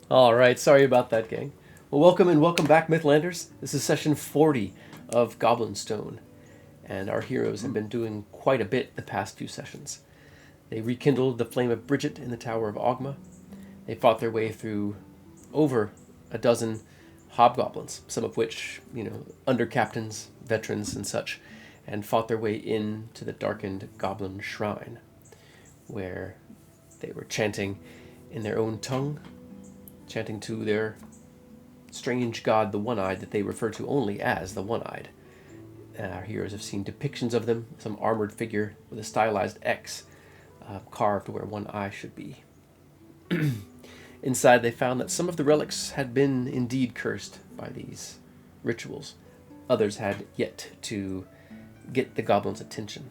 All right, sorry about that, gang. Well, welcome and welcome back, Mythlanders. This is session 40 of Goblin Stone, and our heroes have been doing quite a bit the past few sessions. They rekindled the flame of Bridget in the Tower of Ogma. They fought their way through over a dozen hobgoblins, some of which, under captains, veterans, and such, and fought their way into the darkened goblin shrine, where they were chanting in their own tongue, chanting to their strange god, the One-Eyed, that they refer to only as the One-Eyed. Our heroes have seen depictions of them, some armored figure with a stylized X carved where one eye should be. Inside, they found that some of the relics had been indeed cursed by these rituals. Others had yet to get the goblin's attention.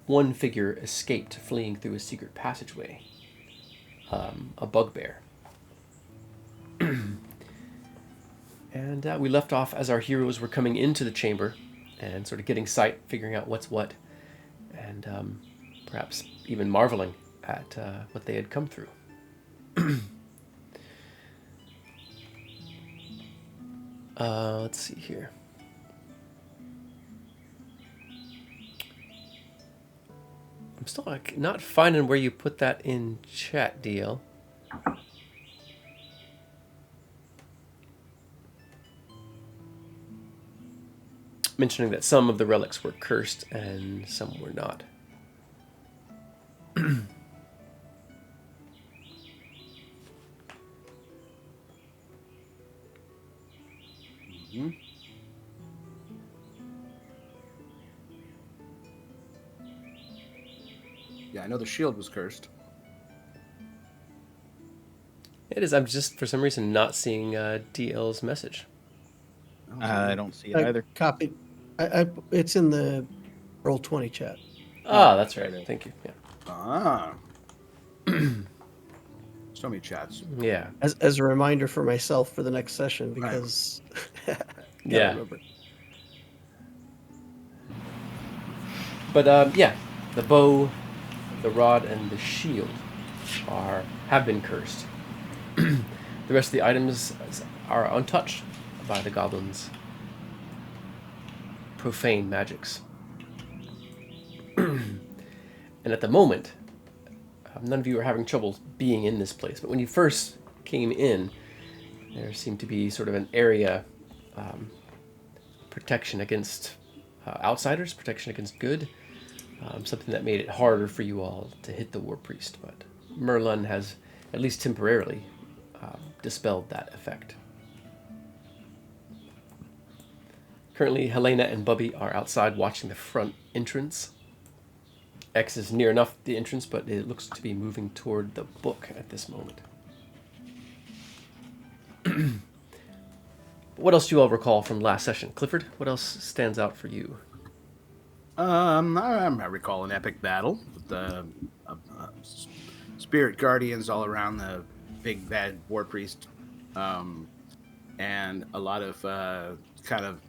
One figure escaped, fleeing through a secret passageway, a bugbear. And we left off as our heroes were coming into the chamber and sort of getting sight, figuring out what's what, and perhaps even marveling at what they had come through. Let's see here. I'm still not finding where you put that in chat, DL. Mentioning that some of the relics were cursed and some were not. Mm-hmm. Yeah, I know the shield was cursed. It is. I'm just, for some reason, not seeing DL's message. I don't see it either. Copy. It's in the Roll20 chat. Ah, that's right. Thank you. Yeah. Ah. So many chats. Yeah. As a reminder for myself for the next session, because Yeah. remember. But yeah, the bow, the rod, and the shield have been cursed. The rest of the items are untouched by the goblins' profane magics. And at the moment, none of you are having trouble being in this place. But when you first came in, there seemed to be sort of an area protection against outsiders, protection against good. Something that made it harder for you all to hit the war priest. But Merlin has, at least temporarily, dispelled that effect. Currently, Helena and Bubby are outside watching the front entrance. X is near enough the entrance, but it looks to be moving toward the book at this moment. What else do you all recall from last session? Clifford, what else stands out for you? I recall an epic battle with the spirit guardians all around the big bad war priest, and a lot of kind of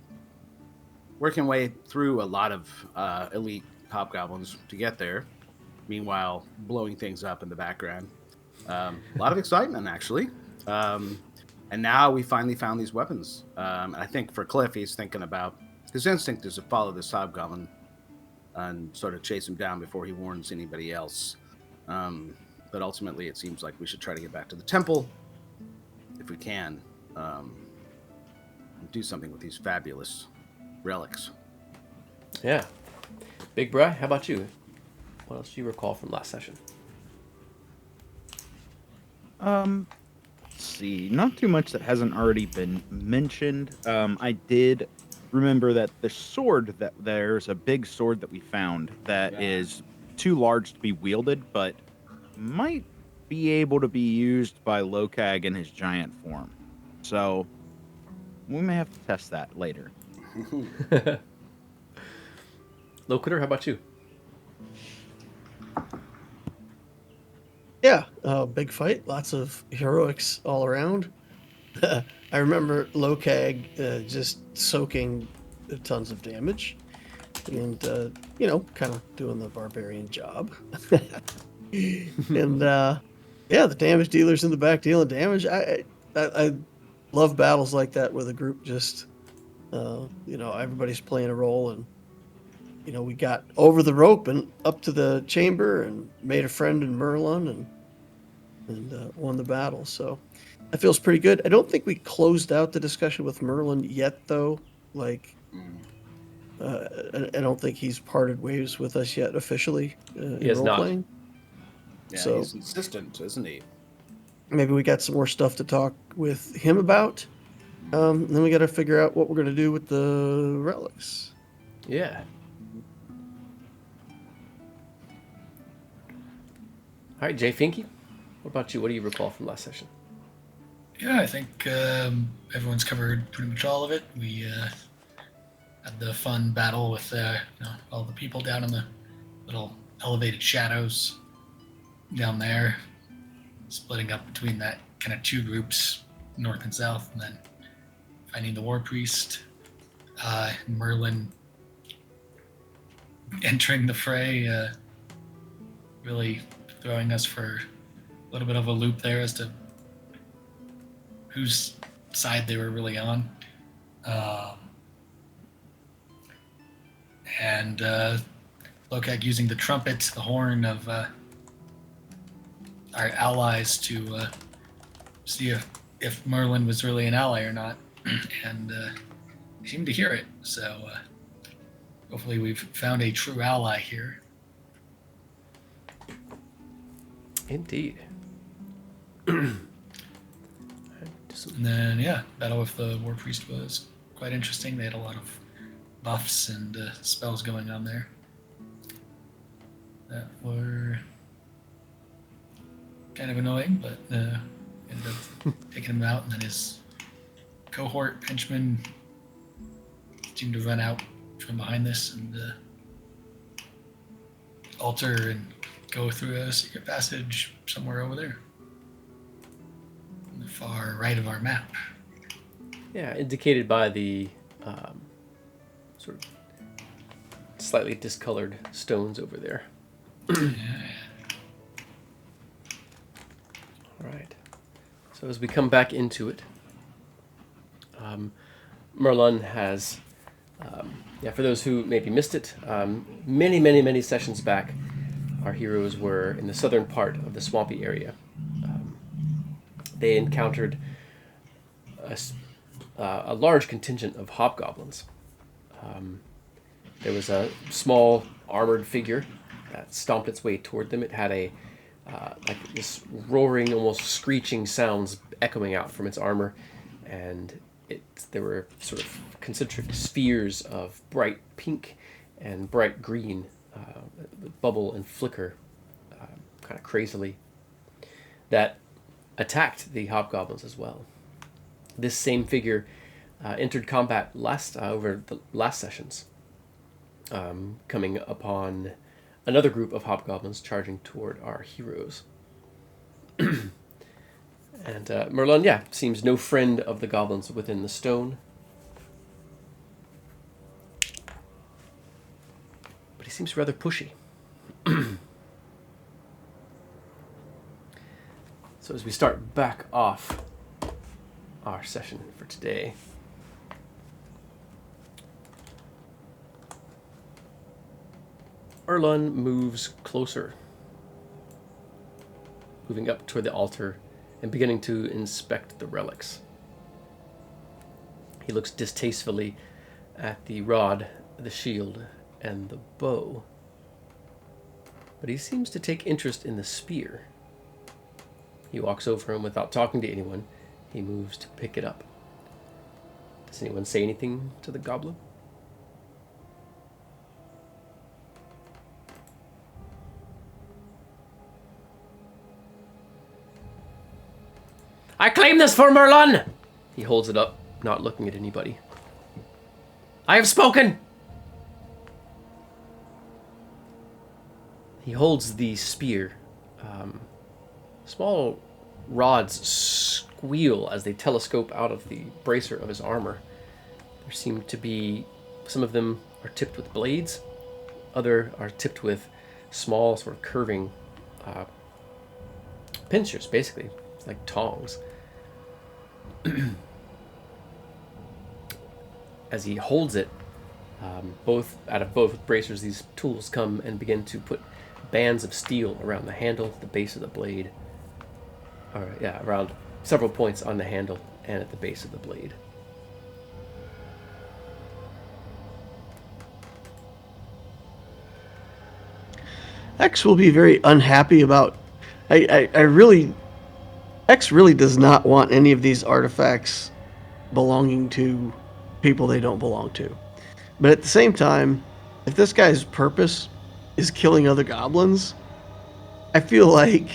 working way through a lot of elite hobgoblins to get there. Meanwhile, blowing things up in the background. A lot of excitement, actually. And now we finally found these weapons. I think for Cliff, he's thinking about his instinct is to follow this hobgoblin and sort of chase him down before he warns anybody else. But ultimately, it seems like we should try to get back to the temple if we can, and do something with these fabulous relics. Yeah. Big Bri, how about you? What else do you recall from last session? Let's see. Not too much that hasn't already been mentioned. I did remember that the sword, that there's a big sword that we found that is too large to be wielded, but might be able to be used by Lokag in his giant form. So we may have to test that later. Loquitur, how about you? Yeah, big fight, lots of heroics all around. I remember Lokag just soaking tons of damage and, kind of doing the barbarian job. And Yeah, the damage dealer's in the back dealing damage. I love battles like that where the group just, everybody's playing a role, and we got over the rope and up to the chamber and made a friend in Merlin and won the battle. So that feels pretty good. I don't think we closed out the discussion with Merlin yet, though. Like, Mm. I don't think he's parted ways with us yet officially He in has role not. playing. Yeah, So he's insistent, isn't he? maybe we got some more stuff to talk with him about. Then we got to figure out what we're going to do with the relics. Yeah. All right, Jay Finke, what about you? What do you recall from last session? Yeah, I think everyone's covered pretty much all of it. We had the fun battle with all the people down in the little elevated shadows down there, splitting up between that kind of two groups, north and south, and then finding the war priest, Merlin entering the fray, really throwing us for a little bit of a loop there as to whose side they were really on. And Lokak using the trumpet, the horn of our allies to see if Merlin was really an ally or not. And he seemed to hear it, so hopefully we've found a true ally here. Indeed. And then, yeah, battle with the war priest was quite interesting. They had a lot of buffs and spells going on there that were kind of annoying, but ended up taking him out. And then his cohort henchmen seemed to run out from behind this and alter and go through a secret passage somewhere over there on the far right of our map. Yeah, indicated by the sort of slightly discolored stones over there. Yeah. All right. So as we come back into it, Merlin has, for those who maybe missed it, many sessions back, our heroes were in the southern part of the swampy area. They encountered a large contingent of hobgoblins. There was a small armored figure that stomped its way toward them. It had like this roaring, almost screeching sounds echoing out from its armor, and there were sort of concentric spheres of bright pink and bright green bubble and flicker kind of crazily that attacked the hobgoblins as well. This same figure entered combat over the last sessions, coming upon another group of hobgoblins charging toward our heroes. And Merlin, seems no friend of the goblins within the stone. But he seems rather pushy. So as we start back off our session for today, Merlin moves closer, moving up toward the altar and beginning to inspect the relics. He looks distastefully at the rod, the shield, and the bow, but he seems to take interest in the spear. He walks over him without talking to anyone. He moves to pick it up. Does anyone say anything to the goblin? I claim this for Merlin! He holds it up, not looking at anybody. I have spoken! He holds the spear. Small rods squeal as they telescope out of the bracer of his armor. There seem to be, some of them are tipped with blades, other are tipped with small sort of curving pincers, basically. It's like tongs. As he holds it, out of both bracers, these tools come and begin to put bands of steel around the handle, the base of the blade, around several points on the handle and at the base of the blade. X will be very unhappy about. X really does not want any of these artifacts belonging to people they don't belong to. But at the same time, if this guy's purpose is killing other goblins, I feel like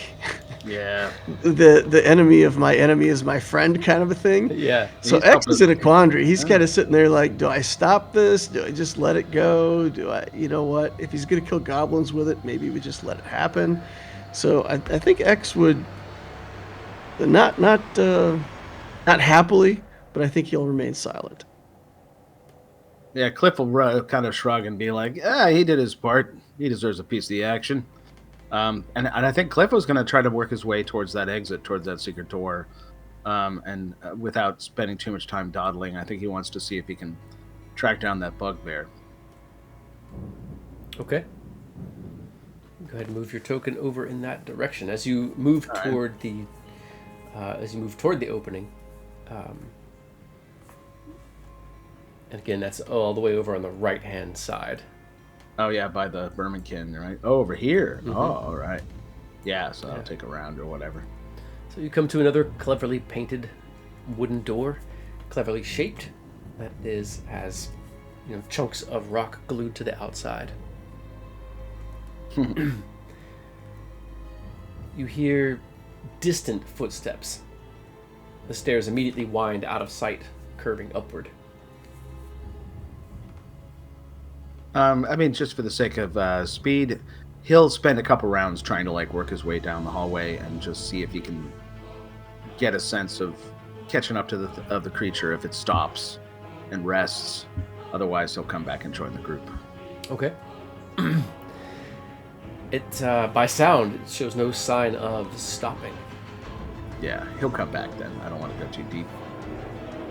Yeah. the enemy of my enemy is my friend kind of a thing. Yeah. So He's X is in a helpless. quandary. He's kind of sitting there like, do I stop this? Do I just let it go? Do I, you know what? If he's going to kill goblins with it, maybe we just let it happen. So I think X would not happily, but I think he'll remain silent. Yeah, Cliff will kind of shrug and be like, he did his part. He deserves a piece of the action. And I think Cliff was going to try to work his way towards that exit, towards that secret door. And without spending too much time dawdling, I think he wants to see if he can track down that bugbear. Okay. Go ahead and move your token over in that direction. As you move toward the opening, and again, that's all the way over on the right-hand side. Oh, yeah, by the Birmingham, right? Oh, over here. Mhm. Oh, all right. Yeah, so I'll take a round or whatever. So you come to another cleverly painted wooden door, cleverly shaped, that has chunks of rock glued to the outside. You hear distant footsteps. The stairs immediately wind out of sight, curving upward. I mean, just for the sake of speed, he'll spend a couple rounds trying to work his way down the hallway and just see if he can get a sense of catching up to the creature if it stops and rests. Otherwise, he'll come back and join the group. Okay. It by sound, it shows no sign of stopping. Yeah, he'll come back then. I don't want to go too deep.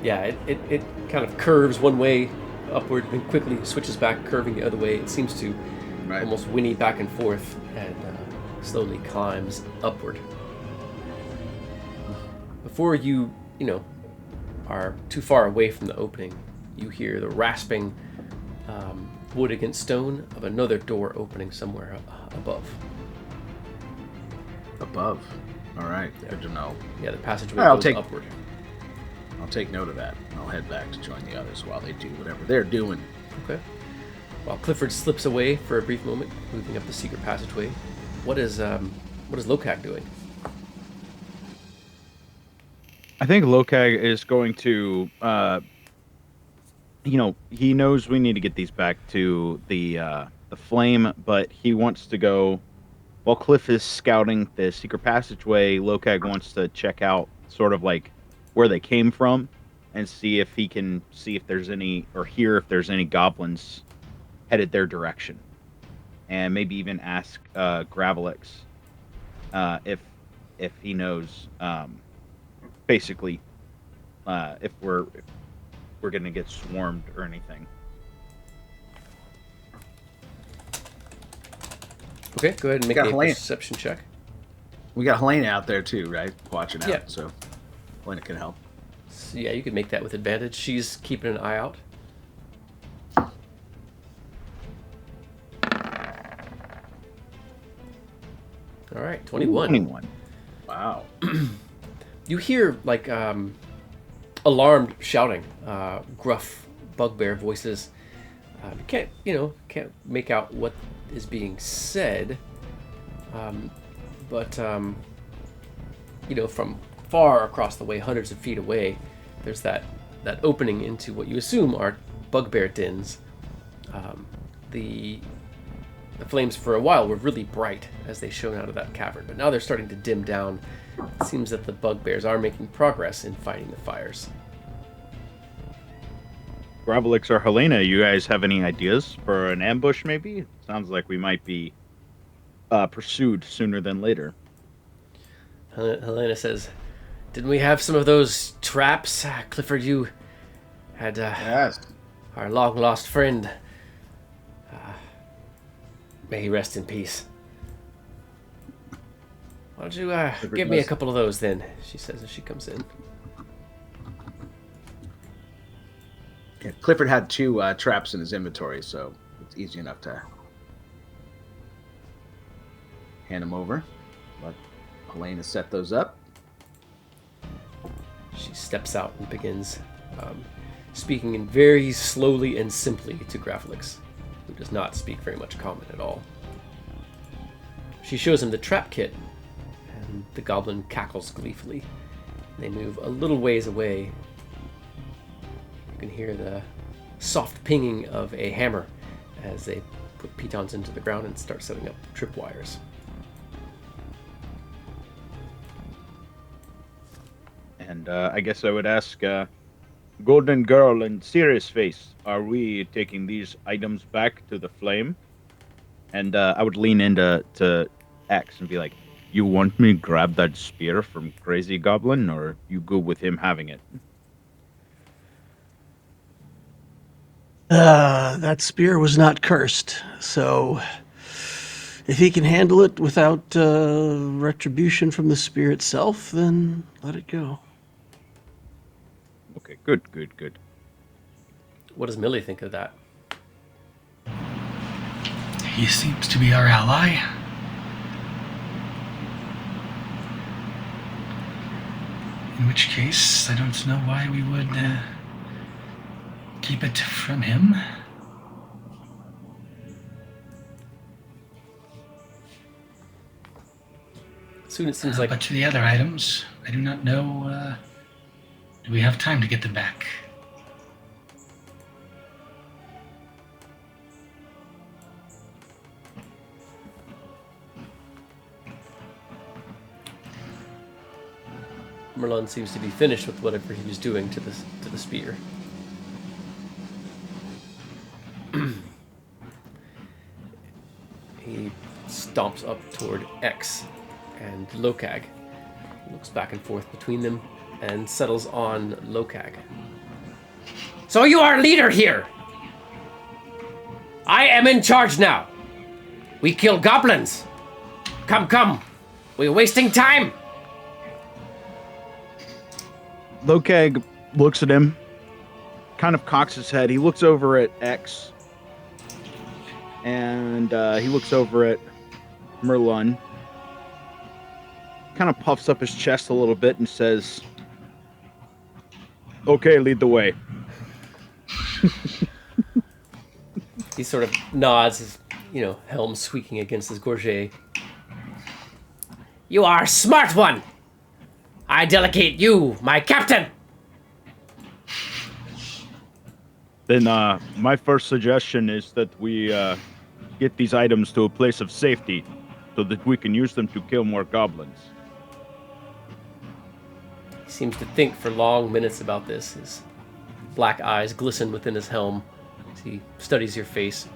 Yeah, it kind of curves one way upward and quickly switches back, curving the other way. It seems to almost whinny back and forth and slowly climbs upward. Before you are too far away from the opening, you hear the rasping wood against stone of another door opening somewhere above. Above. All right, good to know. Yeah, the passageway goes upward. I'll take note of that. I'll head back to join the others while they do whatever they're doing. Okay. While Clifford slips away for a brief moment, moving up the secret passageway, what is Lokag doing? I think Lokag is going to, he knows we need to get these back to the flame, but he wants to go. While Cliff is scouting the secret passageway, Lokag wants to check out sort of where they came from and see if he can see if there's any, or hear if there's any goblins headed their direction. And maybe even ask Gravelix if he knows basically if we're going to get swarmed or anything. Okay, go ahead and make a perception check. We got Helena out there too, right? Watching out, Yeah. So Helena can help. So, yeah, you can make that with advantage. She's keeping an eye out. All right, 21. 21. Wow. You hear alarmed shouting, gruff bugbear voices. You can't make out what is being said, but from far across the way, hundreds of feet away, there's that opening into what you assume are bugbear dens. The flames for a while were really bright as they shone out of that cavern, but now they're starting to dim down. It seems that the bugbears are making progress in fighting the fires. Gravelix or Helena, you guys have any ideas for an ambush maybe? Sounds like we might be pursued sooner than later. Helena says, "Didn't we have some of those traps? Clifford, you had Yes. our long-lost friend. May he rest in peace. Why don't you give me a couple of those then?" she says as she comes in. Yeah, Clifford had 2 traps in his inventory, so it's easy enough to hand them over. Let Helena set those up. She steps out and begins speaking in very slowly and simply to Graflix, who does not speak very much common at all. She shows him the trap kit, and the goblin cackles gleefully. They move a little ways away. You can hear the soft pinging of a hammer as they put pitons into the ground and start setting up tripwires. And I guess I would ask Golden Girl and Serious Face, are we taking these items back to the flame? And I would lean into X and be like, you want me to grab that spear from Crazy Goblin, or you go with him having it? That spear was not cursed, so if he can handle it without retribution from the spear itself, then let it go. Okay, good. What does Millie think of that? He seems to be our ally. In which case, I don't know why we would keep it from him. Soon it seems like... But to the other items, I do not know. Do we have time to get them back? Merlin seems to be finished with whatever he was doing to the spear. He stomps up toward X and Lokag. Looks back and forth between them and settles on Lokag. "So you are leader here! I am in charge now! We kill goblins! Come! We're wasting time!" Lokag looks at him, kind of cocks his head. He looks over at X, and he looks over at Merlin, kind of puffs up his chest a little bit and says, "Okay, lead the way." He sort of nods, his helm squeaking against his gorget. "You are a smart one! I delegate you, my captain!" Then my first suggestion is that we get these items to a place of safety so that we can use them to kill more goblins. He seems to think for long minutes about this. His black eyes glisten within his helm as he studies your face.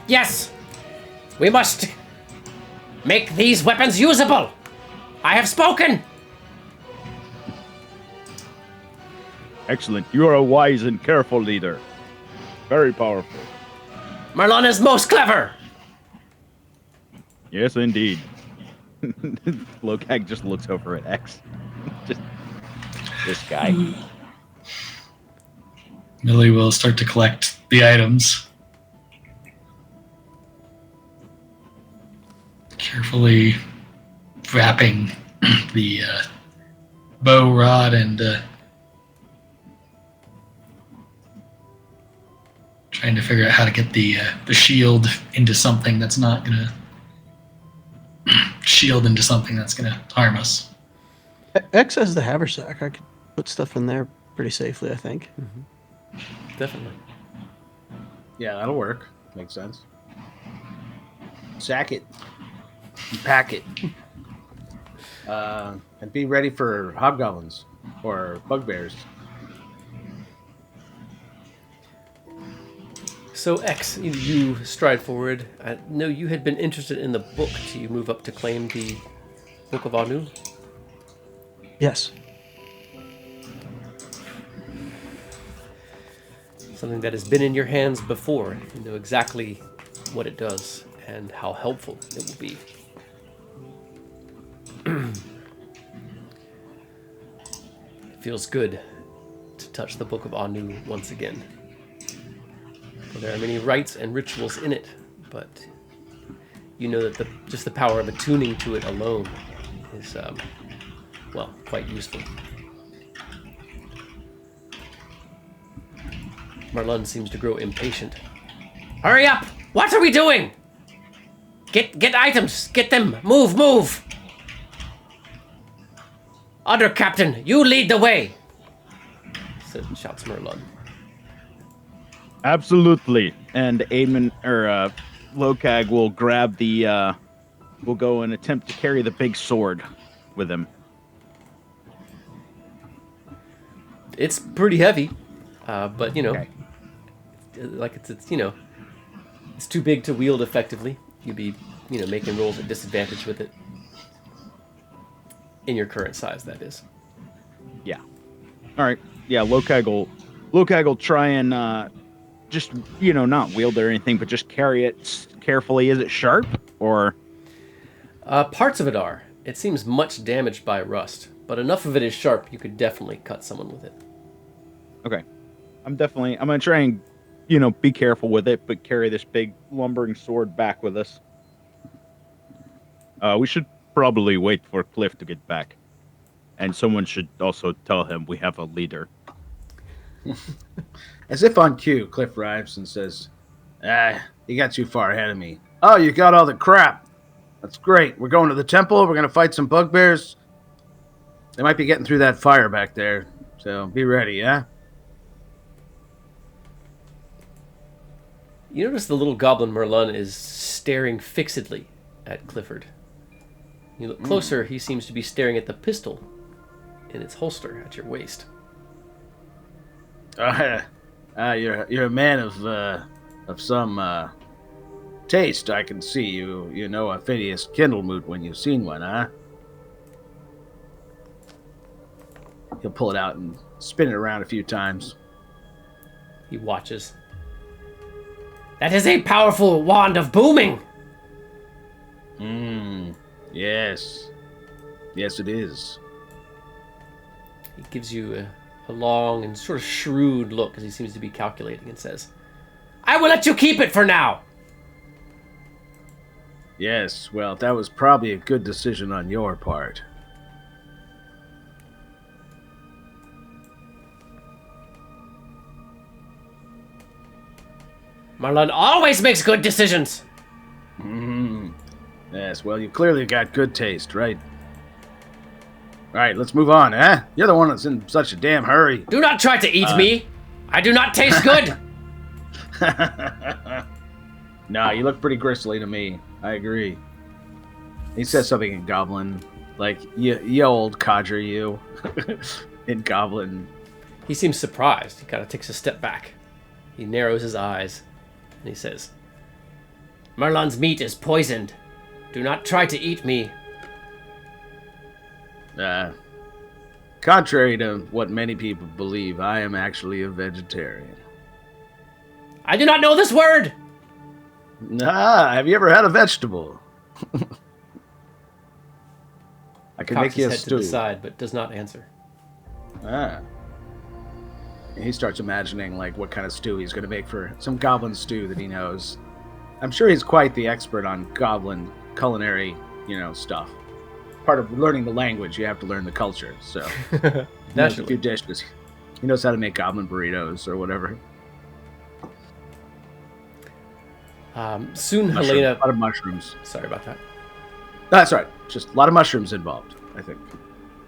"Yes! We must make these weapons usable! I have spoken!" Excellent. You are a wise and careful leader. Very powerful. "Merlin is most clever!" Yes, indeed. Lokag just looks over at X. Just this guy. Millie will start to collect the items. Carefully wrapping the bow rod and trying to figure out how to get the shield into something that's not gonna harm us. X has the haversack. I could put stuff in there pretty safely, I think. Definitely. Yeah, that'll work. Makes sense. Sack it. And pack it. And be ready for hobgoblins or bugbears. So X, you stride forward. I know you had been interested in the book. Do you move up to claim the Book of Anu? Yes. Something that has been in your hands before. You know exactly what it does and how helpful it will be. It feels good to touch the Book of Anu once again. For there are many rites and rituals in it, but you know that just the power of attuning to it alone is, quite useful. Marlon seems to grow impatient. Hurry up! What are we doing? Get items! Get them! Move! Under Captain, you lead the way! Shouts Merlon. Absolutely. And Lokag will grab will go and attempt to carry the big sword with him. It's pretty heavy, but Okay. it's too big to wield effectively. You'd be, making rolls at disadvantage with it. In your current size, that is. Yeah. All right. Yeah, Lokag will try and just, not wield it or anything, but just carry it carefully. Is it sharp or? Parts of it are. It seems much damaged by rust, but enough of it is sharp you could definitely cut someone with it. Okay. I'm going to try and, be careful with it, but carry this big lumbering sword back with us. We should probably wait for Cliff to get back. And someone should also tell him we have a leader. As if on cue, Cliff arrives and says, you got too far ahead of me. Oh, you got all the crap. That's great. We're going to the temple. We're going to fight some bugbears. They might be getting through that fire back there. So be ready, yeah? You notice the little goblin Merlun is staring fixedly at Clifford. You look closer, he seems to be staring at the pistol in its holster at your waist. You're a man of some taste. I can see you know a Phineas Kindlemoot when you've seen one, huh? He'll pull it out and spin it around a few times. He watches. That is a powerful wand of booming! Yes. Yes, it is. He gives you a long and sort of shrewd look as he seems to be calculating and says, I will let you keep it for now! Yes, well, that was probably a good decision on your part. Marlon always makes good decisions! Yes, well, you clearly got good taste, right? Alright, let's move on, eh? You're the one that's in such a damn hurry. Do not try to eat me! I do not taste good! Nah, you look pretty gristly to me. I agree. He says something in Goblin. Like, you old codger, you. In Goblin. He seems surprised. He kind of takes a step back. He narrows his eyes. And he says, Merlon's meat is poisoned. Do not try to eat me. Contrary to what many people believe, I am actually a vegetarian. I do not know this word! Have you ever had a vegetable? I can Cocks make you a his head stew. to the side, but does not answer. He starts imagining like what kind of stew he's going to make for some goblin stew that he knows. I'm sure he's quite the expert on goblin culinary, stuff. Part of learning the language, you have to learn the culture. So he knows a few dishes. He knows how to make goblin burritos or whatever. Soon Helena... A lot of mushrooms. Sorry about that. That's right. Just a lot of mushrooms involved, I think.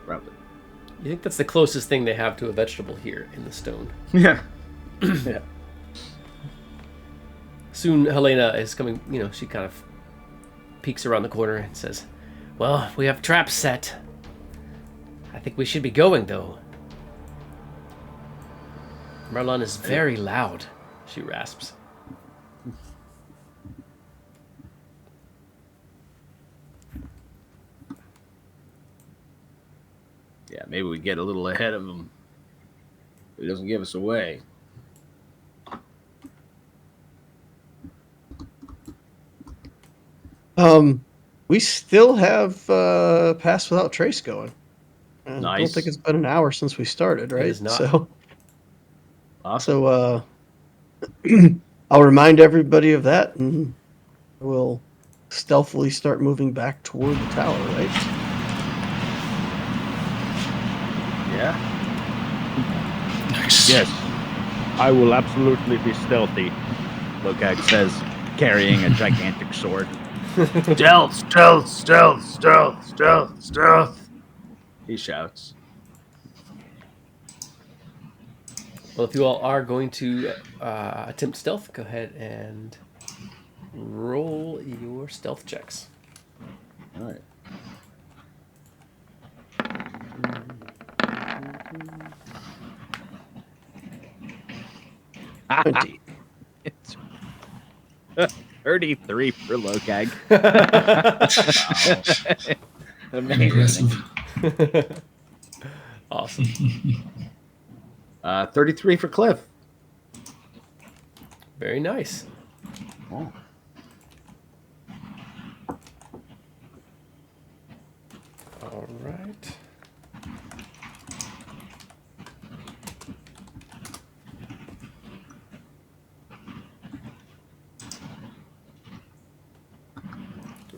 Probably. You think that's the closest thing they have to a vegetable here in the stone? Yeah. Yeah. Soon Helena is coming, she kind of peeks around the corner and says, well, we have traps set. I think we should be going, though. Merlon is very loud, she rasps. Maybe we get a little ahead of him. He doesn't give us away. We still have Pass Without Trace going. I don't Nice. think it's been an hour since we started, right? is not. So, Awesome. I'll remind everybody of that, and we'll stealthily start moving back toward the tower, right? Yeah. Nice. Yes, I will absolutely be stealthy. Lokag says, carrying a gigantic sword. Stealth, stealth, stealth, stealth, stealth, stealth. He shouts. Well, if you all are going to attempt stealth, go ahead and roll your stealth checks. All right. It's 33 for Lokag. Amazing. Impressive. Awesome. 33 for Cliff. Very nice. Oh. All right.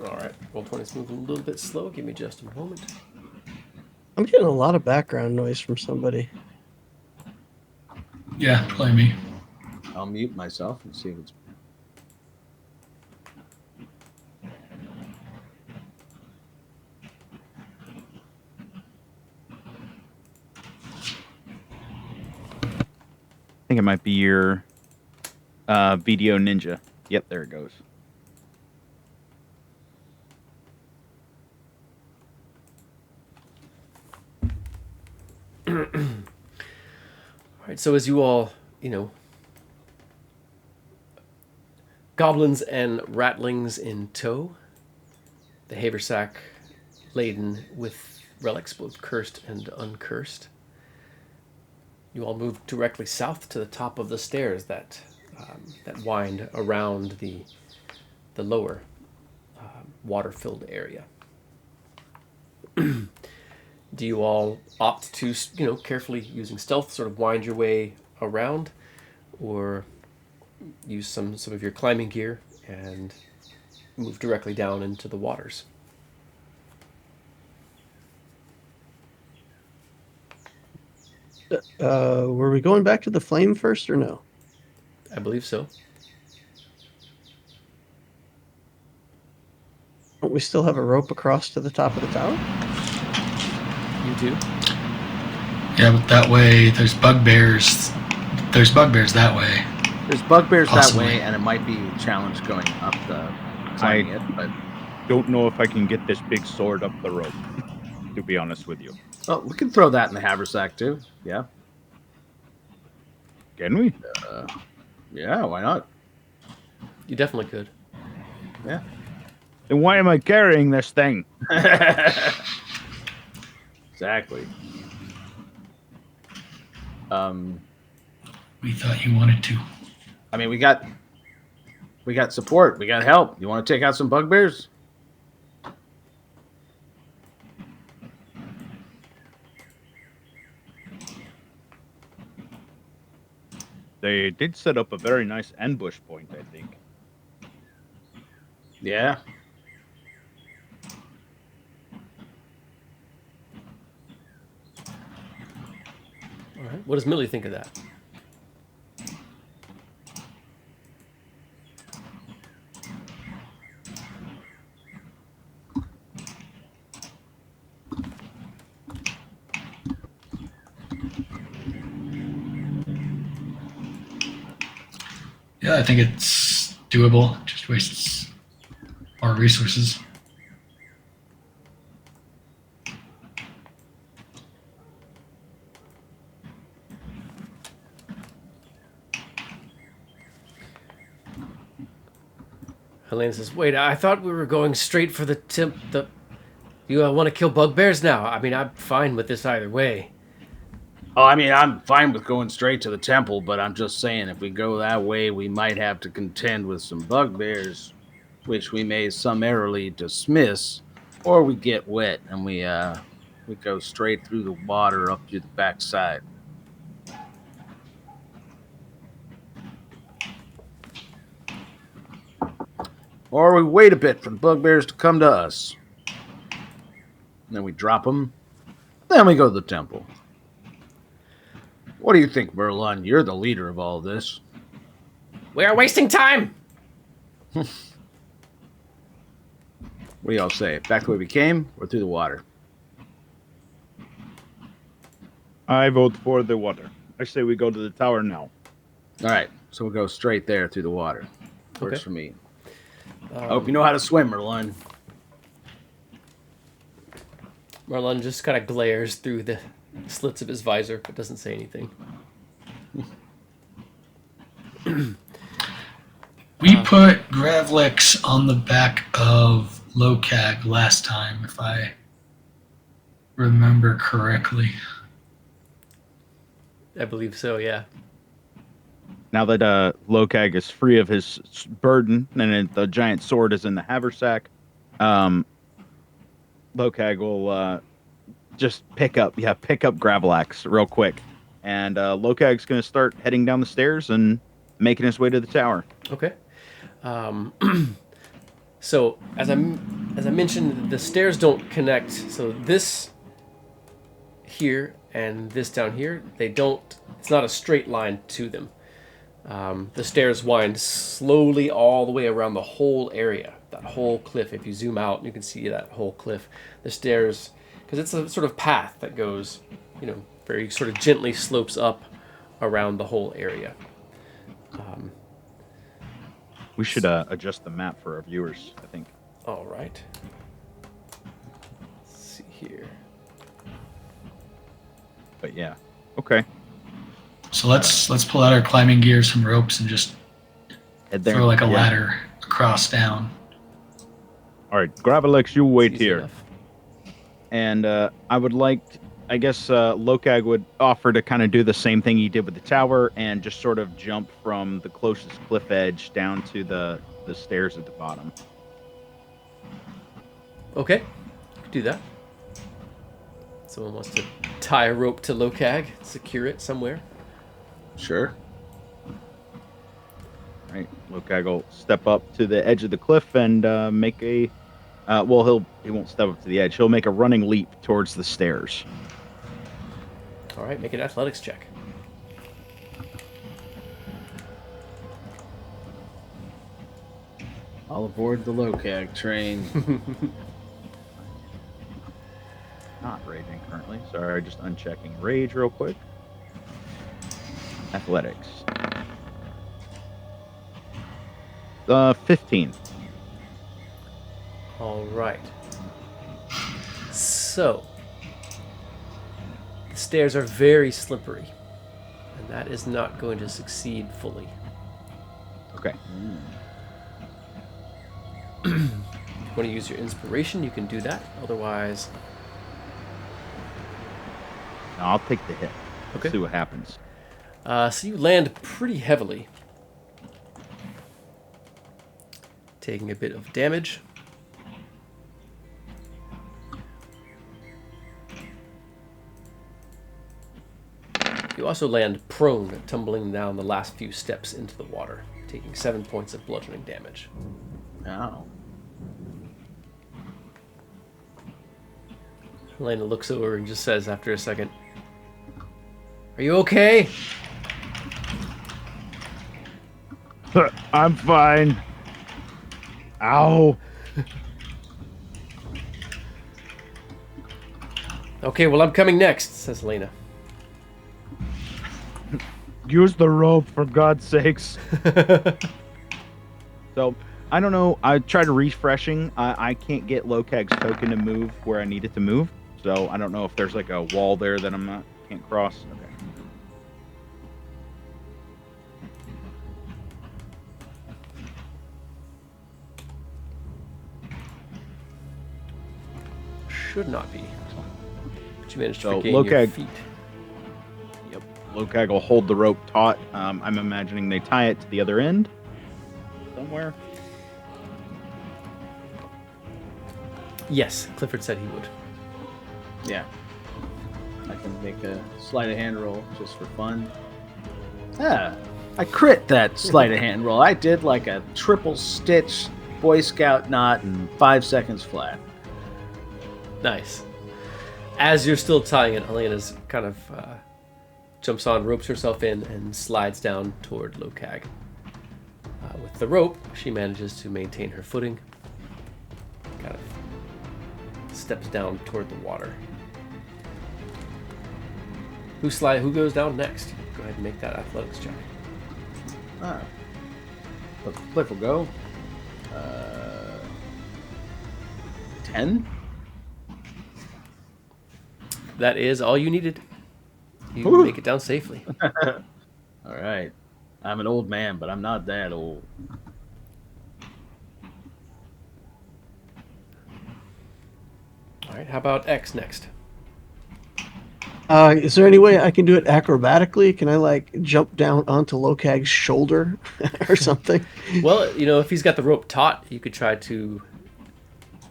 All right. Roll20's moving a little bit slow. Give me just a moment. I'm getting a lot of background noise from somebody. Yeah, play me. I'll mute myself and see if it's. I think it might be your Video Ninja. Yep, there it goes. All right. So as you all, goblins and ratlings in tow, the haversack laden with relics both cursed and uncursed. You all move directly south to the top of the stairs that wind around the lower water-filled area. Do you all opt to, carefully using stealth, sort of wind your way around, or use some of your climbing gear and move directly down into the waters? Were we going back to the flame first or no? I believe so. Don't we still have a rope across to the top of the tower? You do? Yeah, but that way there's bugbears. There's bugbears that way. There's bugbears Possibly. that way, and it might be a challenge going up the climbing it. But Don't know if I can get this big sword up the rope, to be honest with you. we can throw that in the haversack too. Yeah. Can we? Yeah. Why not? You definitely could. Yeah. Then why am I carrying this thing? Exactly. We thought you wanted to. I mean, we got support. We got help. You want to take out some bugbears? They did set up a very nice ambush point, I think. Yeah. All right. What does Millie think of that? Yeah, I think it's doable. Just wastes our resources. Helena says, "Wait, I thought we were going straight for the Do you want to kill bugbears now? I mean, I'm fine with this either way. Oh, I mean, I'm fine with going straight to the temple, but I'm just saying if we go that way, we might have to contend with some bugbears, which we may summarily dismiss, or we get wet and we go straight through the water up to the backside. Or we wait a bit for the bugbears to come to us. Then we drop them. Then we go to the temple. What do you think, Merlin? You're the leader of all this. We are wasting time! What do y'all say? Back the way we came or through the water? I vote for the water. I say we go to the tower now. All right, so we'll go straight there through the water. Works Okay. for me. I hope you know how to swim, Merlin. Marlon just kind of glares through the slits of his visor, but doesn't say anything. We put Gravlix on the back of Locag last time, if I remember correctly. I believe so, yeah. Now that Lokag is free of his burden and the giant sword is in the haversack, Lokag will just pick up Gravelax real quick. And Lokag's going to start heading down the stairs and making his way to the tower. Okay. So as I mentioned, the stairs don't connect. So this here and this down here, they don't. It's not a straight line to them. The stairs wind slowly all the way around the whole area, that whole cliff. If you zoom out, you can see that whole cliff. The stairs, because it's a sort of path that goes, very sort of gently slopes up around the whole area. We should adjust the map for our viewers, I think. All right. Let's see here. But yeah, okay. So let's pull out our climbing gear, some ropes, and just Head there. throw like a Yeah. ladder across down. All right, Gravelax, you wait Easy here. enough. And I would like, I guess Lokag would offer to kind of do the same thing he did with the tower and just sort of jump from the closest cliff edge down to the stairs at the bottom. Okay, do that. Someone wants to tie a rope to Lokag, secure it somewhere. Sure. All right, Lokag will step up to the edge of the cliff and make a, well, he won't step up to the edge. He'll make a running leap towards the stairs. All right, make an athletics check. All aboard the Lokag train. Not raging currently. Sorry, just unchecking rage real quick. Athletics. 15. All right. So, the stairs are very slippery, and that is not going to succeed fully. Okay. If you want to use your inspiration, you can do that. Otherwise, Now I'll take the hit. Okay. See what happens. so you land pretty heavily, taking a bit of damage. You also land prone, tumbling down the last few steps into the water, taking 7 points of bludgeoning damage. Oh. Helena looks over and just says after a second, "Are you okay?" I'm fine. Ow. "Okay, well, I'm coming next," says Helena. Use the rope, for God's sakes. So, I don't know. I tried refreshing. I can't get Lokag's token to move where I need it to move. So, I don't know if there's like a wall there that can't cross. Okay. should not be. But you managed to So, regain your Lokag- feet. Yep. Lokag will hold the rope taut. I'm imagining they tie it to the other end somewhere. Yes, Clifford said he would. Yeah. I can make a sleight of hand roll just for fun. Yeah. I crit that sleight of hand roll. I did like a triple stitch Boy Scout knot in 5 seconds flat. Nice. As you're still tying it, Helena's kind of jumps on, ropes herself in, and slides down toward Lokag. With the rope, she manages to maintain her footing. Kind of steps down toward the water. Who goes down next? Go ahead and make that athletics check. Cliff will go. 10? That is all you needed. You Whew. make it down safely. All right. I'm an old man, but I'm not that old. All right, how about X next? Is there any way I can do it acrobatically? Can I like jump down onto Lokag's shoulder or something? Well, if he's got the rope taut, you could try to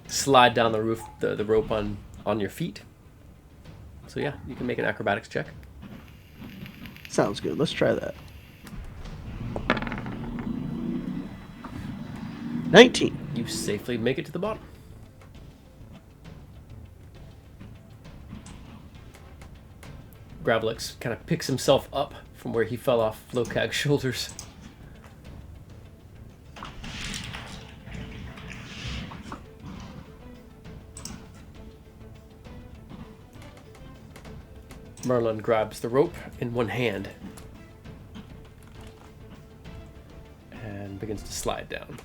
slide down the roof, the rope on your feet. So yeah, you can make an acrobatics check. Sounds good. Let's try that. 19. You safely make it to the bottom. Gravelix kind of picks himself up from where he fell off Lokag's shoulders. Merlin grabs the rope in one hand and begins to slide down.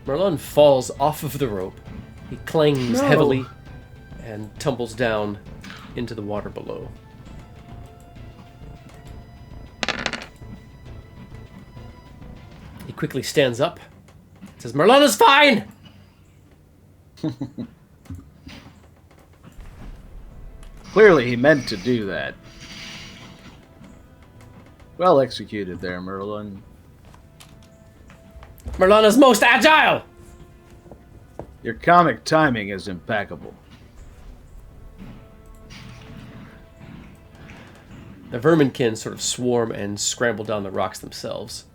Merlin falls off of the rope. He clangs No. heavily and tumbles down into the water below. He quickly stands up, says, "Merlin is fine!" Clearly, he meant to do that. Well executed there, Merlin. Merlin is most agile! Your comic timing is impeccable. The verminkin sort of swarm and scramble down the rocks themselves.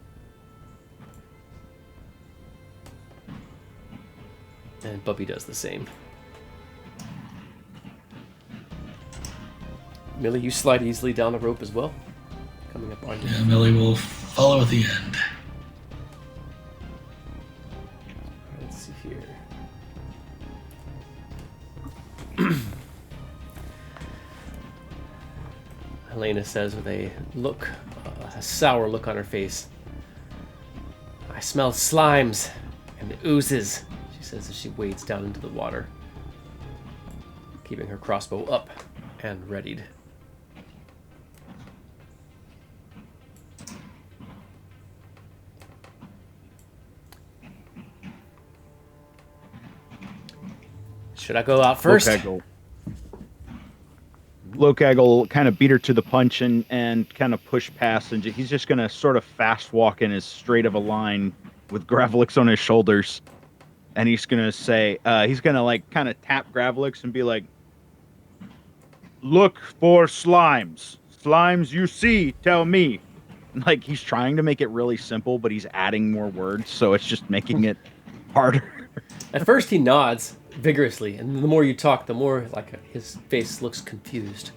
And Bubby does the same. Millie, you slide easily down the rope as well. Coming up on you. Yeah, Millie will follow at the end. Let's see here. Helena says with a look, a sour look on her face, "I smell slimes and oozes," she says as she wades down into the water, keeping her crossbow up and readied. Should I go out first? Lokag will kind of beat her to the punch and kind of push past, and he's just going to sort of fast walk in as straight of a line with Gravelix on his shoulders. And he's going to say, he's going to like kind of tap Gravelix and be like, "Look for slimes. Slimes you see, tell me." Like he's trying to make it really simple, but he's adding more words, so it's just making it harder. At first he nods vigorously, and the more you talk, the more like his face looks confused.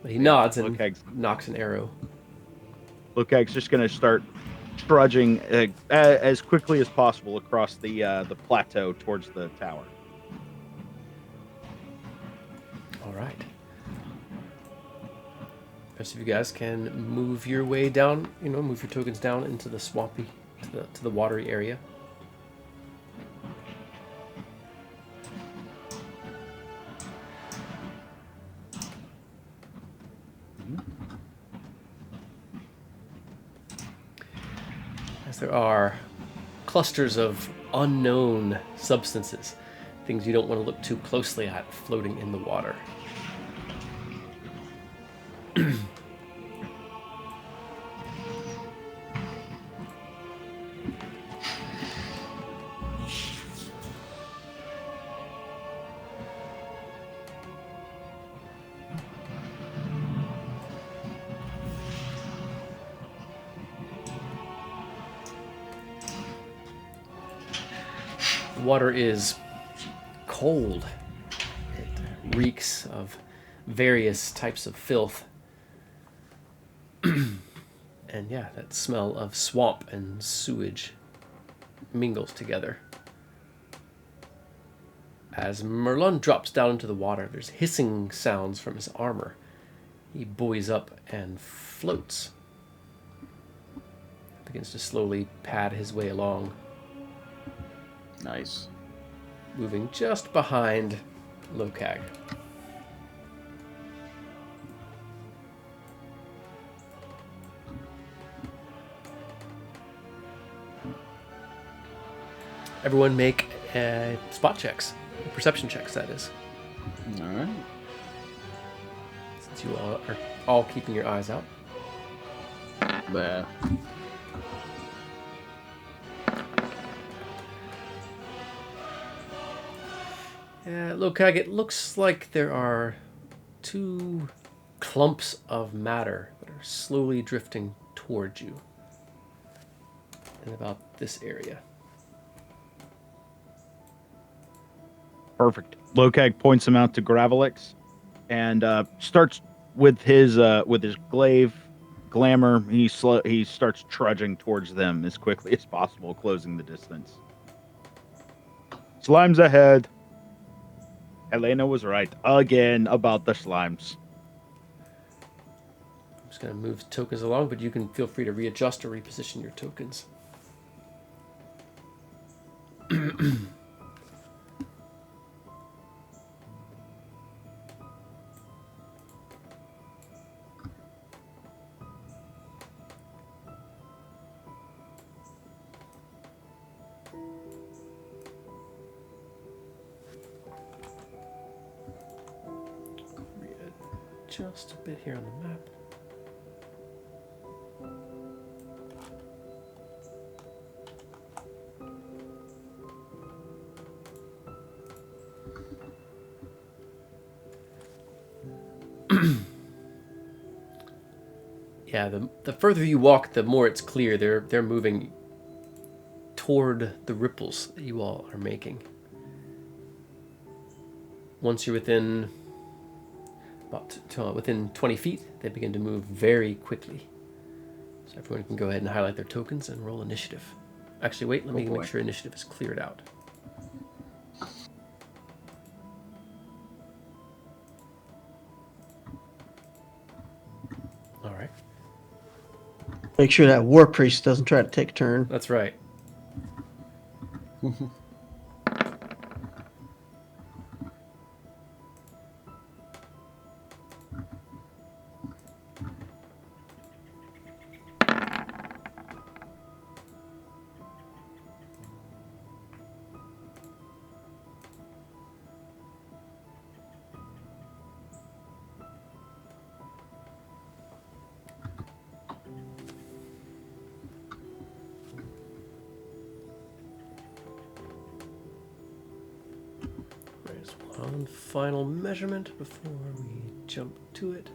But he nods and Lokag's- knocks an arrow. Lokag's just going to start trudging as quickly as possible across the plateau towards the tower. All right. Rest of you guys can move your way down. Move your tokens down into the swampy, to the watery area. As there are clusters of unknown substances, things you don't want to look too closely at, floating in the water. The water is cold. It reeks of various types of filth. And yeah, that smell of swamp and sewage mingles together. As Merlin drops down into the water, there's hissing sounds from his armor. He buoys up and floats. Begins to slowly pad his way along, Nice. moving just behind Lokag. Everyone make spot checks, perception checks, that is. All right. Since you all are all keeping your eyes out. But Lokag, it looks like there are two clumps of matter that are slowly drifting towards you in about this area. Perfect. Lokag points him out to Gravelix and starts with his glaive glamour. He starts trudging towards them as quickly as possible, closing the distance. Slimes ahead. Elena was right again about the slimes. I'm just going to move tokens along, but you can feel free to readjust or reposition your tokens. Just a bit here on the map. Yeah, the further you walk, the more it's clear they're moving toward the ripples that you all are making. Once you're within within 20 feet, they begin to move very quickly. So everyone can go ahead and highlight their tokens and roll initiative. Actually, wait, let me make sure initiative is cleared out. All right. Make sure that war priest doesn't try to take a turn. That's right. There's one final measurement before we jump to it.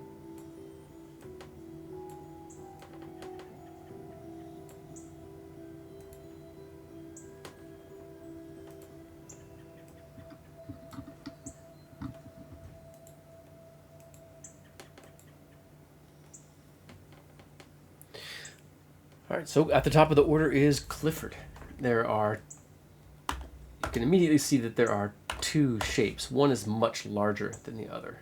All right, so at the top of the order is Clifford. You can immediately see that there are two shapes. One is much larger than the other.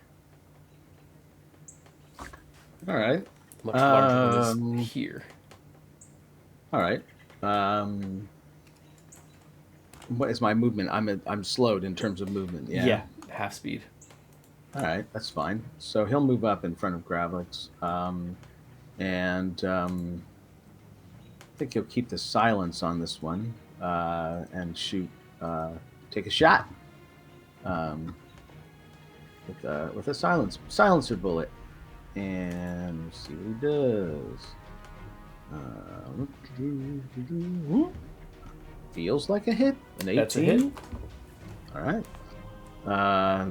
all right. Much larger than is here. All right. What is my movement? I'm slowed in terms of movement. Yeah. Half speed. All right, that's fine. So he'll move up in front of Gravlix, and I think he'll keep the silence on this one and shoot, take a shot with a silencer bullet, and we'll see what he does. Feels like a hit. An 18. That's a hit. All right.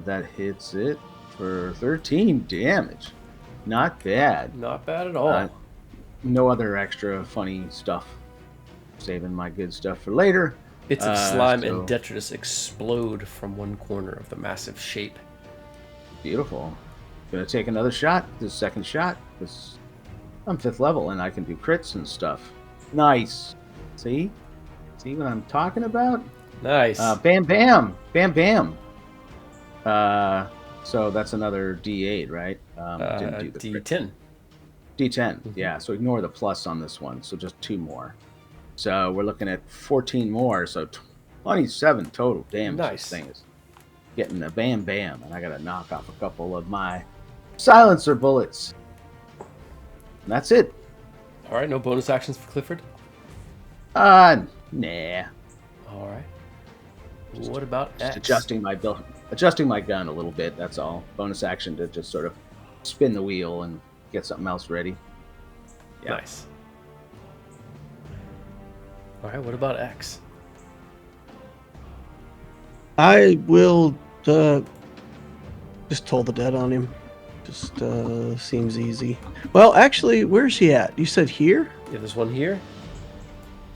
That hits it for 13 damage. Not bad. Not bad at all. No other extra funny stuff. Saving my good stuff for later. Bits of slime and detritus explode from one corner of the massive shape. Beautiful. Gonna take another shot. The second shot. Because I'm 5th level and I can do crits and stuff. Nice. See what I'm talking about? Nice. Bam, bam, bam, bam. So that's another D8, right? Didn't do the crit. D10. D10, yeah. So ignore the plus on this one. So just 2 more. So we're looking at 14 more. So 27 total damage. Nice. This thing is getting a bam, bam, and I got to knock off a couple of my silencer bullets. And that's it. All right, no bonus actions for Clifford? Nah. All right. What about Just X? adjusting my gun a little bit. That's all. Bonus action to just sort of spin the wheel and get something else ready. Yeah. Nice. All right, what about X? I will just toll the dead on him. Just seems easy. Well, actually, where's he at? You said here? Yeah, there's one here,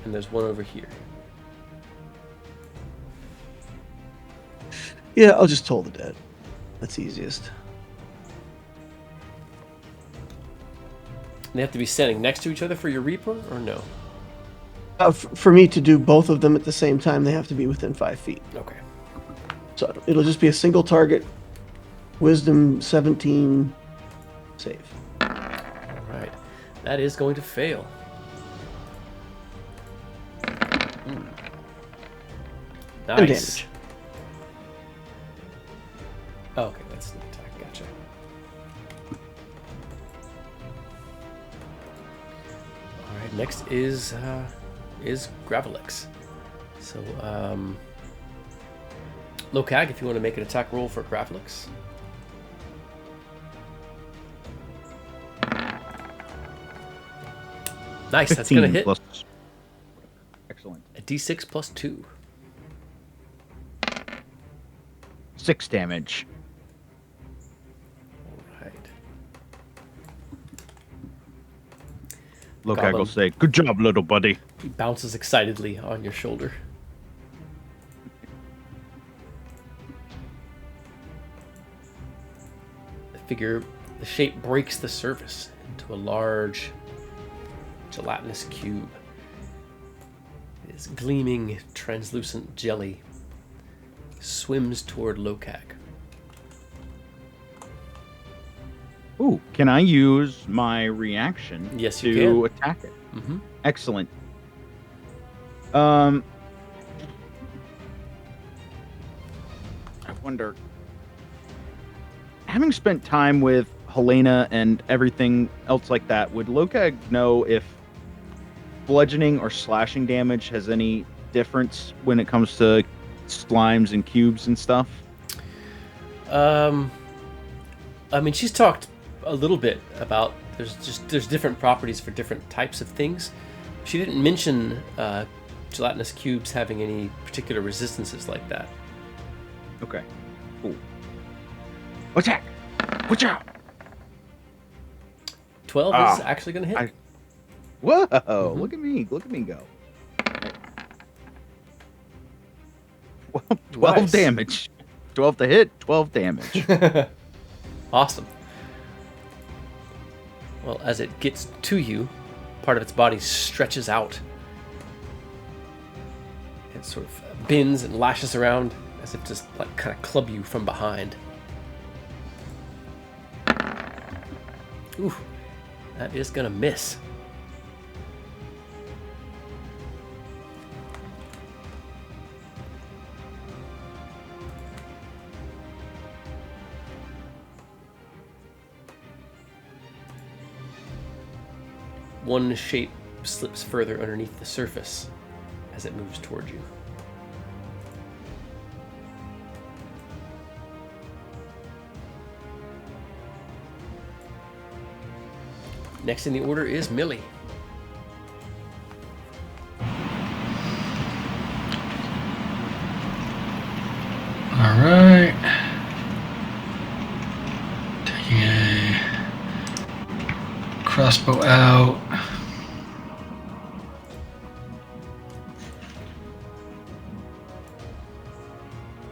and there's one over here. Yeah, I'll just toll the dead. That's easiest. They have to be standing next to each other for your Reaper, or no? For me to do both of them at the same time, they have to be within 5 feet. Okay. So it'll just be a single target. Wisdom 17 save. All right. That is going to fail. And Nice. damage. Oh, okay, that's the attack. Gotcha. All right, next is Gravelix. So, Lokag, if you want to make an attack roll for Gravelix. Nice, that's going to hit. Plus... Excellent. A d6 plus 2. 6 damage. All right. Look, I Goblin. will say, good job, little buddy. He bounces excitedly on your shoulder. The shape breaks the surface into a large gelatinous cube. It is gleaming, translucent jelly. Swims toward Lokag. Ooh, can I use my reaction Yes, you to can. attack it? Mm-hmm. Excellent. I wonder, having spent time with Helena and everything else like that, would Lokag know if bludgeoning or slashing damage has any difference when it comes to slimes and cubes and stuff? I mean, she's talked a little bit about there's different properties for different types of things. She didn't mention gelatinous cubes having any particular resistances like that. Okay. Cool. Attack! Watch out! 12 is actually going to hit. Whoa! Look at me! Look at me go! 12 Nice. damage. 12 to hit. 12 damage. Awesome. Well, as it gets to you, part of its body stretches out. It sort of bends and lashes around as if to like kind of club you from behind. Ooh, that is gonna miss. one shape slips further underneath the surface as it moves toward you. Next in the order is Millie. All right. Taking a crossbow out.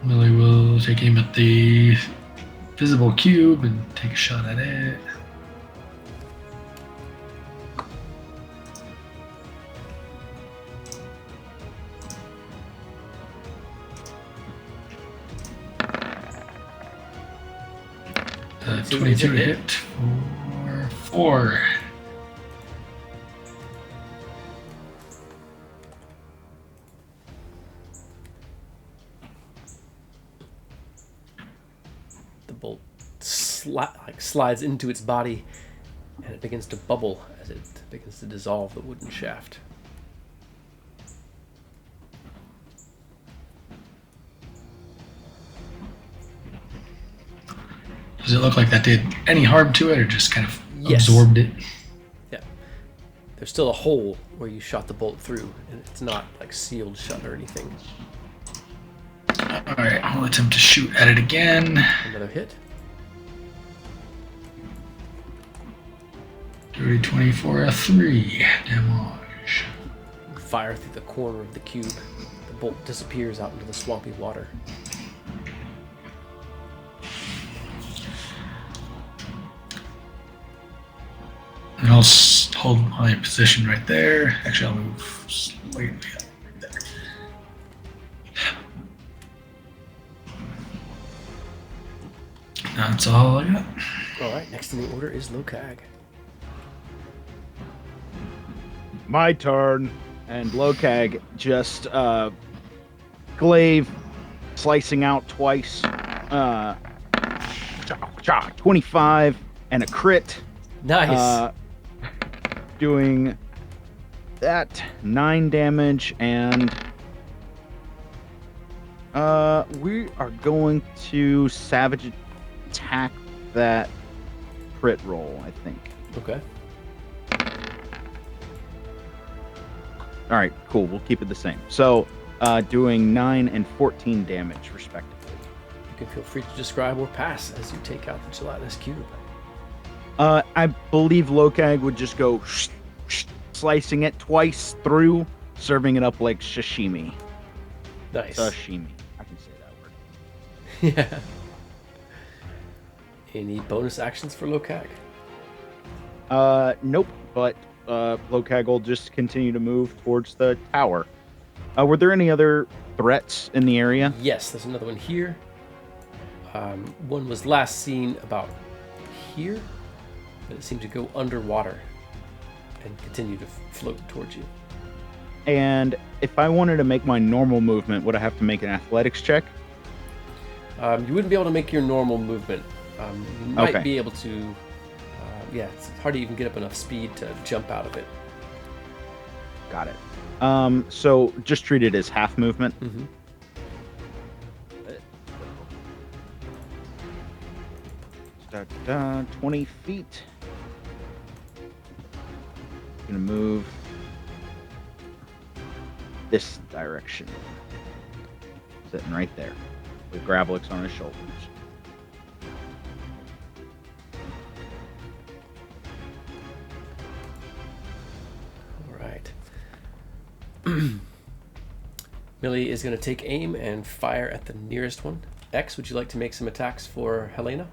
Millie will take aim at the visible cube and take a shot at it. Uh, 22 to hit for 4. The bolt slides into its body, and it begins to bubble as it begins to dissolve the wooden shaft. Does it look like that did any harm to it, or just kind of Yes. absorbed it? Yeah. There's still a hole where you shot the bolt through, and it's not like sealed shut or anything. All right, I'll attempt to shoot at it again. Another hit. Dirty 20 for a 3 damage. You fire through the corner of the cube. The bolt disappears out into the swampy water. And I'll hold my position right there. Actually, I'll move slightly up right there. That's all I got. Alright, next in the order is Lokag. My turn. And Lokag just glaive slicing out twice. 25 and a crit. Nice. Doing that 9 damage, and we are going to savage attack that crit roll, I think. Okay. All right, cool. We'll keep it the same. So, doing 9 and 14 damage, respectively. You can feel free to describe or pass as you take out the gelatinous cube. I believe Lokag would just go slicing it twice through, serving it up like sashimi. Nice. Sashimi. I can say that word. Yeah. Any bonus actions for Lokag? Nope. But Lokag will just continue to move towards the tower. Were there any other threats in the area? Yes, there's another one here. One was last seen about here, but it seemed to go underwater and continue to float towards you. And if I wanted to make my normal movement, would I have to make an athletics check? You wouldn't be able to make your normal movement. You might Okay. be able to. Yeah, it's hard to even get up enough speed to jump out of it. Got it. So just treat it as half movement. Mm-hmm. 20 feet. Gonna move this direction. Sitting right there with Gravelix on his shoulders. All right. Millie is going to take aim and fire at the nearest one. X, would you like to make some attacks for Helena?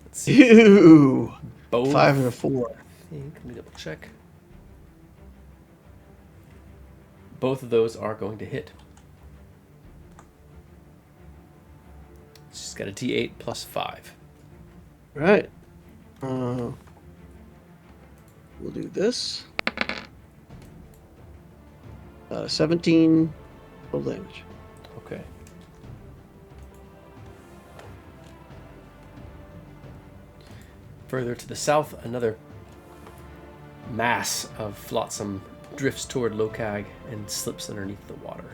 Let's see. Ew. Both. 5 and a 4. Let me double check. Both of those are going to hit. She's got a D8 plus 5. Right. We'll do this. 17 total damage. Okay. Further to the south, another mass of flotsam drifts toward Lokag and slips underneath the water.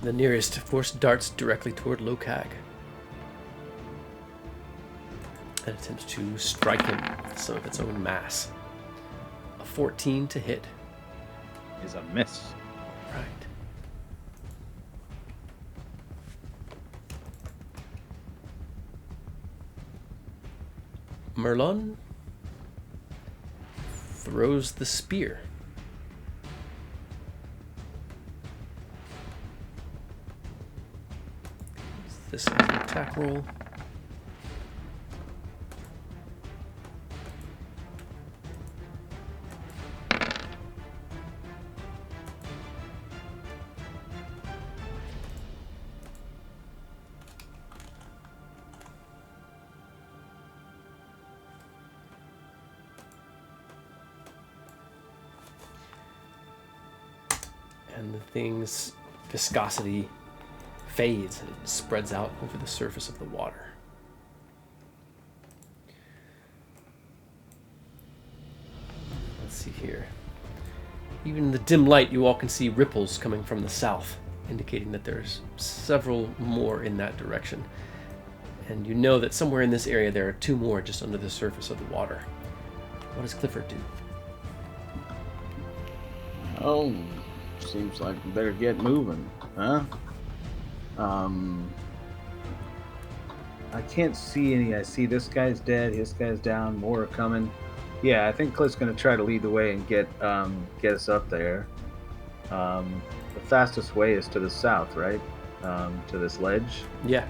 The nearest, of course, darts directly toward Lokag and attempts to strike him with some of its own mass. A 14 to hit. Is a miss. Right. Merlon throws the spear. This is an attack roll. And the thing's viscosity fades and it spreads out over the surface of the water. Let's see here. Even in the dim light, you all can see ripples coming from the south, indicating that there's several more in that direction. And you know that somewhere in this area there are two more just under the surface of the water. What does Clifford do? Oh, seems like we better get moving, huh? I can't see any. I see this guy's dead, his guy's down, more are coming. Yeah, I think Cliff's gonna try to lead the way and get us up there. The fastest way is to the south, right? To this ledge. Yeah.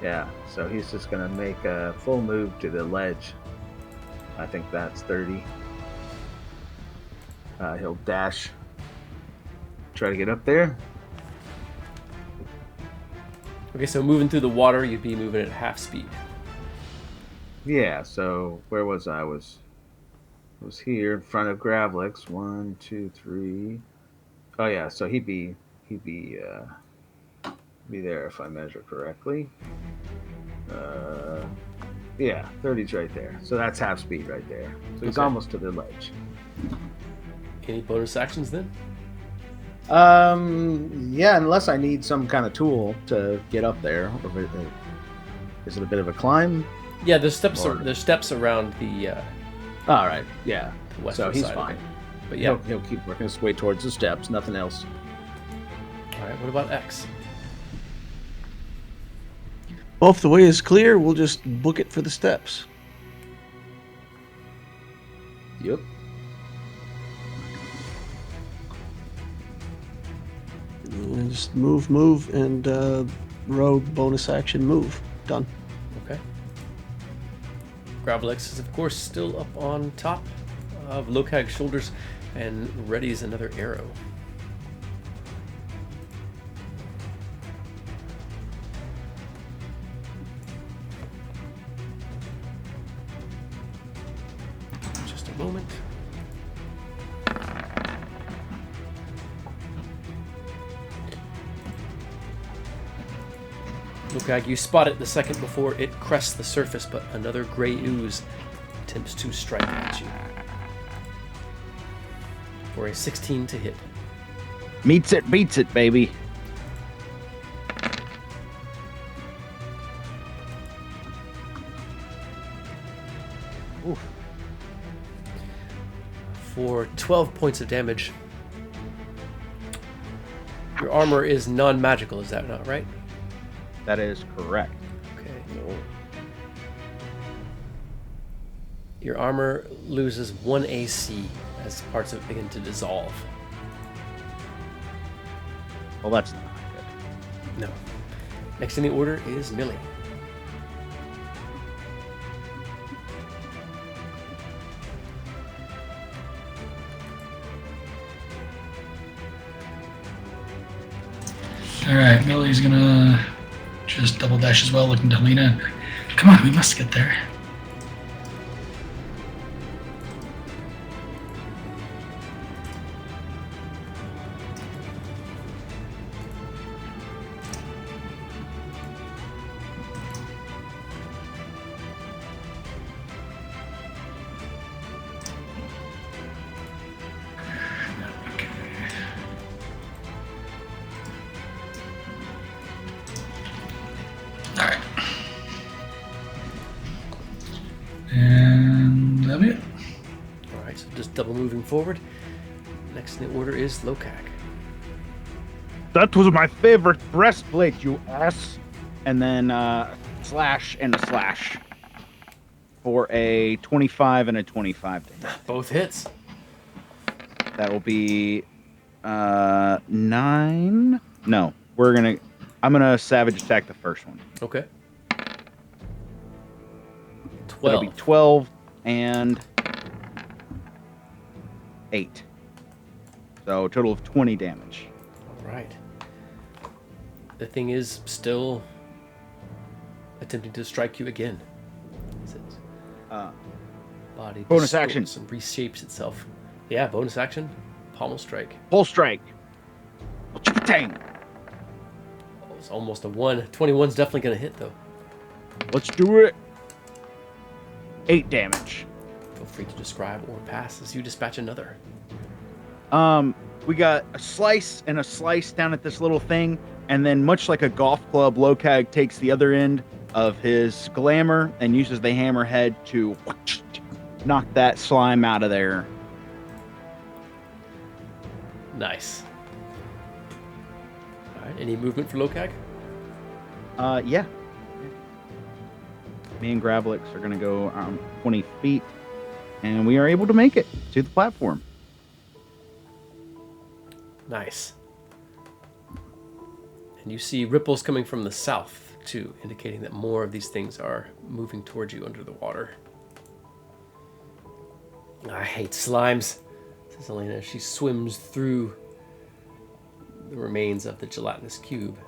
Yeah, so he's just gonna make a full move to the ledge. I think that's 30. He'll dash, try to get up there. Okay, so moving through the water, you'd be moving at half speed. Yeah, so where was I? I was here in front of Gravlix. 1, 2, 3. Oh yeah, so he'd be there if I measure correctly. Yeah, 30's right there. So that's half speed right there. So he's Okay. almost to the ledge. Any bonus actions then? Yeah, unless I need some kind of tool to get up there. Is it a bit of a climb? Yeah, there's steps. Or- There's steps around the All right, yeah. western So he's side of fine. it. But yeah. He'll keep working his way towards the steps. Nothing else. All right. What about X? Well, if the way is clear, we'll just book it for the steps. Yep. And just move, and rogue bonus action move. Done. Okay. Gravlex is of course still up on top of Lokag's shoulders and readies another arrow. Just a moment. Lokag, you spot it the second before it crests the surface, but another gray ooze attempts to strike at you. For a 16 to hit. Meets it, beats it, baby. Oof. For 12 points of damage. Your armor is non-magical, is that not right? That is correct. Okay. Your armor loses 1 AC as parts of it begin to dissolve. Well, that's not good. No. Next in the order is Millie. All right, Millie's gonna just double dash as well, looking to Helena. Come on, we must get there. Alright. And that'll be it. All right, so just double moving forward. Next in the order is Lokak. That was my favorite breastplate, you ass. And then slash and a slash for a 25 and a 25 to hit. Both hits. That will be 9. No, I'm gonna savage attack the first one. Okay. That'll 12. be 12 and 8. So a total of 20 damage. All right. The thing is still attempting to strike you again. As its body Bonus action. distorts and reshapes itself. Yeah, bonus action. Pommel strike. Full strike. Tang. Oh, it's almost a 1. 21's definitely going to hit, though. Let's do it. 8 damage. Feel free to describe or pass as you dispatch another. We got a slice and a slice down at this little thing, and then much like a golf club, Lokag takes the other end of his glamour and uses the hammerhead to knock that slime out of there. Nice. All right, any movement for Lokag? Yeah. Me and Gravelix are going to go 20 feet, and we are able to make it to the platform. Nice. And you see ripples coming from the south, too, indicating that more of these things are moving towards you under the water. I hate slimes, says Elena. She swims through the remains of the gelatinous cube.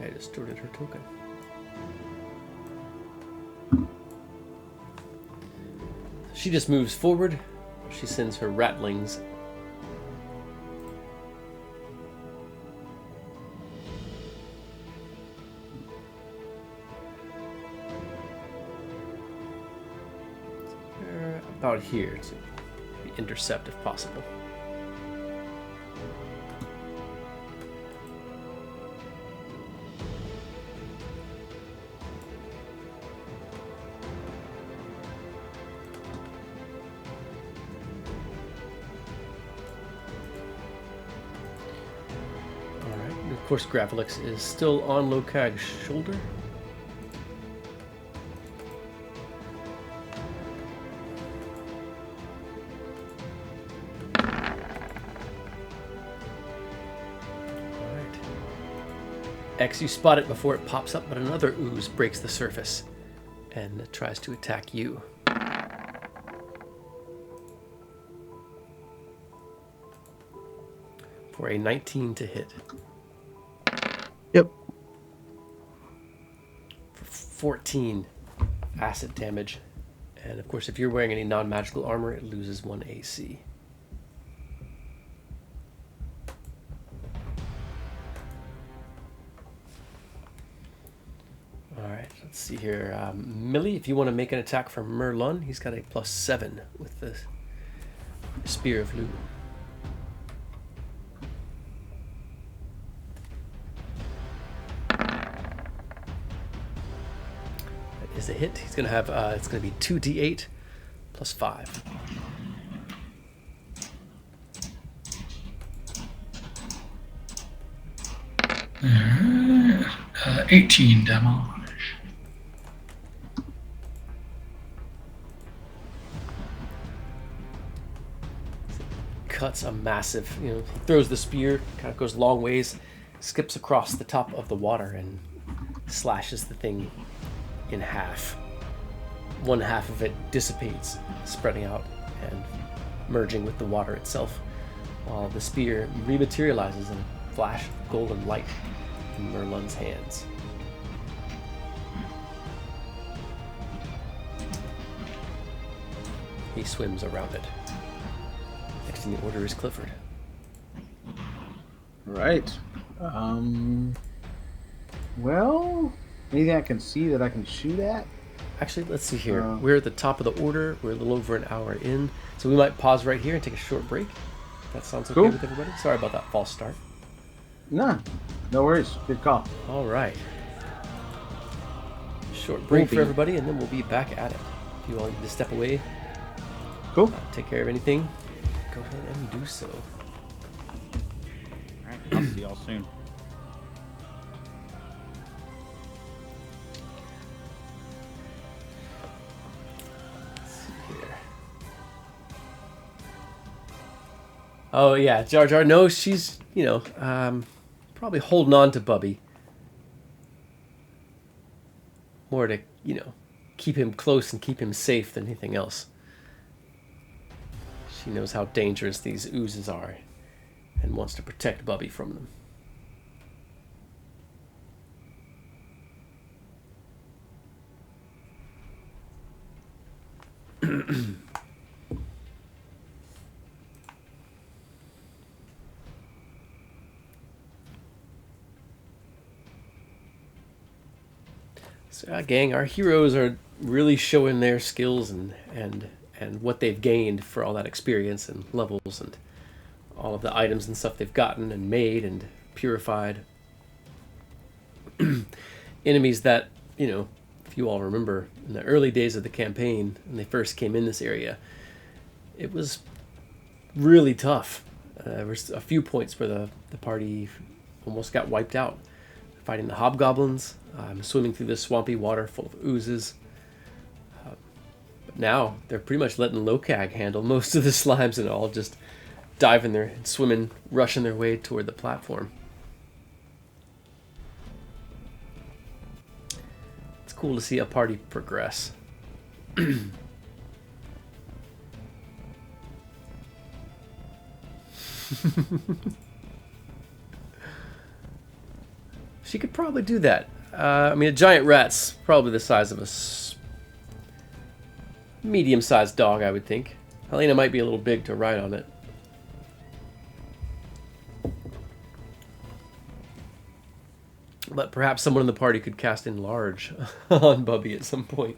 I distorted her token. She just moves forward. She sends her rattlings. About here to intercept if possible. Of course, Gravelix is still on Lokag's shoulder. Alright. X, you spot it before it pops up, but another ooze breaks the surface and tries to attack you. For a 19 to hit. Yep. 14 acid damage. And of course, if you're wearing any non-magical armor, it loses 1 AC. Alright, let's see here. Millie, if you want to make an attack for Merlun, he's got a +7 with the Spear of Lu. Is a hit. He's gonna have it's gonna be 2d8 plus 5. Alright. 18 damage. Cuts a massive, he throws the spear, kind of goes long ways, skips across the top of the water and slashes the thing in half. One half of it dissipates, spreading out and merging with the water itself, while the spear rematerializes in a flash of golden light in Merlin's hands. He swims around it. Next in the order is Clifford. Right. Well, anything I can see that I can shoot at? Actually, let's see here. We're at the top of the order. We're a little over an hour in. So we might pause right here and take a short break. That sounds okay Cool. with everybody? Sorry about that false start. No worries. Good call. All right. Short break We'll for be- everybody, and then we'll be back at it. If you all need to step away, Cool. take care of anything, go ahead and do so. All right, I'll see y'all soon. Let's see here. Oh, yeah. Jar Jar knows she's, probably holding on to Bubby. More to, keep him close and keep him safe than anything else. She knows how dangerous these oozes are and wants to protect Bubby from them. So, gang, our heroes are really showing their skills and what they've gained for all that experience and levels and all of the items and stuff they've gotten and made and purified. Enemies that, if you all remember, in the early days of the campaign, when they first came in this area, it was really tough. There was a few points where the party almost got wiped out. Fighting the hobgoblins, swimming through the swampy water full of oozes. But now they're pretty much letting Lokag handle most of the slimes and all, just diving there and swimming, rushing their way toward the platform. It's cool to see a party progress. She could probably do that. A giant rat's probably the size of a medium-sized dog, I would think. Helena might be a little big to ride on it. But perhaps someone in the party could cast Enlarge on Bubby at some point.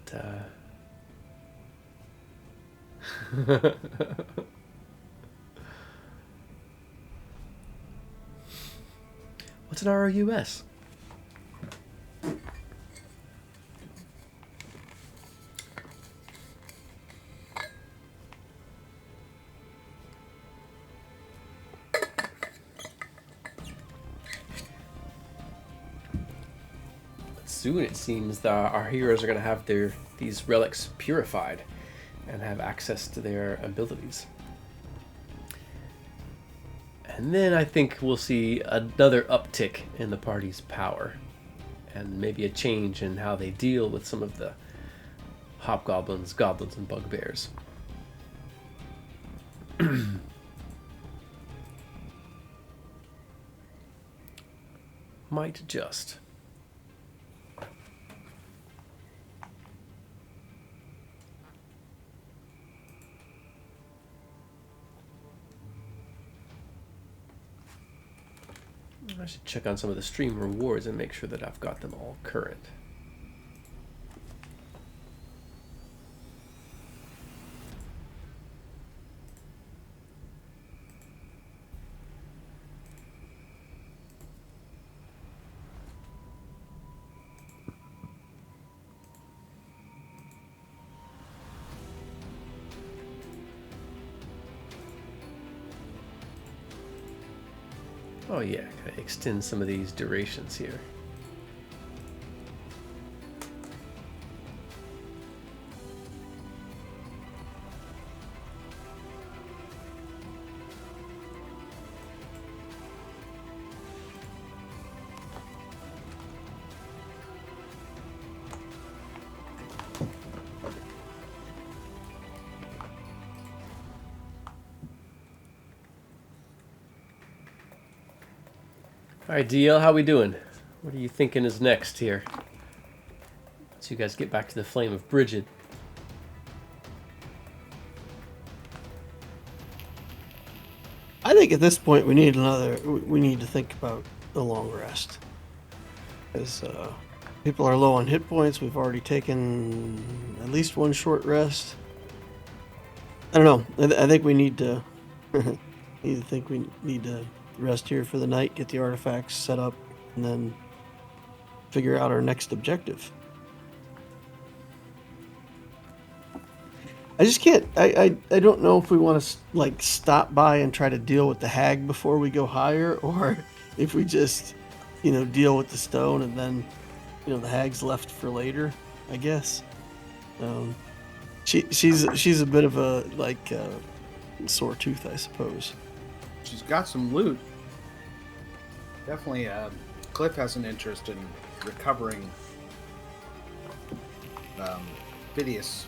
But, what's an ROUS? Soon it seems that our heroes are going to have these relics purified and have access to their abilities. And then I think we'll see another uptick in the party's power and maybe a change in how they deal with some of the hobgoblins, goblins, and bugbears. Might just. I should check on some of the stream rewards and make sure that I've got them all current. Oh yeah, gotta extend some of these durations here. All right, DL, how we doing? What are you thinking is next here? So you guys get back to the Flame of Bridget. I think at this point we need to think about a long rest. Because people are low on hit points. We've already taken at least one short rest. I don't know. I think we need to. We need to rest here for the night, get the artifacts set up, and then figure out our next objective. I just can't. I don't know if we want to like stop by and try to deal with the hag before we go higher, or if we just, deal with the stone and then, the hag's left for later. I guess. She's a bit of a sore tooth, I suppose. She's got some loot. Definitely, Cliff has an interest in recovering Phidias.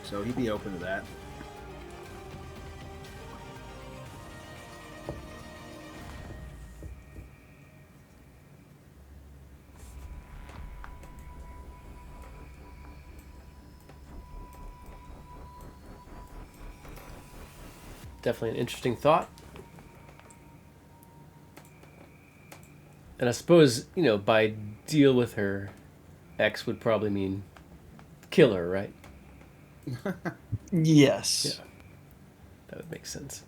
So he'd be open to that. Definitely an interesting thought. And I suppose, by deal with her, X would probably mean kill her, right? Yes. Yeah. That would make sense.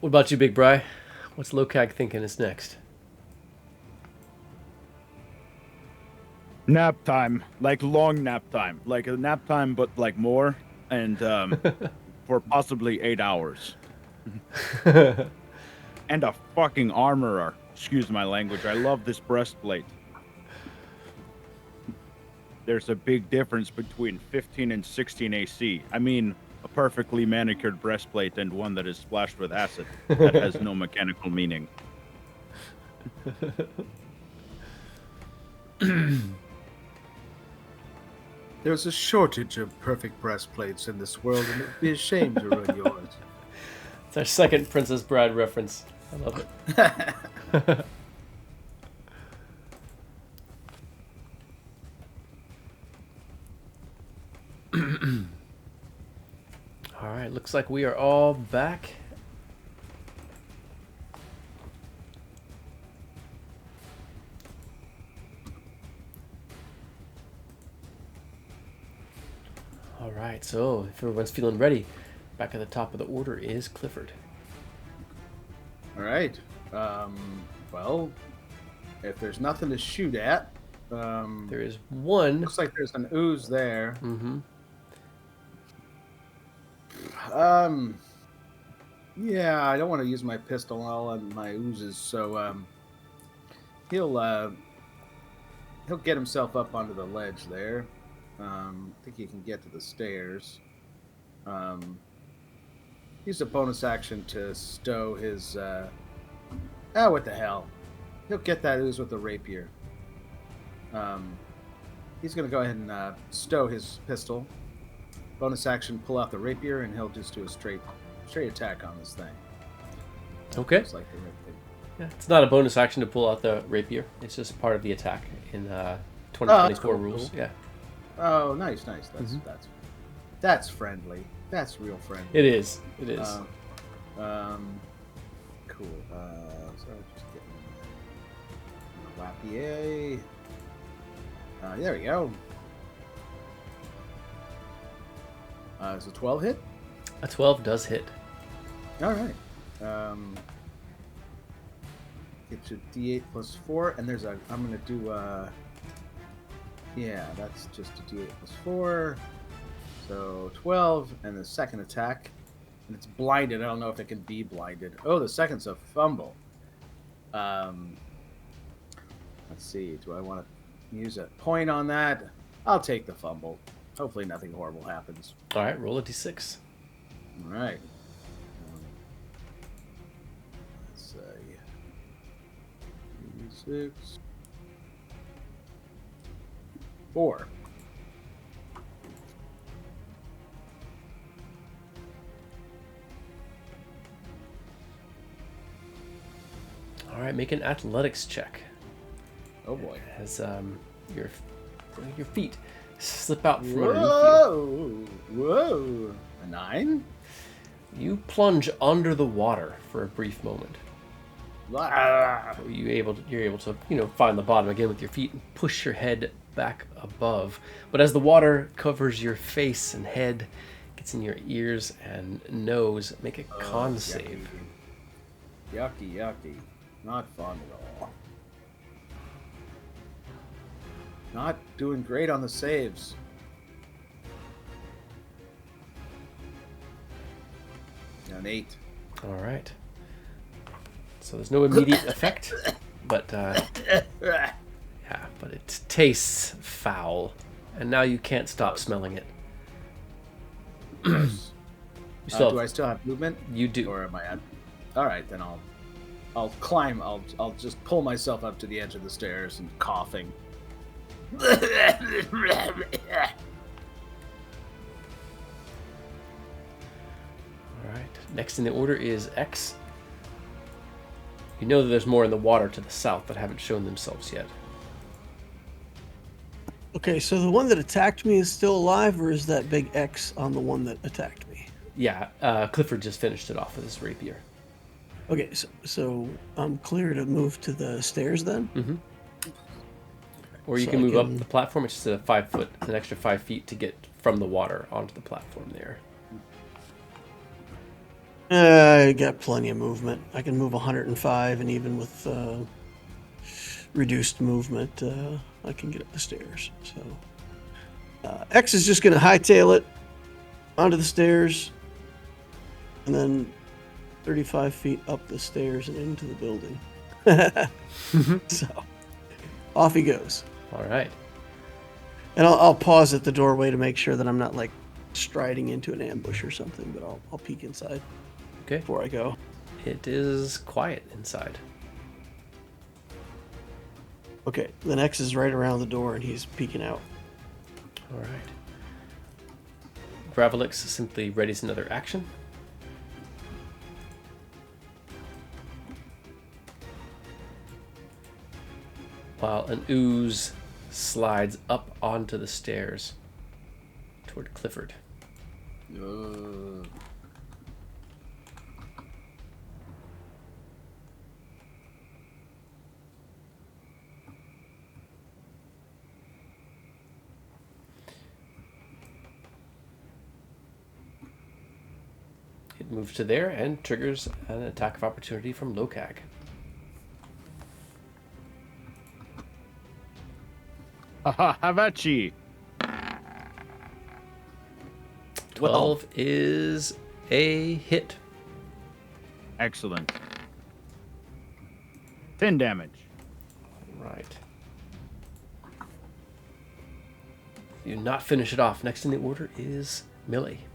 What about you, Big Bri? What's Lokag thinking is next? Nap time, like long nap time, like a nap time, but like more, and for possibly 8 hours. And a fucking armorer. Excuse my language. I love this breastplate. There's a big difference between 15 and 16 AC. I mean, a perfectly manicured breastplate and one that is splashed with acid that has no mechanical meaning. There's a shortage of perfect breastplates in this world, and it'd be a shame to ruin yours. It's our second Princess Bride reference. I love it. All right, looks like we are all back. All right, so if everyone's feeling ready, back at the top of the order is Clifford. All right. Well, if there's nothing to shoot at, There is one. looks like there's an ooze there. Mm-hmm. Yeah, I don't want to use my pistol on my oozes, so he'll get himself up onto the ledge there. I think he can get to the stairs. Use a bonus action to stow his. What the hell? He'll get that ooze with the rapier. He's gonna go ahead and stow his pistol. Bonus action, pull out the rapier, and he'll just do a straight attack on this thing. Okay. Looks like the right thing. Yeah, it's not a bonus action to pull out the rapier. It's just part of the attack in 2024 rules. Cool. Yeah. Oh, nice. That's friendly. That's real friendly. It is. It is. Cool. Sorry, just getting Wapier. There we go. Is a 12 hit? A 12 does hit. All right. Get your D8 plus 4, and there's a. I'm gonna do. Yeah, that's just a D8 plus 4. So 12, and the second attack, and it's blinded. I don't know if it can be blinded. Oh, the second's a fumble. Let's see. Do I want to use a point on that? I'll take the fumble. Hopefully, nothing horrible happens. All right, roll a d6. All right. Let's say D6. 4. All right, make an athletics check. Oh boy. As your feet slip out from underneath Whoa! A 9? you. You plunge under the water for a brief moment. Ah. You're able to find the bottom again with your feet and push your head back above. But as the water covers your face and head, gets in your ears and nose, make a con save. Yucky, yucky. Not fun at all. Not doing great on the saves. An 8. All right. So there's no immediate effect, but but it tastes foul, and now you can't stop smelling it. You still Do I still have movement? You do. Or am I at... All right, then I'll climb. I'll just pull myself up to the edge of the stairs and coughing. All right. Next in the order is X. You know that there's more in the water to the south that haven't shown themselves yet. Okay, so the one that attacked me is still alive, or is that big X on the one that attacked me? Yeah, Clifford just finished it off with his rapier. Okay, so I'm clear to move to the stairs then? Mm-hmm. Or you So can I move up can- the platform. It's just an extra 5 feet to get from the water onto the platform there. I got plenty of movement. I can move 105, and even with reduced movement, I can get up the stairs. So X is just going to hightail it onto the stairs, and then 35 feet up the stairs and into the building. So off he goes. All right. And I'll pause at the doorway to make sure that I'm not like striding into an ambush or something, but I'll peek inside Okay. before I go. It is quiet inside. Okay, then X is right around the door and he's peeking out. All right. Gravelix simply readies another action. While an ooze slides up onto the stairs toward Clifford. It moves to there and triggers an attack of opportunity from Lokag. Haha, Havachi. 12 is a hit. Excellent. 10 damage. Right. You not finish it off. Next in the order is Millie.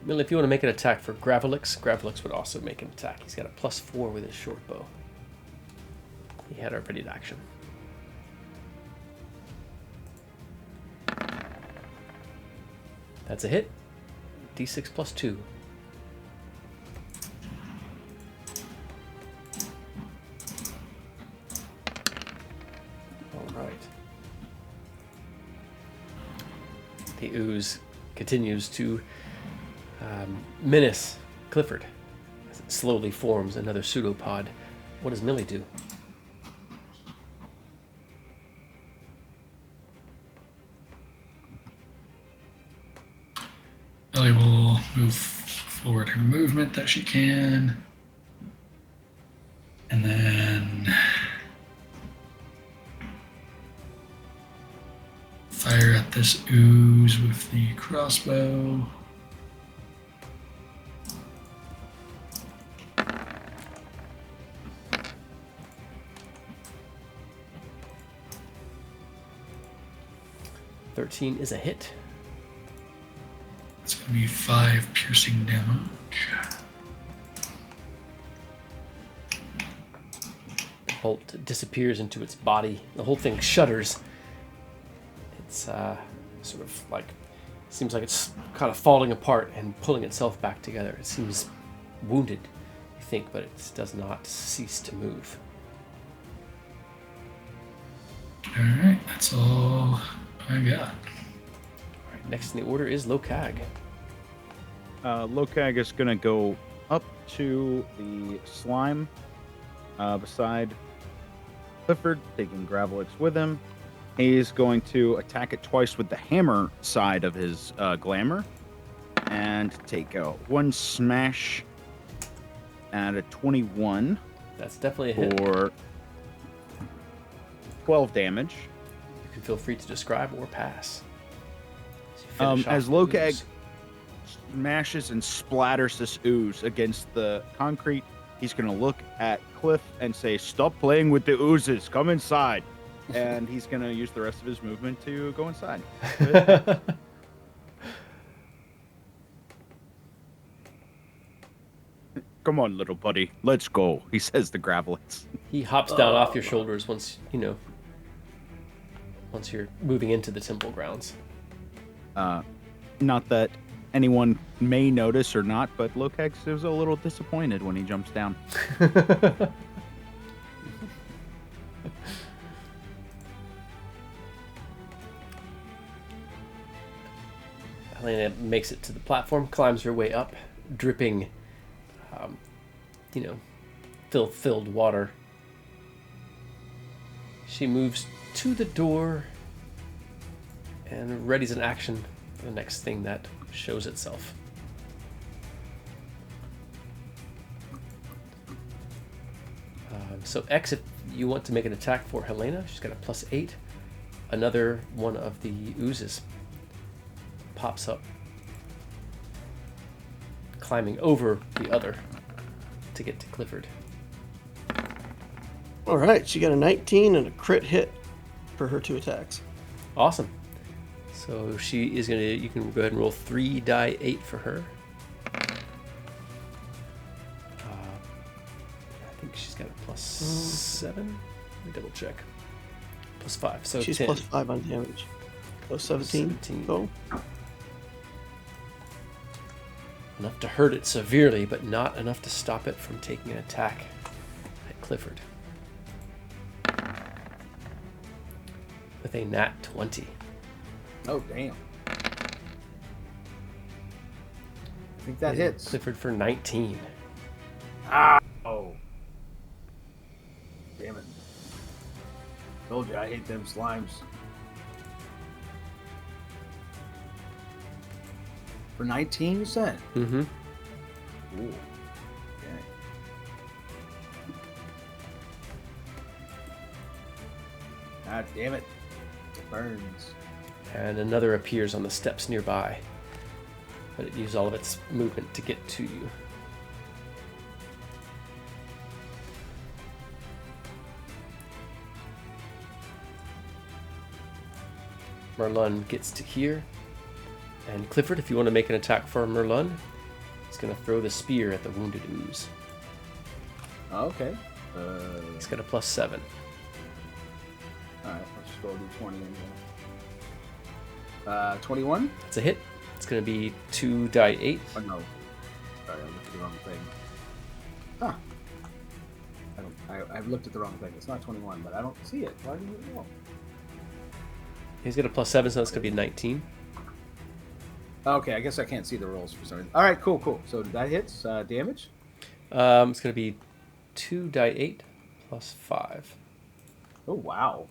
Millie, if you want to make an attack for Gravelix, Gravelix would also make an attack. He's got a +4 with his short bow. He had a ready action. That's a hit. D6 +2. All right. The ooze continues to menace Clifford as it slowly forms another pseudopod. What does Millie do? Ellie will move forward her movement that she can. And then fire at this ooze with the crossbow. $13 is a hit. It's going to be 5 piercing damage. The bolt disappears into its body. The whole thing shudders. It's sort of like Seems like it's kind of falling apart and pulling itself back together. It seems wounded, you think, but it does not cease to move. All right, that's all I got. All right, next in the order is Lokag. Lokag is going to go up to the slime beside Clifford, taking Gravelix with him. He's going to attack it twice with the hammer side of his glamour and take one smash at a 21 That's definitely a hit. for 12 damage. You can feel free to describe or pass. So you finish off As the Lokag ooze. smashes and splatters this ooze against the concrete, he's going to look at Cliff and say, "Stop playing with the oozes. Come inside." And he's going to use the rest of his movement to go inside. Come on, little buddy. Let's go, he says to Gravelix. He hops down off your shoulders once you're moving into the temple grounds. Not that anyone may notice or not, but Lokex is a little disappointed when he jumps down. Helena makes it to the platform, climbs her way up, dripping, filled water. She moves to the door and readies an action for the next thing that shows itself. So X, if you want to make an attack for Helena, she's got a +8. Another one of the oozes pops up, climbing over the other to get to Clifford. All right, she got a 19 and a crit hit for her 2 attacks. Awesome. So she is gonna. You can go ahead and roll 3 die 8 for her. I think she's got a +7. Let me double check. +5. So She's 10. +5 on damage. So 17 total. Enough to hurt it severely, but not enough to stop it from taking an attack at Clifford. With a nat 20. Oh, damn. I think that hits. Clifford for 19. Oh. Damn it. Told you I hate them slimes. For 19, you said? Mm-hmm. Ooh. Okay. God damn it. It burns. And another appears on the steps nearby. But it used all of its movement to get to you. Merlun gets to here. And Clifford, if you want to make an attack for Merlun, he's going to throw the spear at the wounded ooze. Okay. He's got a +7. Alright, let's just go do 20 anyway. 21? It's a hit. It's going to be 2 die 8. Oh, no. Sorry, I looked at the wrong thing. Huh. I've looked at the wrong thing. It's not 21, but I don't see it. Why do you know? He's got a +7, so that's going to be 19. Okay, I guess I can't see the rolls for some reason. Alright, cool. So that hits damage? It's going to be 2 die 8 plus 5. Oh, wow.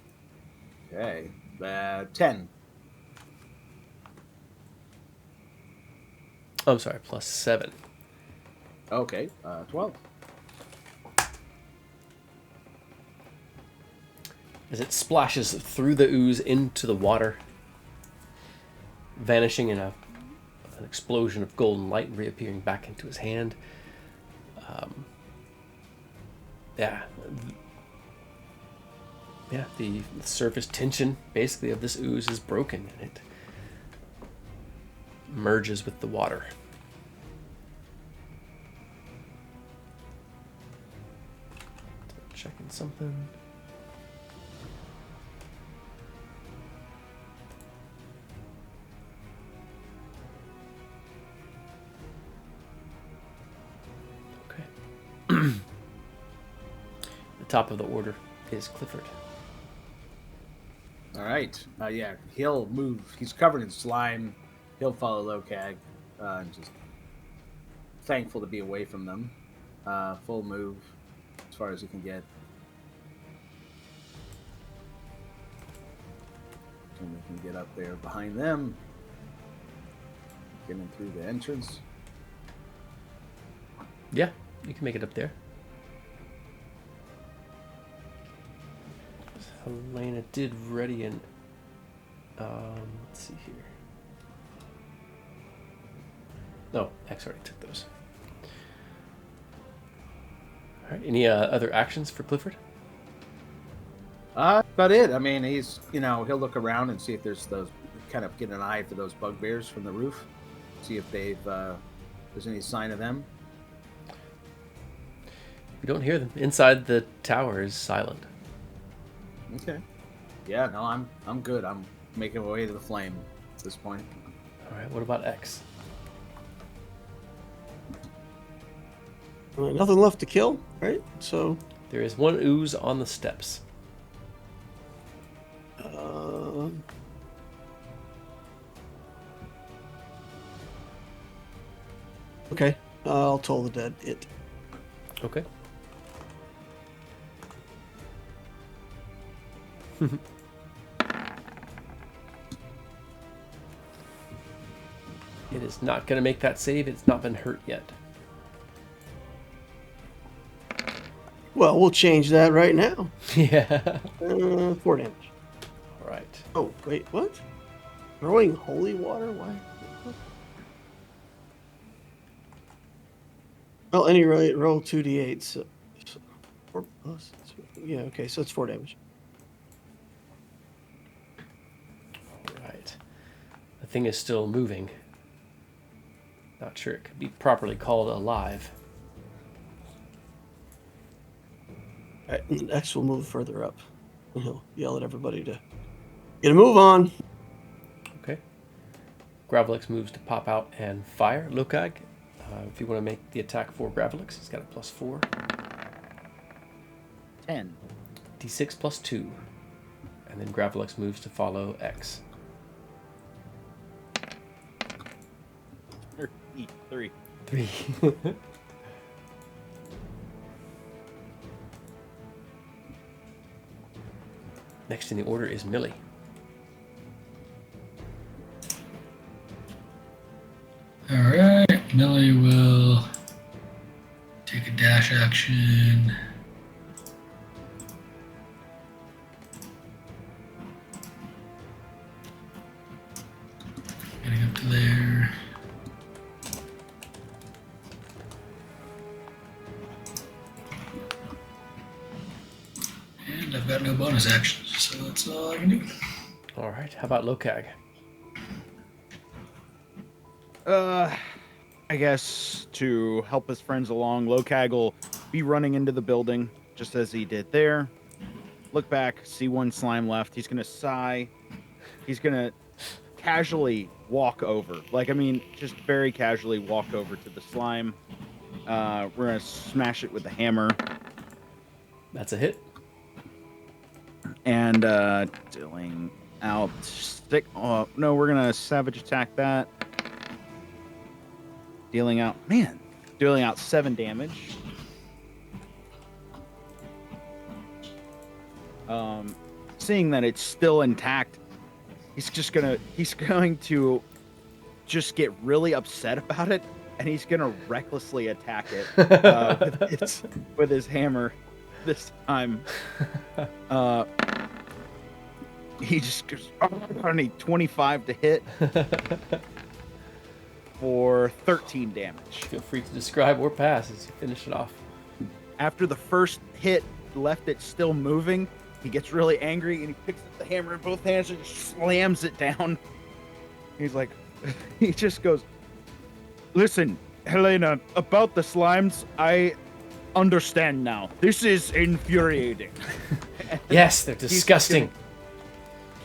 Okay. 10. Oh, I'm sorry, +7. Okay. 12. As it splashes through the ooze into the water, vanishing in an explosion of golden light and reappearing back into his hand. The surface tension basically of this ooze is broken and it merges with the water. Checking something. top of the order is Clifford. All right. Yeah, he'll move. He's covered in slime. He'll follow Lokag, and just thankful to be away from them. Full move as far as he can get. And we can get up there behind them. Getting through the entrance. Yeah, you can make it up there. Helena did ready an... let's see here. No, X already took those. All right, any other actions for Clifford? About it. I mean, he's, he'll look around and see if there's those, kind of get an eye for those bugbears from the roof. See if there's any sign of them. We don't hear them. Inside the tower is silent. Okay. Yeah, no, I'm good. I'm making my way to the flame at this point. All right, what about X? Nothing left to kill, right? So, There is one ooze on the steps. okay. I'll toll the dead. Okay. It is not going to make that save. It's not been hurt yet. Well, we'll change that right now. Yeah. 4 damage. All right. Oh, wait, what? Throwing holy water? Why? What? Well, any rate, roll 2d8. So 4 plus. Yeah, okay, so it's 4 damage. All right. The thing is still moving. Not sure it could be properly called alive. All right, and X will move further up. And he'll yell at everybody to get a move on. Okay. Gravelix moves to pop out and fire. Lokag, if you want to make the attack for Gravelix, he's got a +4. 10. D6 +2. And then Gravelix moves to follow X. 3. 3. Next in the order is Millie. All right, Millie will take a dash action. Getting up to there. And I've got no bonus actions, so that's all I can do. All right. How about Lokag? I guess to help his friends along, Lokag will be running into the building, just as he did there. Look back, see one slime left. He's gonna sigh. He's gonna casually walk over. Just very casually walk over to the slime. We're gonna smash it with the hammer. That's a hit. And dealing out stick. Oh no, we're gonna savage attack that. Dealing out 7 damage. Seeing that it's still intact, he's going to just get really upset about it, and he's gonna recklessly attack it with his hammer this time. He just goes, I need 25 to hit for 13 damage. Feel free to describe or pass as you finish it off. After the first hit left it still moving, he gets really angry and he picks up the hammer in both hands and slams it down. He's like, he just goes, listen, Helena, about the slimes, I understand now. This is infuriating. Yes, they're disgusting.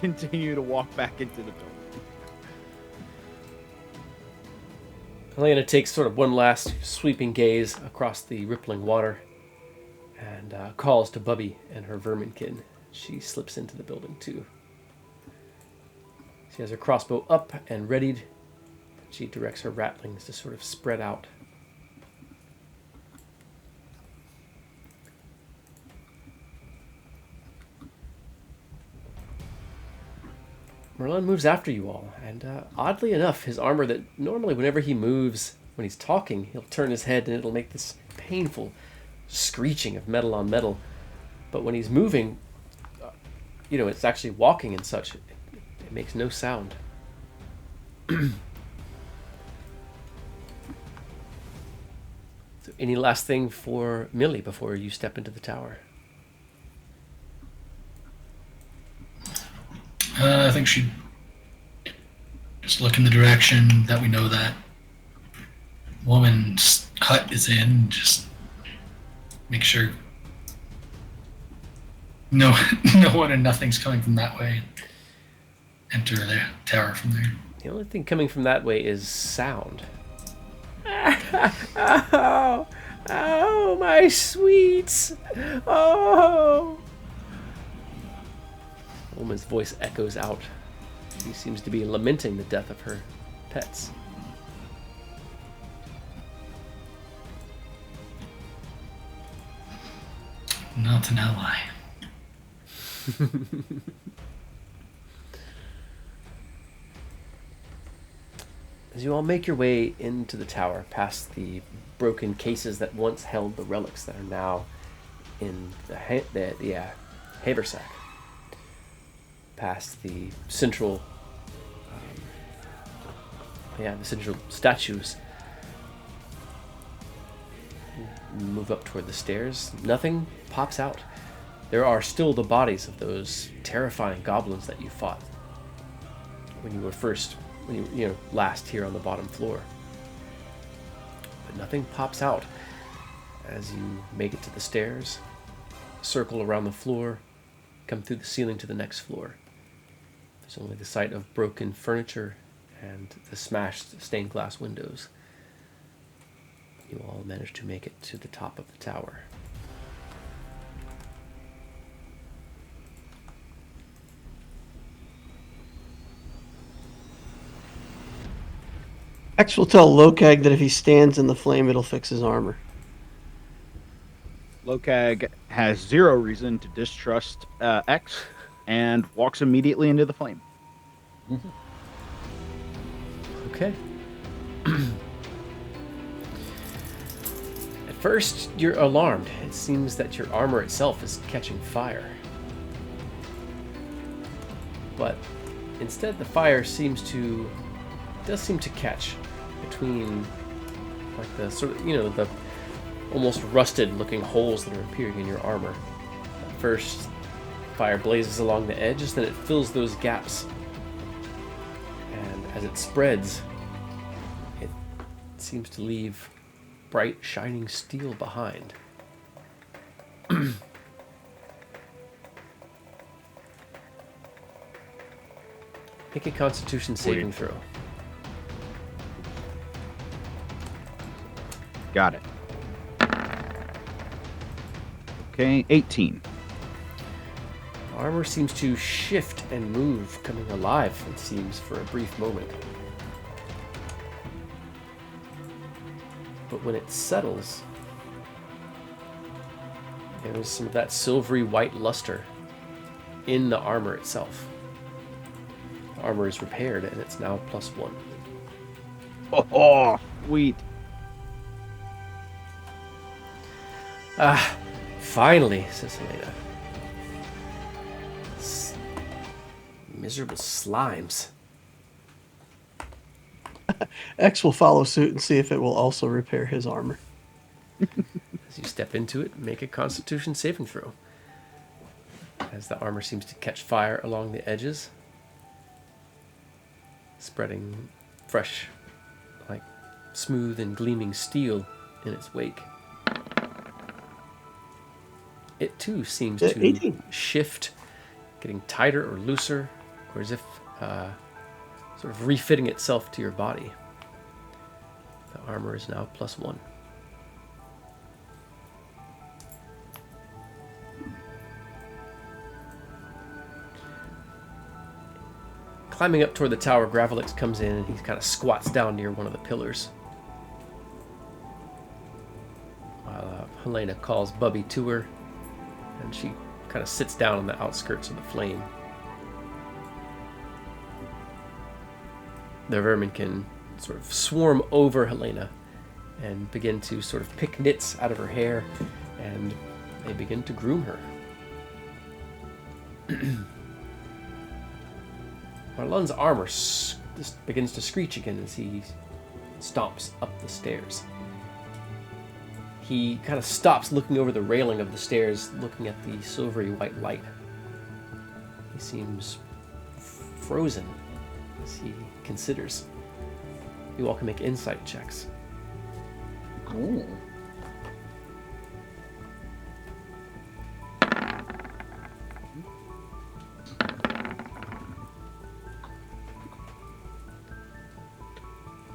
Continue to walk back into the building. Helena takes sort of one last sweeping gaze across the rippling water and calls to Bubby and her verminkin. She slips into the building too. She has her crossbow up and readied. She directs her ratlings to sort of spread out. Merlin moves after you all, and oddly enough, his armor that normally whenever he moves, when he's talking, he'll turn his head and it'll make this painful screeching of metal on metal. But when he's moving, it's actually walking and such, it makes no sound. So any last thing for Millie before you step into the tower? I think she'd just look in the direction that we know that woman's hut is in. Just make sure no one and nothing's coming from that way. Enter the tower from there. The only thing coming from that way is sound. Oh, my sweets. Oh. The woman's voice echoes out. She seems to be lamenting the death of her pets. Not an ally. As you all make your way into the tower, past the broken cases that once held the relics that are now in the haversack, past the central, the central statues, move up toward the stairs. Nothing pops out. There are still the bodies of those terrifying goblins that you fought when you were last here on the bottom floor. But nothing pops out as you make it to the stairs, circle around the floor, come through the ceiling to the next floor. There's only the sight of broken furniture and the smashed stained glass windows. You all manage to make it to the top of the tower. X will tell Lokag that if he stands in the flame, it'll fix his armor. Lokag has zero reason to distrust X and walks immediately into the flame. Okay. At first, you're alarmed. It seems that your armor itself is catching fire. But instead, the fire does seem to catch between, like, the sort of, the almost rusted looking holes that are appearing in your armor. At first, fire blazes along the edges, then it fills those gaps. And as it spreads, it seems to leave bright, shining steel behind. Make a Constitution saving throw. Got it. Okay, 18. Armor seems to shift and move, coming alive, it seems, for a brief moment. But when it settles, there is some of that silvery white luster in the armor itself. The armor is repaired, and it's now +1. Oh, sweet. Ah, finally, says Helena. Miserable slimes. X will follow suit and see if it will also repair his armor. As you step into it, make a Constitution saving throw. As the armor seems to catch fire along the edges, spreading fresh, like smooth and gleaming steel in its wake. It too seems to 18. shift, getting tighter or looser, or as if sort of refitting itself to your body. The armor is now +1. Climbing up toward the tower, Gravelix comes in and he kind of squats down near one of the pillars. While Helena calls Bubby to her, and she kind of sits down on the outskirts of the flame. The vermin can sort of swarm over Helena and begin to sort of pick nits out of her hair, and they begin to groom her. Marlon's armor just begins to screech again as he stomps up the stairs. He kind of stops looking over the railing of the stairs, looking at the silvery white light. He seems frozen as he considers. You all can make insight checks. Ooh.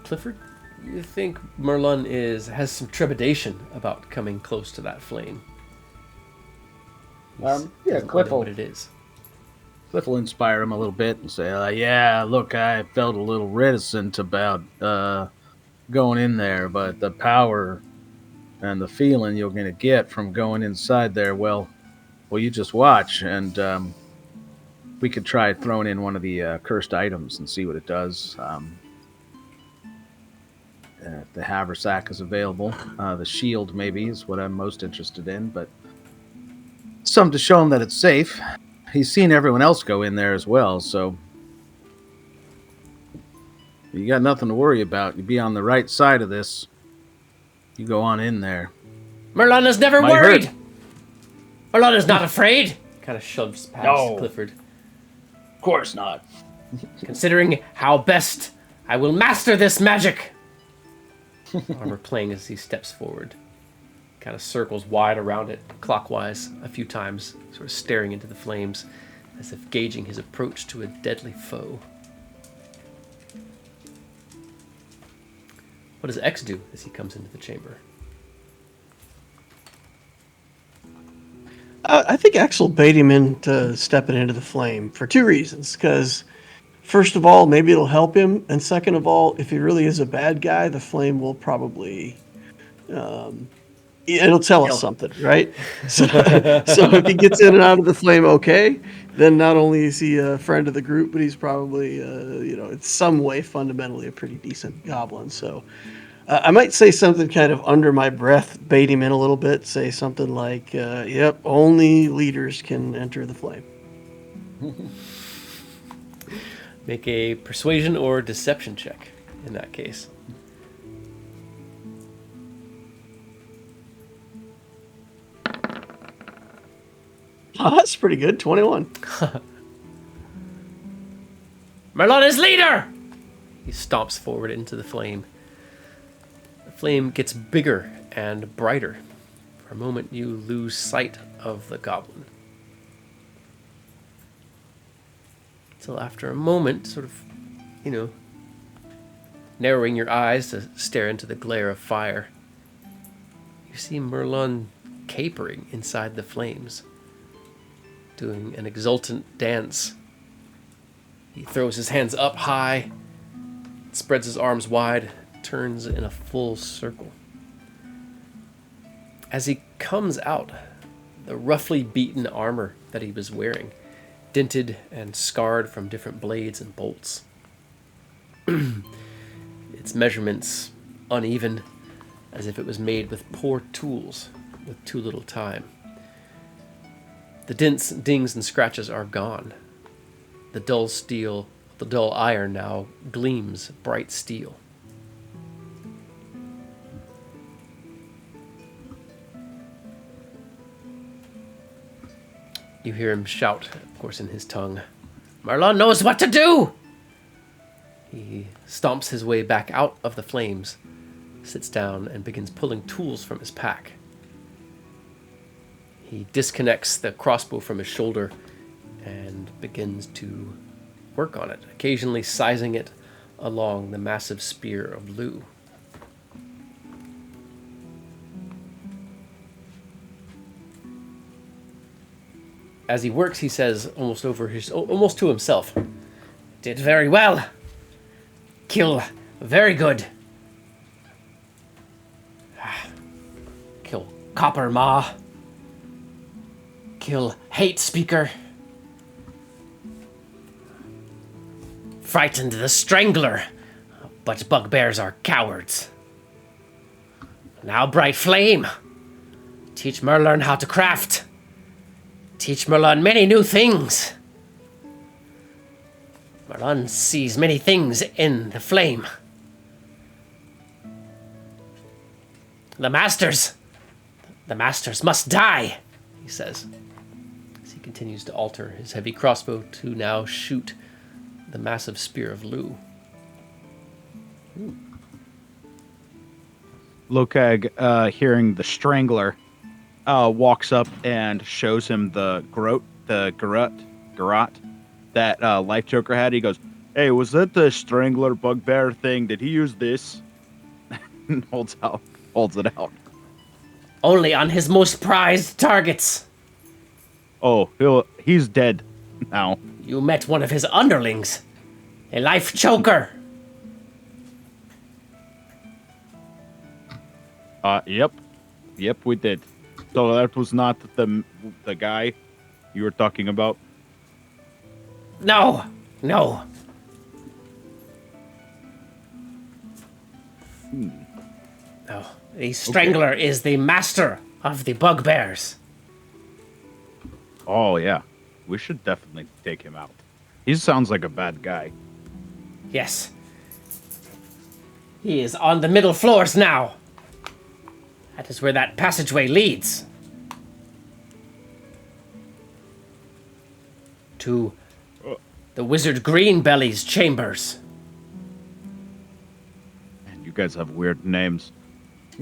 Clifford, you think Merlin has some trepidation about coming close to that flame. Yeah, Doesn't Cliff know will, what it is. Cliff will inspire him a little bit and say, yeah, look, I felt a little reticent about going in there, but the power and the feeling you're going to get from going inside there, well, you just watch, and we could try throwing in one of the cursed items and see what it does. If the haversack is available, the shield maybe is what I'm most interested in, but something to show him that it's safe. He's seen everyone else go in there as well, so you got nothing to worry about. You be on the right side of this. You go on in there. Merlin is never Might worried! hurt. Merlin is not afraid! Kind of shoves past No. Clifford. Of course not. Considering how best I will master this magic! Armor playing as he steps forward. Kind of circles wide around it, clockwise, a few times, sort of staring into the flames, as if gauging his approach to a deadly foe. What does X do as he comes into the chamber? I think X will bait him into stepping into the flame for two reasons. Because, first of all, maybe it'll help him. And second of all, if he really is a bad guy, the flame will probably... it'll tell us something, right? So if he gets in and out of the flame okay, then not only is he a friend of the group, but he's probably, in some way fundamentally a pretty decent goblin. So I might say something kind of under my breath, bait him in a little bit, say something like, yep, only leaders can enter the flame. Make a persuasion or deception check in that case. Oh, that's pretty good, 21. Merlin is leader! He stomps forward into the flame. The flame gets bigger and brighter. For a moment, you lose sight of the goblin. Until after a moment, sort of, narrowing your eyes to stare into the glare of fire, you see Merlin capering inside the flames, doing an exultant dance. He throws his hands up high, spreads his arms wide, turns in a full circle. As he comes out, the roughly beaten armor that he was wearing, dented and scarred from different blades and bolts. Its measurements uneven, as if it was made with poor tools, with too little time. The dents, dings, and scratches are gone. The dull iron now gleams bright steel. You hear him shout, of course in his tongue, "Merlin knows what to do!" He stomps his way back out of the flames, sits down, and begins pulling tools from his pack. He disconnects the crossbow from his shoulder and begins to work on it, occasionally sizing it along the massive spear of Lou. As he works, he says, almost to himself, Did very well. Kill very good. Kill Copper Maw. Kill Hate Speaker. Frightened the Strangler, but bugbears are cowards. Now Bright Flame. Teach Merlin how to craft. Teach Merlin many new things. Merlin sees many things in the flame. The masters must die, he says, as he continues to alter his heavy crossbow to now shoot the massive spear of Lu. Lokag, hearing the Strangler, walks up and shows him the garrote that Life Joker had. He goes, "Hey, was that the Strangler bugbear thing? Did he use this?" And holds it out. Only on his most prized targets. Oh, he's dead now. You met one of his underlings, a Life Choker. Yep, we did. So that was not the guy you were talking about. No. No, the Strangler is the master of the bugbears. Oh yeah, we should definitely take him out. He sounds like a bad guy. Yes. He is on the middle floors now. That is where that passageway leads. To the Wizard Greenbelly's chambers. Man, you guys have weird names.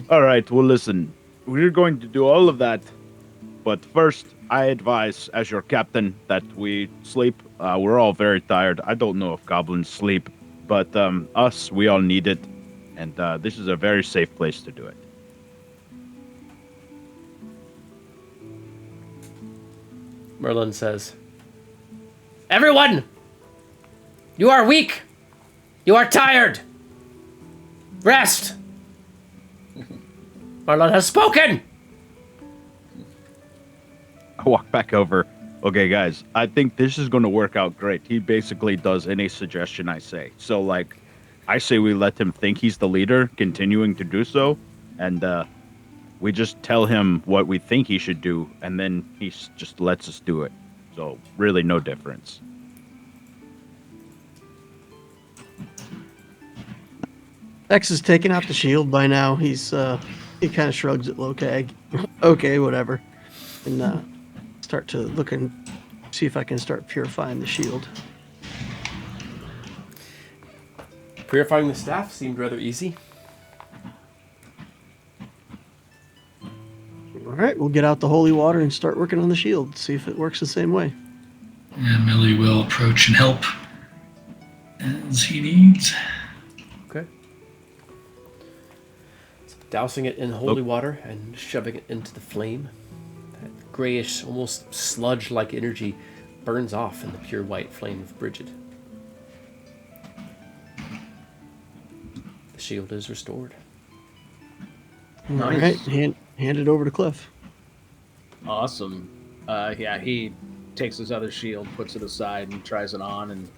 All right, well listen, we're going to do all of that, but first I advise, as your captain, that we sleep. We're all very tired. I don't know if goblins sleep, but we all need it, and this is a very safe place to do it. Merlin says, "Everyone! You are weak! You are tired! Rest! Merlin has spoken!" I walk back over. Okay, guys, I think this is going to work out great. He basically does any suggestion I say. So, like, I say we let him think he's the leader, continuing to do so, and we just tell him what we think he should do, and then he just lets us do it. So, really no difference. X is taking out the shield by now. He kind of shrugs at Lokag. Okay, whatever. And start to look and see if I can start purifying the shield. Purifying the staff seemed rather easy. All right, we'll get out the holy water and start working on the shield. See if it works the same way. And Millie will approach and help as he needs. Okay. So dousing it in holy water and shoving it into the flame. That grayish, almost sludge-like energy burns off in the pure white flame of Bridget. The shield is restored. Nice. All right, hand it over to Cliff. Awesome. Yeah, he takes his other shield, puts it aside, and tries it on, and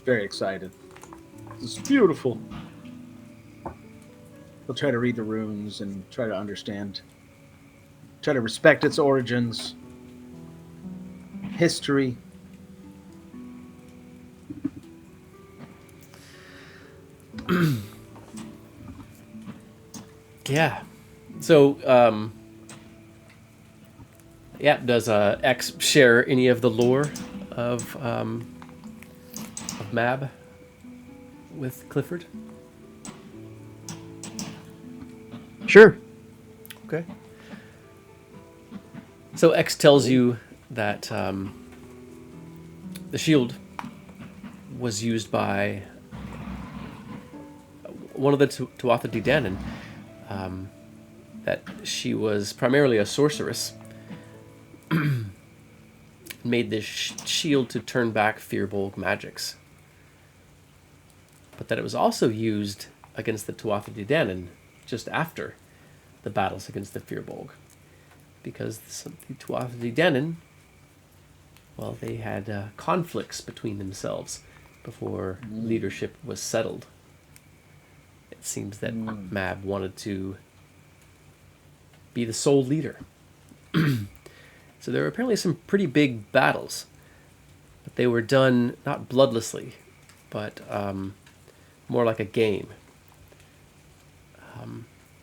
very excited. This is beautiful. He'll try to read the runes and try to understand, try to respect its origins, history. Yeah. So, does X share any of the lore of Mab with Clifford? Sure. Okay. So X tells you that the shield was used by one of the Tuatha De Danann, that she was primarily a sorceress, made this shield to turn back Firbolg magics. But that it was also used against the Tuatha De Danann just after the battles against the Firbolg. Because the Tuatha De Danann, well, they had conflicts between themselves before leadership was settled. It seems that Mab wanted to be the sole leader. So there were apparently some pretty big battles, but they were done not bloodlessly, but more like a game.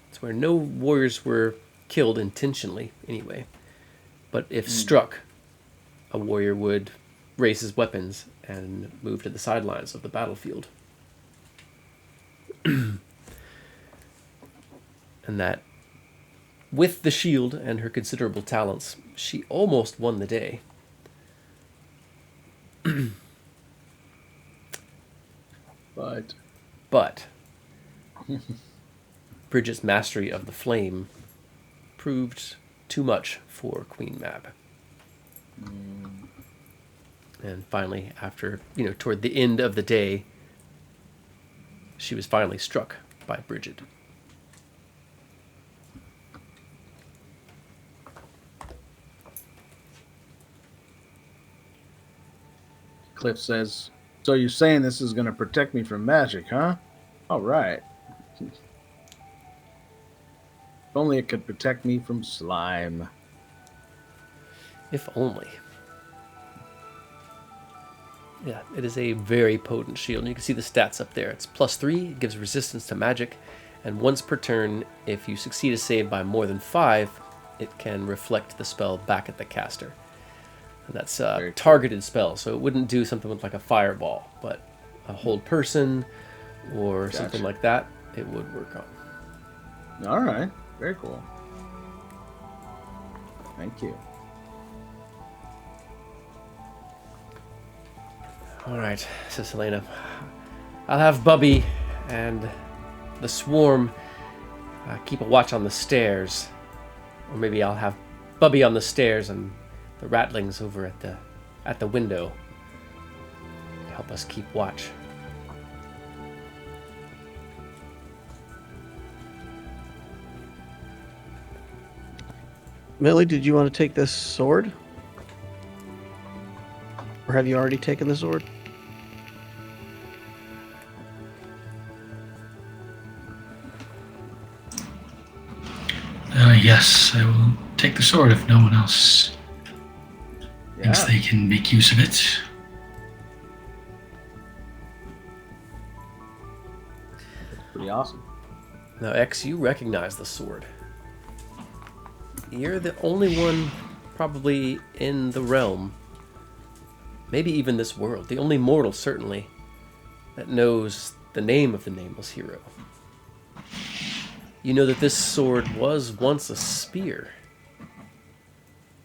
It's where no warriors were killed intentionally, anyway. But if struck, a warrior would raise his weapons and move to the sidelines of the battlefield. And that, with the shield and her considerable talents, she almost won the day. But Bridget's mastery of the flame proved too much for Queen Mab. And finally, after, toward the end of the day, she was finally struck by Bridget. Cliff says, "So you're saying this is going to protect me from magic, huh? All right. If only it could protect me from slime." If only. Yeah, it is a very potent shield. And you can see the stats up there. It's +3, it gives resistance to magic, and once per turn, if you succeed a save by more than 5, it can reflect the spell back at the caster. And that's a targeted spell, so it wouldn't do something with like a fireball, but a hold person or something like that, it would work on. All right, very cool. Thank you. All right, says Helena. I'll have Bubby and the swarm keep a watch on the stairs. Or maybe I'll have Bubby on the stairs and the rattlings over at the window to help us keep watch. Millie, did you want to take this sword? Or have you already taken the sword? Yes, I will take the sword if no one else thinks they can make use of it. Pretty awesome. Now, X, you recognize the sword. You're the only one probably in the realm, maybe even this world, the only mortal certainly, that knows the name of the nameless hero. You know that this sword was once a spear,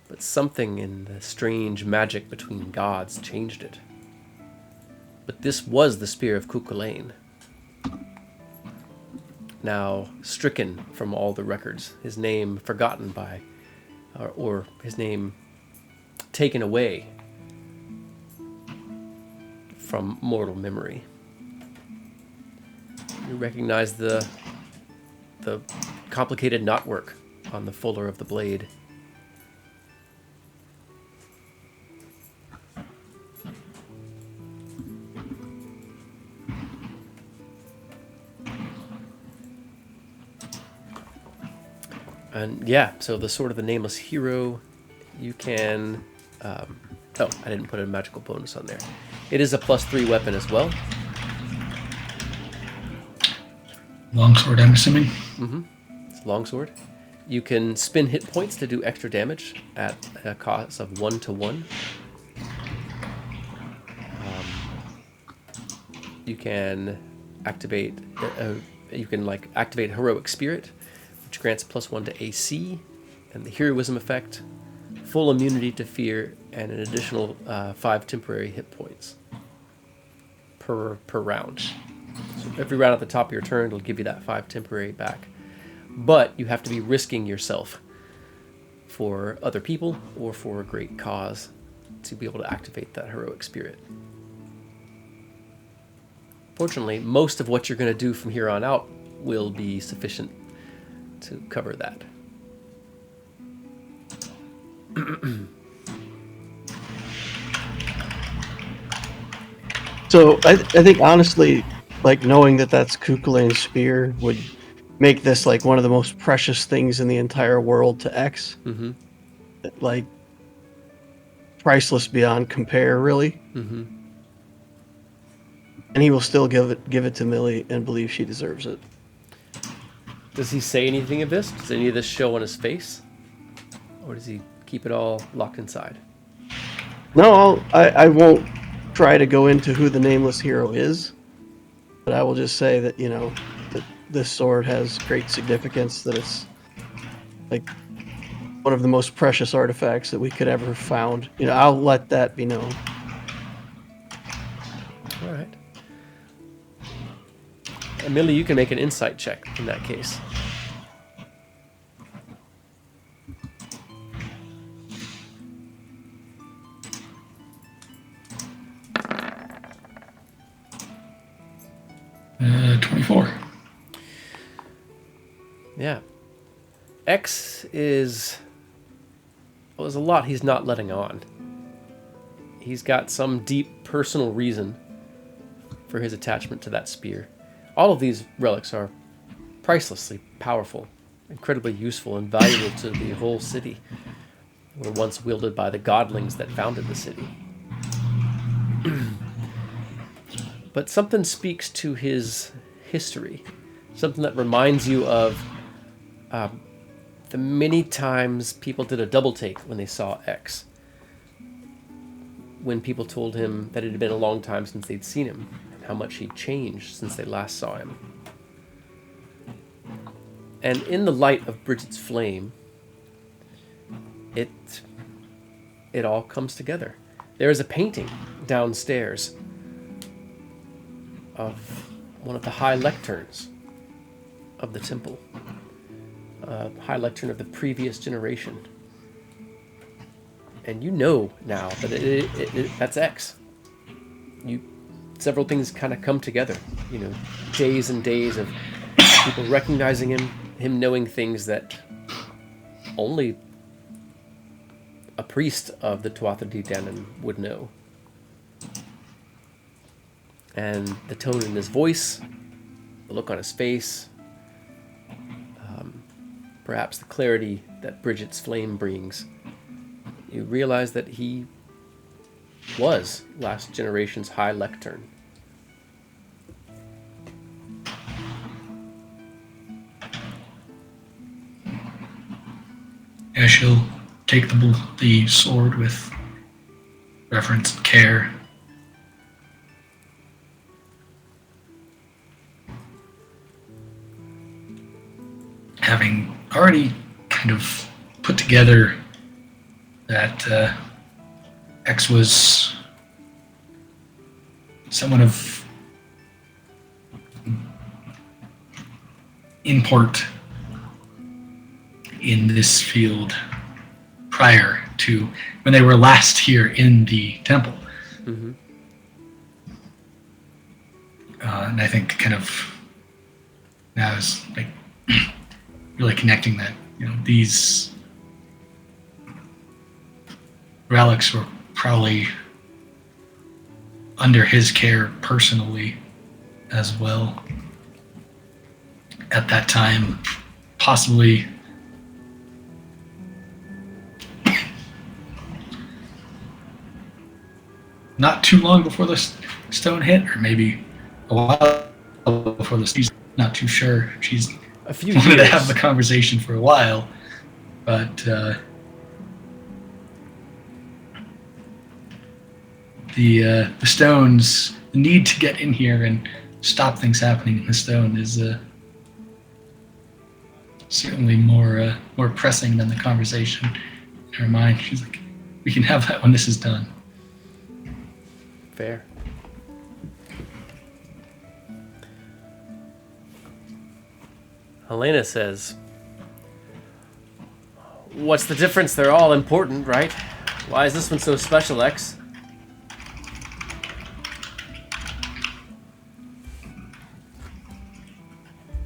but something in the strange magic between gods changed it. But this was the spear of Cuchulainn. Now stricken from all the records, his name forgotten by, or his name taken away from mortal memory. You recognize the complicated knotwork on the fuller of the blade. And yeah, so the Sword of the Nameless Hero, you can... oh, I didn't put a magical bonus on there. It is a +3 weapon as well. Longsword, I'm assuming. Mm-hmm. It's a longsword. You can spin hit points to do extra damage at a cost of 1 to 1. You can activate... activate Heroic Spirit, which grants +1 to AC, and the Heroism effect, full immunity to fear, and an additional 5 temporary hit points per round. So every round at the top of your turn, it'll give you that 5 temporary back. But you have to be risking yourself for other people or for a great cause. to be able to activate that heroic spirit. Fortunately, most of what you're going to do from here on out will be sufficient to cover that. So I think honestly, like knowing that that's Kukulain's spear would make this like one of the most precious things in the entire world to X. Mm-hmm. Like priceless beyond compare, really. Mm-hmm. And he will still give it to Millie and believe she deserves it. Does he say anything of this? Does any of this show on his face? Or does he keep it all locked inside? No, I won't try to go into who the nameless hero is, but I will just say that, you know, that this sword has great significance, that it's like one of the most precious artifacts that we could ever have found. You know, I'll let that be known. All right. Millie, you can make an insight check in that case. Uh, 24. Yeah. X is... Well, there's a lot he's not letting on. He's got some deep personal reason for his attachment to that spear. All of these relics are pricelessly powerful, incredibly useful and valuable to the whole city. Were once wielded by the godlings that founded the city. But something speaks to his history. Something that reminds you of the many times people did a double take when they saw X. When people told him that it had been a long time since they'd seen him, and how much he'd changed since they last saw him. And in the light of Bridget's flame, it all comes together. There is a painting downstairs of one of the high lecterns of the temple. A high lectern of the previous generation. And you know now that that's X. Several things kind of come together. You know, days and days of people recognizing him knowing things that only a priest of the Tuatha De Danann would know. And the tone in his voice, the look on his face, perhaps the clarity that Bridget's flame brings. You realize that he was last generation's high lectern. Yeah, she'll take the sword with reverence and care. Having already kind of put together that X was someone of import in this field prior to when they were last here in the temple. Mm-hmm. And I think kind of now is like really connecting that, you know, these relics were probably under his care personally as well at that time, possibly not too long before the stone hit, or maybe a while before the season. Not too sure. She's A few wanted to years. have the conversation for a while, but the stones, the need to get in here and stop things happening in the stone is certainly more pressing than the conversation in her mind. She's like, we can have that when this is done. Fair. Helena says, "What's the difference? They're all important, right? Why is this one so special, X?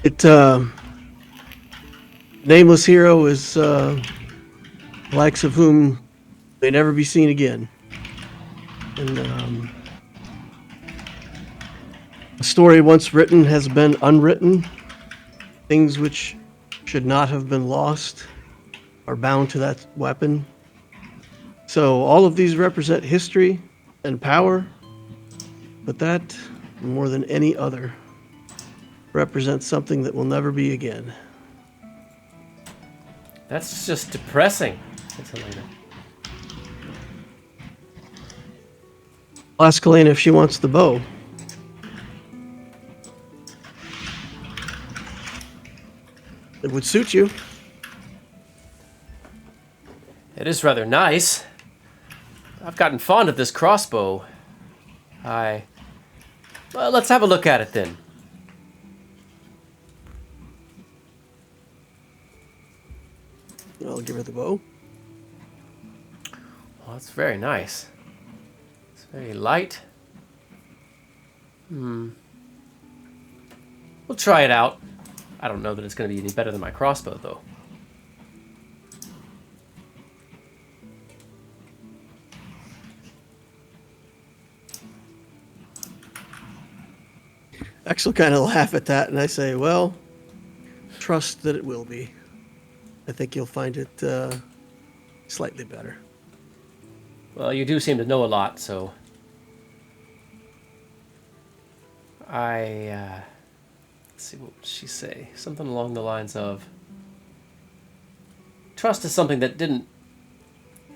It nameless hero is the likes of whom may never be seen again. And a story once written has been unwritten. Things which should not have been lost are bound to that weapon. So all of these represent history and power, but that, more than any other, represents something that will never be again. That's just depressing. That's Helena. I'll ask Helena if she wants the bow. It would suit you. It is rather nice. I've gotten fond of this crossbow. Well, let's have a look at it then. I'll give her the bow. Well, that's very nice. It's very light. We'll try it out. I don't know that it's going to be any better than my crossbow, though. X will kind of laugh at that, and I say, well, trust that it will be. I think you'll find it slightly better. Well, you do seem to know a lot, so... let's see, what would she say? Something along the lines of... Trust is something that didn't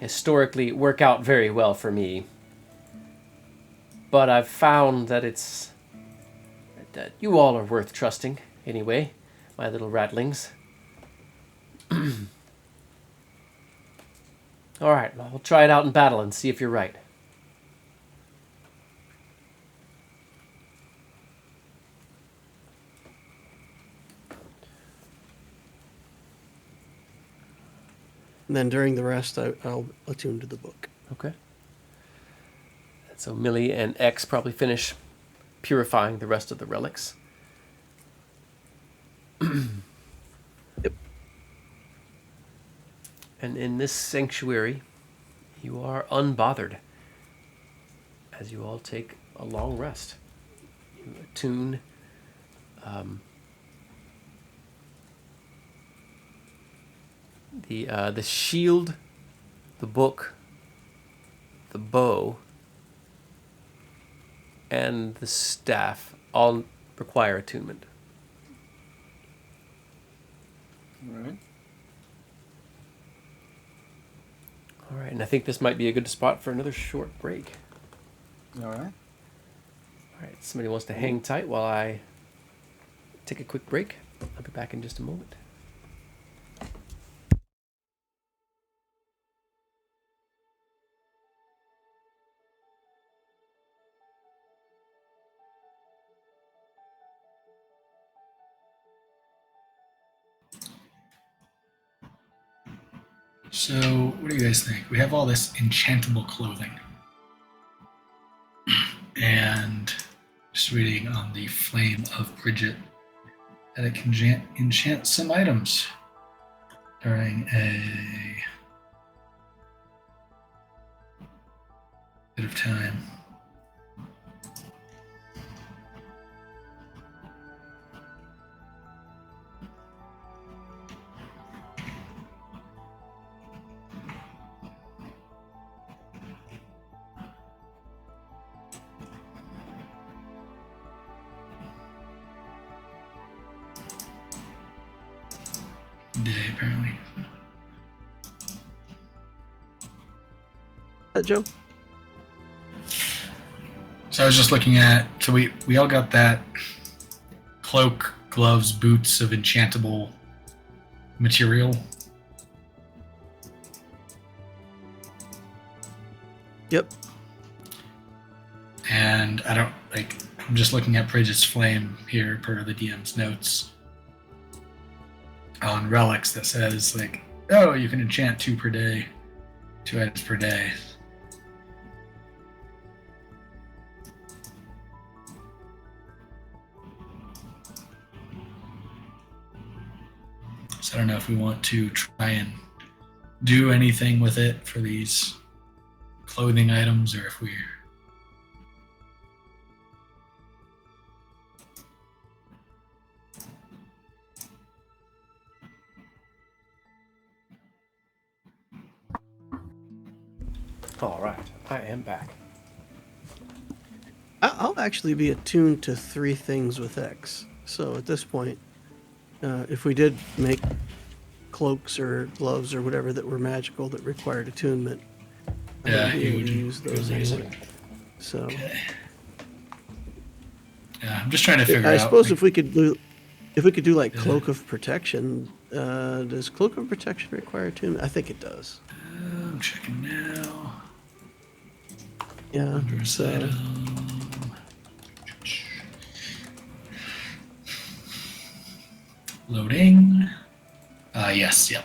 historically work out very well for me. But I've found that that you all are worth trusting, anyway, my little ratlings. Alright, well, we'll try it out in battle and see if you're right. And then during the rest, I'll attune to the book. Okay. And so Millie and X probably finish purifying the rest of the relics. Yep. And in this sanctuary, you are unbothered as you all take a long rest. You attune the shield, the book, the bow, and the staff all require attunement. All right. All right, and I think this might be a good spot for another short break. All right. All right, somebody wants to hang tight while I take a quick break. I'll be back in just a moment. So, what do you guys think? We have all this enchantable clothing. And just reading on the Flame of Bridget that it can enchant some items during a bit of time. Day, apparently. Joe? So I was just looking at, so we all got that cloak, gloves, boots of enchantable material. Yep. And I don't, I'm just looking at Bridget's Flame here per the DM's notes on relics that says, oh, you can enchant 2 per day. 2 items per day. So I don't know if we want to try and do anything with it for these clothing items, or if we're... All right, I am back. I'll actually be attuned to 3 things with X. So at this point, if we did make cloaks or gloves or whatever that were magical that required attunement, I Yeah, would be you able would to use those use anyway. it. So Okay. Yeah, I'm just trying to figure I out. suppose if we could do like cloak of protection, does cloak of protection require attunement? I think it does. I'm checking now. Yeah. Under So item. Loading. Yes, yep.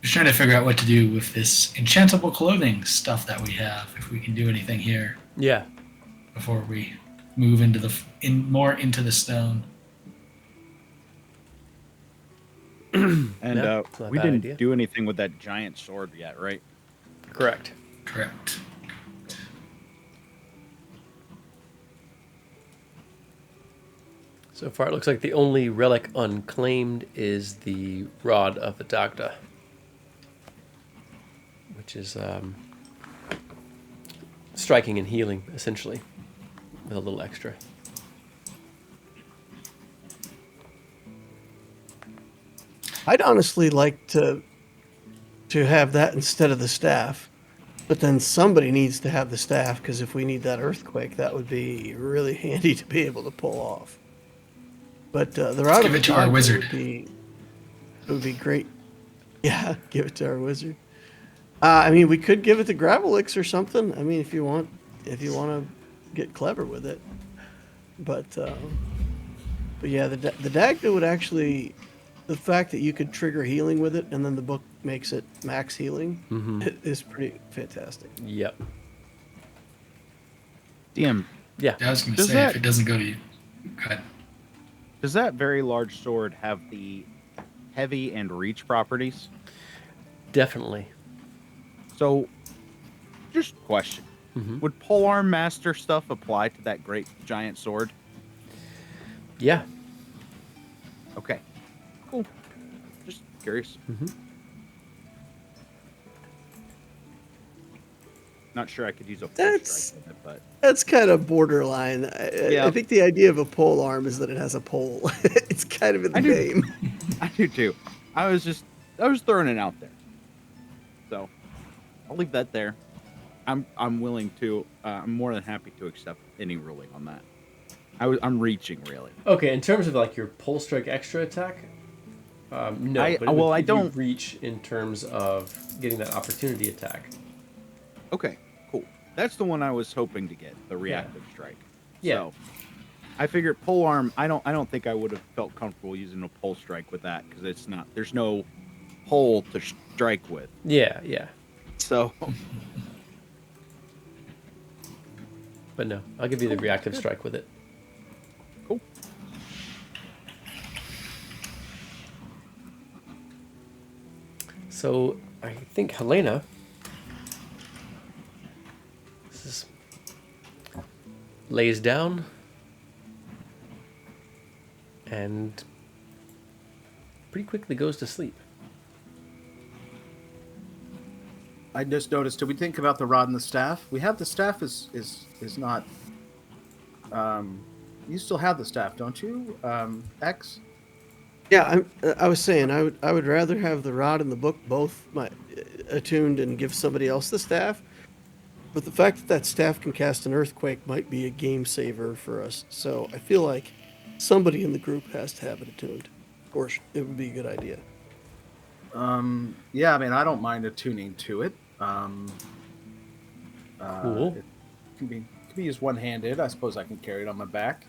Just trying to figure out what to do with this enchantable clothing stuff that we have. If we can do anything here Yeah. before we move into the more into the stone. And Yeah, it's not a we bad didn't idea. do anything with that giant sword yet, right? Correct. Correct. So far, it looks like the only relic unclaimed is the Rod of the Dagda, which is striking and healing, essentially, with a little extra. I'd honestly like to have that instead of the staff, but then somebody needs to have the staff because if we need that earthquake, that would be really handy to be able to pull off. But the route give of it to our attack wizard. would be great. Yeah, give it to our wizard. I mean, we could give it to Gravelix or something. I mean, if you want to get clever with it. But yeah, the Dagda would actually, the fact that you could trigger healing with it and then the book makes it max healing is pretty fantastic. Yep. DM, Yeah. I was going to Does say, that- if it doesn't go to you, go ahead. does that very large sword have the heavy and reach properties? Definitely. So, just question. Mhm. Would polearm master stuff apply to that great giant sword? Yeah. Okay. Cool. Just curious. Mhm. Not sure I could use a full That's- strike with it, but That's kind of borderline. I Yeah. think the idea of a pole arm is that it has a pole. It's kind of in the I do- name. I do too. I was throwing it out there. So, I'll leave that there. I'm willing to. I'm more than happy to accept any ruling on that. I'm reaching really. Okay, in terms of like your pole strike extra attack, no. I- but it would well, I give you don't- reach in terms of getting that opportunity attack. Okay, cool. That's the one I was hoping to get, the reactive strike. Yeah. So, I figured polearm. I don't think I would have felt comfortable using a pole strike with that because it's not. There's no pole to strike with. Yeah, yeah. So, But no, I'll give you the reactive strike with it. cool. So I think Helena. This is, lays down and pretty quickly goes to sleep. I just noticed. Did we think about the rod and the staff? We have the staff is not. You still have the staff, don't you? X. Yeah, I was saying I would rather have the rod and the book both attuned and give somebody else the staff. But the fact that that staff can cast an earthquake might be a game saver for us. So I feel like somebody in the group has to have it attuned, or it would be a good idea. Yeah, I mean, I don't mind attuning to it. Cool. It can be used one-handed. I suppose I can carry it on my back.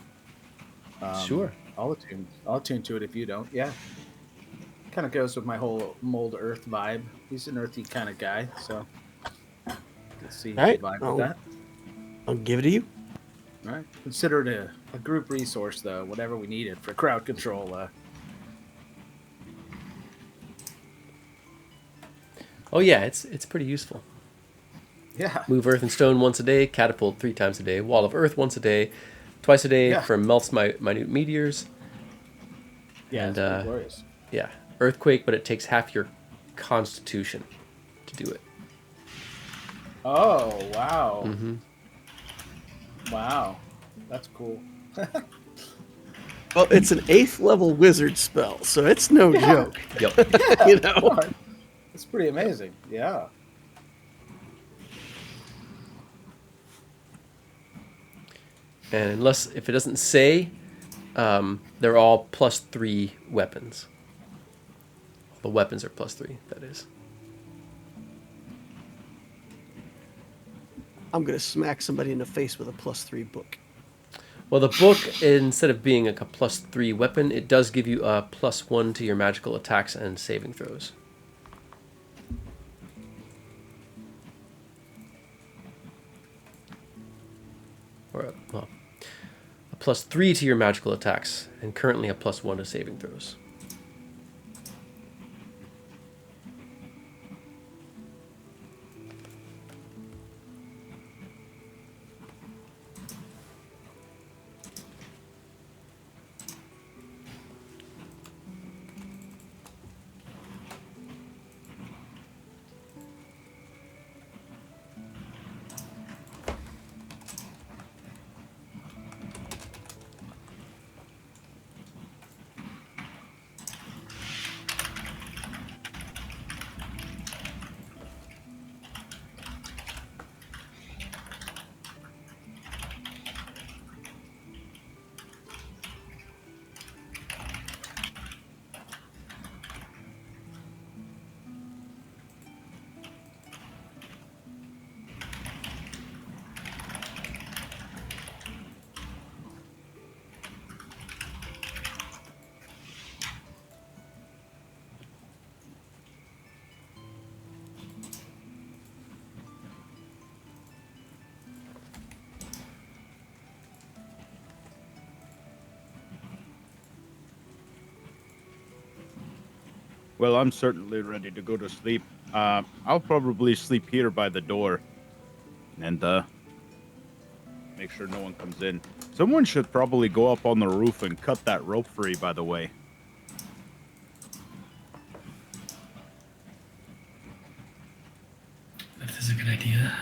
Sure. I'll attune to it if you don't. Yeah. kind of goes with my whole mold earth vibe. He's an earthy kind of guy, so let's see if All right, you vibe I'll- with that. I'll give it to you. All right. Consider it a group resource, though, whatever we needed for crowd control. Oh yeah, it's pretty useful. Yeah. Move earth and stone once a day, catapult 3 times a day, wall of earth once a day, twice a day Yeah. for melts minute meteors. Yeah, And, it's pretty glorious. Yeah, earthquake, but it takes half your constitution to do it. Oh, wow. Mm-hmm. Wow. That's cool. Well, it's an 8th level wizard spell, so it's no joke. Yep. You know. It's pretty amazing. Yeah. And if it doesn't say, they're all +3 weapons. All the weapons are +3, that is. I'm going to smack somebody in the face with a +3 book. Well, the book, instead of being a +3 weapon, it does give you a +1 to your magical attacks and saving throws. Or a +3 to your magical attacks, and currently a +1 to saving throws. Well, I'm certainly ready to go to sleep. I'll probably sleep here by the door. And, make sure no one comes in. Someone should probably go up on the roof and cut that rope free, by the way. That is a good idea.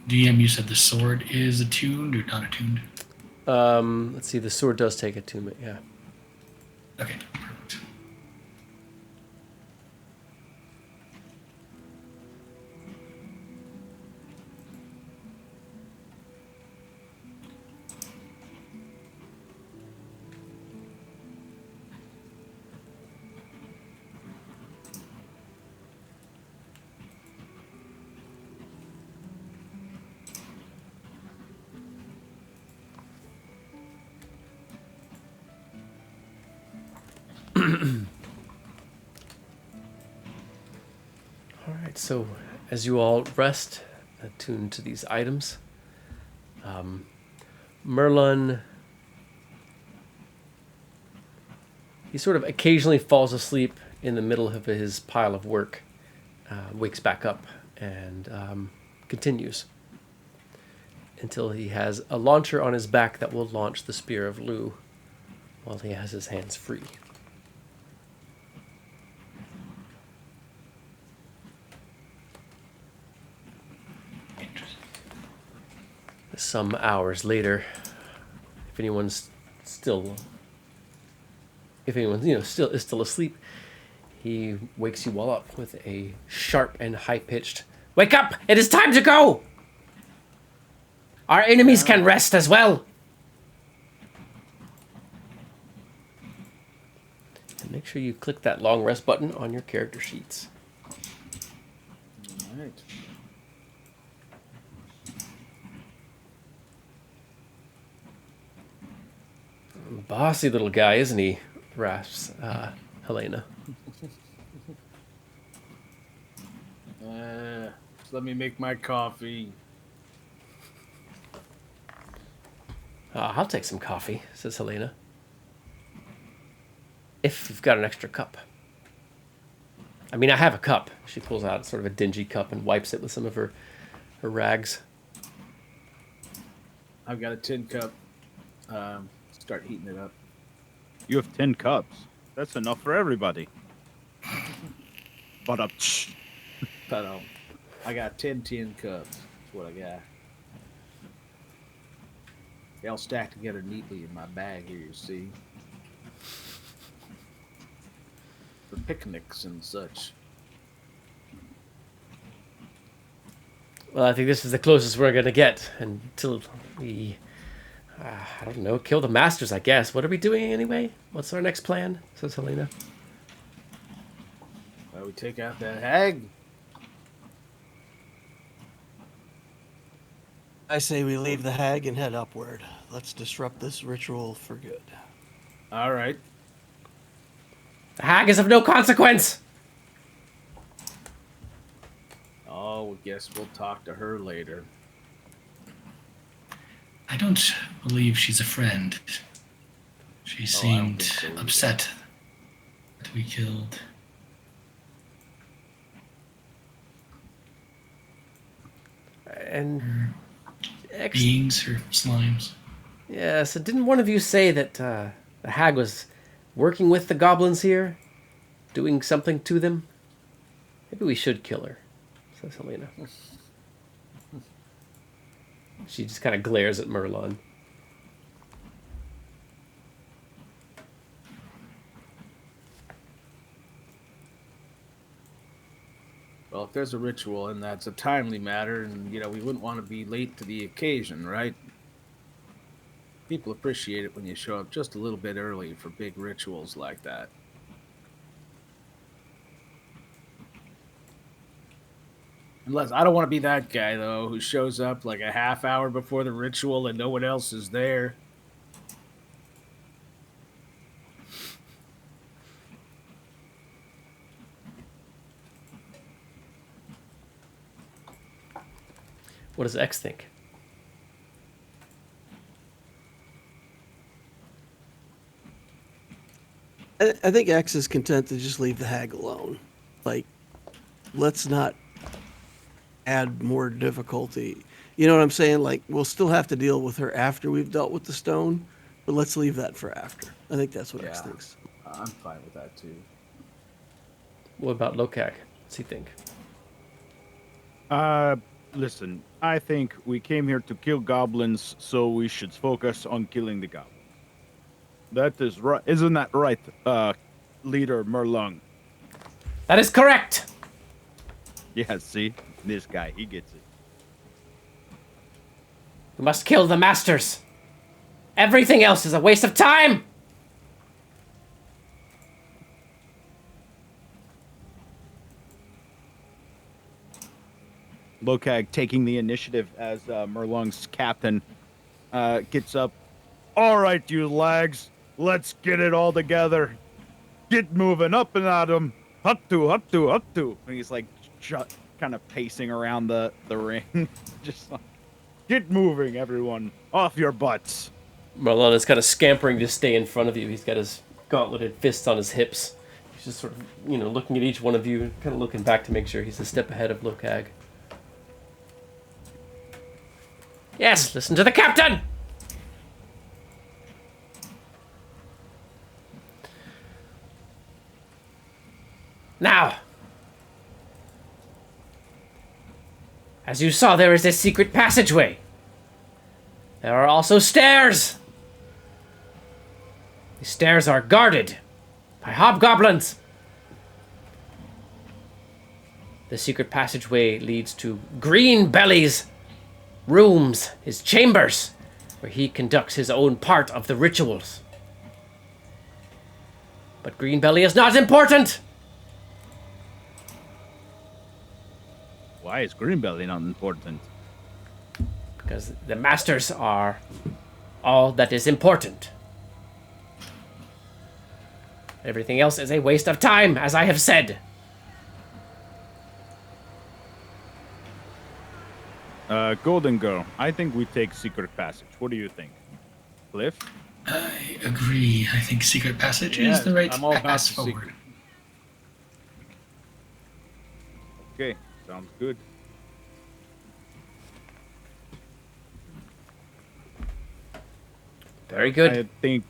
DM, you said the sword is attuned or not attuned? Let's see, the sword does take attunement, yeah. Okay, perfect. All right, so as you all rest, attuned to these items, Merlin, he sort of occasionally falls asleep in the middle of his pile of work, wakes back up, and continues until he has a launcher on his back that will launch the Spear of Lu while he has his hands free. Interesting. Some hours later, if anyone's still still asleep, he wakes you all up with a sharp and high-pitched, "Wake up! It is time to go! Our enemies can rest as well." make sure you click that long rest button on your character sheets. All right. Bossy little guy, isn't he? Rasps Helena. Just let me make my coffee. I'll take some coffee, says Helena. If you've got an extra cup. I mean, I have a cup. She pulls out sort of a dingy cup and wipes it with some of her rags. I've got a tin cup. Start heating it up. You have 10 cups. That's enough for everybody. But But I got 10 tin cups. That's what I got. They all stacked together neatly in my bag here, you see. For picnics and such. Well, I think this is the closest we're going to get until we, I don't know, kill the masters, I guess. What are we doing anyway? What's our next plan? Says Helena. Well, we take out that hag. I say we leave the hag and head upward. Let's disrupt this ritual for good. All right. The hag is of no consequence! Oh, I guess we'll talk to her later. I don't believe she's a friend. She seemed think so either. upset that we killed. And Beings or slimes. yeah, so didn't one of you say that the hag was working with the goblins here? Doing something to them? Maybe we should kill her, says Helena. She just kind of glares at Merlon. Well, if there's a ritual and that's a timely matter, and we wouldn't want to be late to the occasion, right? People appreciate it when you show up just a little bit early for big rituals like that. Unless I don't want to be that guy though, who shows up like a half hour before the ritual and no one else is there. What does X think? I think X is content to just leave the hag alone. Like, let's not add more difficulty. You know what I'm saying? Like, we'll still have to deal with her after we've dealt with the stone, but let's leave that for after. I think that's what X Yeah. thinks. I'm fine with that too. What about Lokak? What's he think? Listen, I think we came here to kill goblins, so we should focus on killing the goblins. That is right. Isn't that right, Leader Merlung? That is correct! Yeah, see? This guy, he gets it. We must kill the masters! Everything else is a waste of time! Lokag taking the initiative as Merlung's captain gets up. All right, you lags, let's get it all together. Get moving up and at him. Huttu, huttu, huttu. And he's like kind of pacing around the ring. Just like, get moving, everyone. Off your butts. Merlon is kind of scampering to stay in front of you. He's got his gauntleted fists on his hips. He's just sort of, looking at each one of you, kind of looking back to make sure he's a step ahead of Lokag. Yes, listen to the captain! Now, as you saw, there is a secret passageway. There are also stairs. These stairs are guarded by hobgoblins. The secret passageway leads to Green Belly's rooms, his chambers, where he conducts his own part of the rituals. But Greenbelly is not important! Why is Greenbelly not important? Because the masters are all that is important. Everything else is a waste of time, as I have said. Golden Girl, I think we take Secret Passage. What do you think? Cliff? I agree. I think secret passage Yeah, is the right I'm all about path the forward. secret. Okay, sounds good. Very good. I think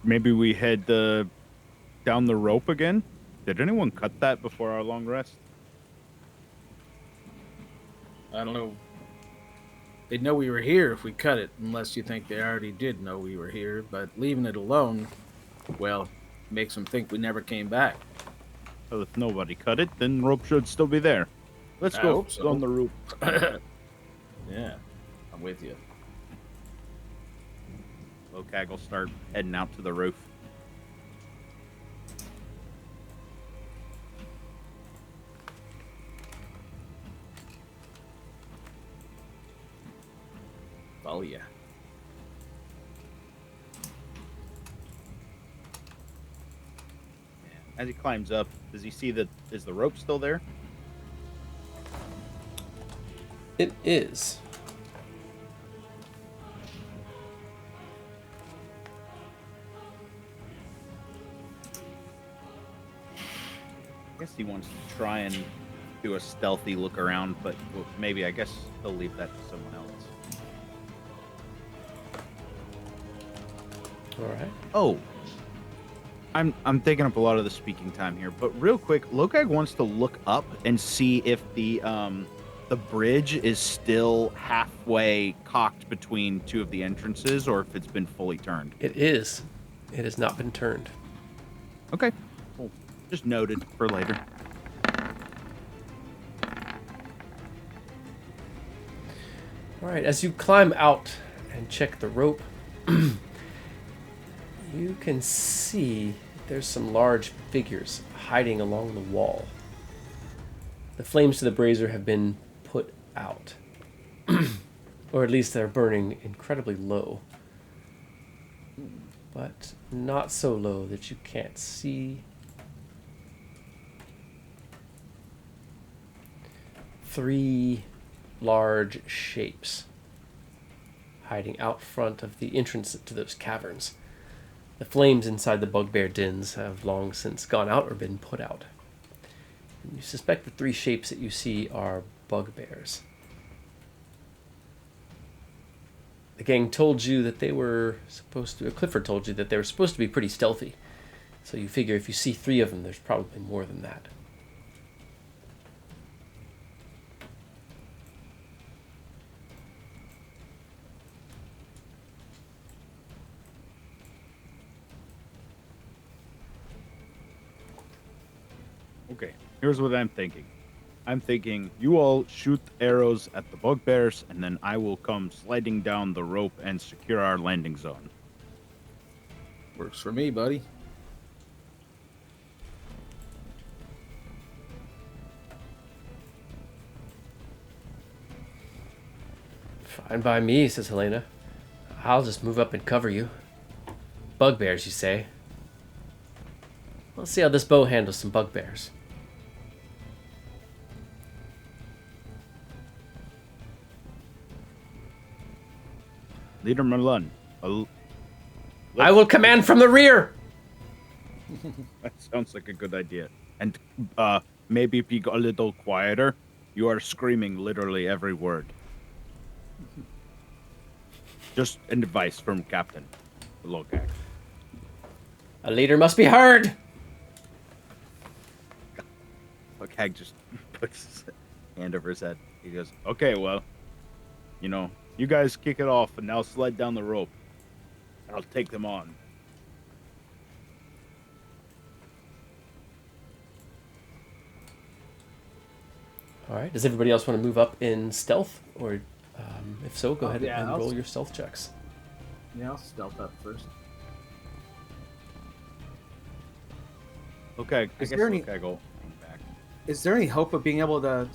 maybe we head down the rope again. Did anyone cut that before our long rest? I don't know. They'd know we were here if we cut it, unless you think they already did know we were here. But leaving it alone, well, makes them think we never came back. Well, if nobody cut it, then rope should still be there. Let's I go hope so. on the rope. Yeah, I'm with you. Lokag will start heading out to the roof. Follow ya. As he climbs up, does he see is the rope still there? It is. I guess he wants to try and do a stealthy look around, but maybe I guess he'll leave that to someone else. All right. Oh, I'm taking up a lot of the speaking time here, but real quick, Lokag wants to look up and see if the bridge is still halfway cocked between two of the entrances, or if it's been fully turned. It is. It has not been turned. Okay, cool. Just noted for later. All right, as you climb out and check the rope, you can see there's some large figures hiding along the wall. The flames to the brazier have been put out, or at least they're burning incredibly low, but not so low that you can't see. Three large shapes hiding out front of the entrance to those caverns. The flames inside the bugbear dens have long since gone out or been put out. And you suspect the three shapes that you see are bugbears. The gang told you that they were supposed to, or Clifford told you that they were supposed to be pretty stealthy. So you figure if you see three of them, there's probably more than that. Okay, here's what I'm thinking. I'm thinking you all shoot arrows at the bugbears, and then I will come sliding down the rope and secure our landing zone. Works for me, buddy. Fine by me, says Helena. I'll just move up and cover you. Bugbears, you say? Let's see how this bow handles some bugbears. Leader Merlin, I will command from the rear! that sounds like a good idea. And maybe if you go a little quieter, you are screaming literally every word. Just an advice from Captain Lokag. A leader must be heard! Lokag just puts his hand over his head. He goes, okay, well, you guys kick it off, and I'll slide down the rope. I'll take them on. Alright, does everybody else want to move up in stealth? Or if so, go ahead and I'll roll your stealth checks. Yeah, I'll stealth up first. Okay, I Is guess there any- Lokag will hang back. Is there any hope of being able to?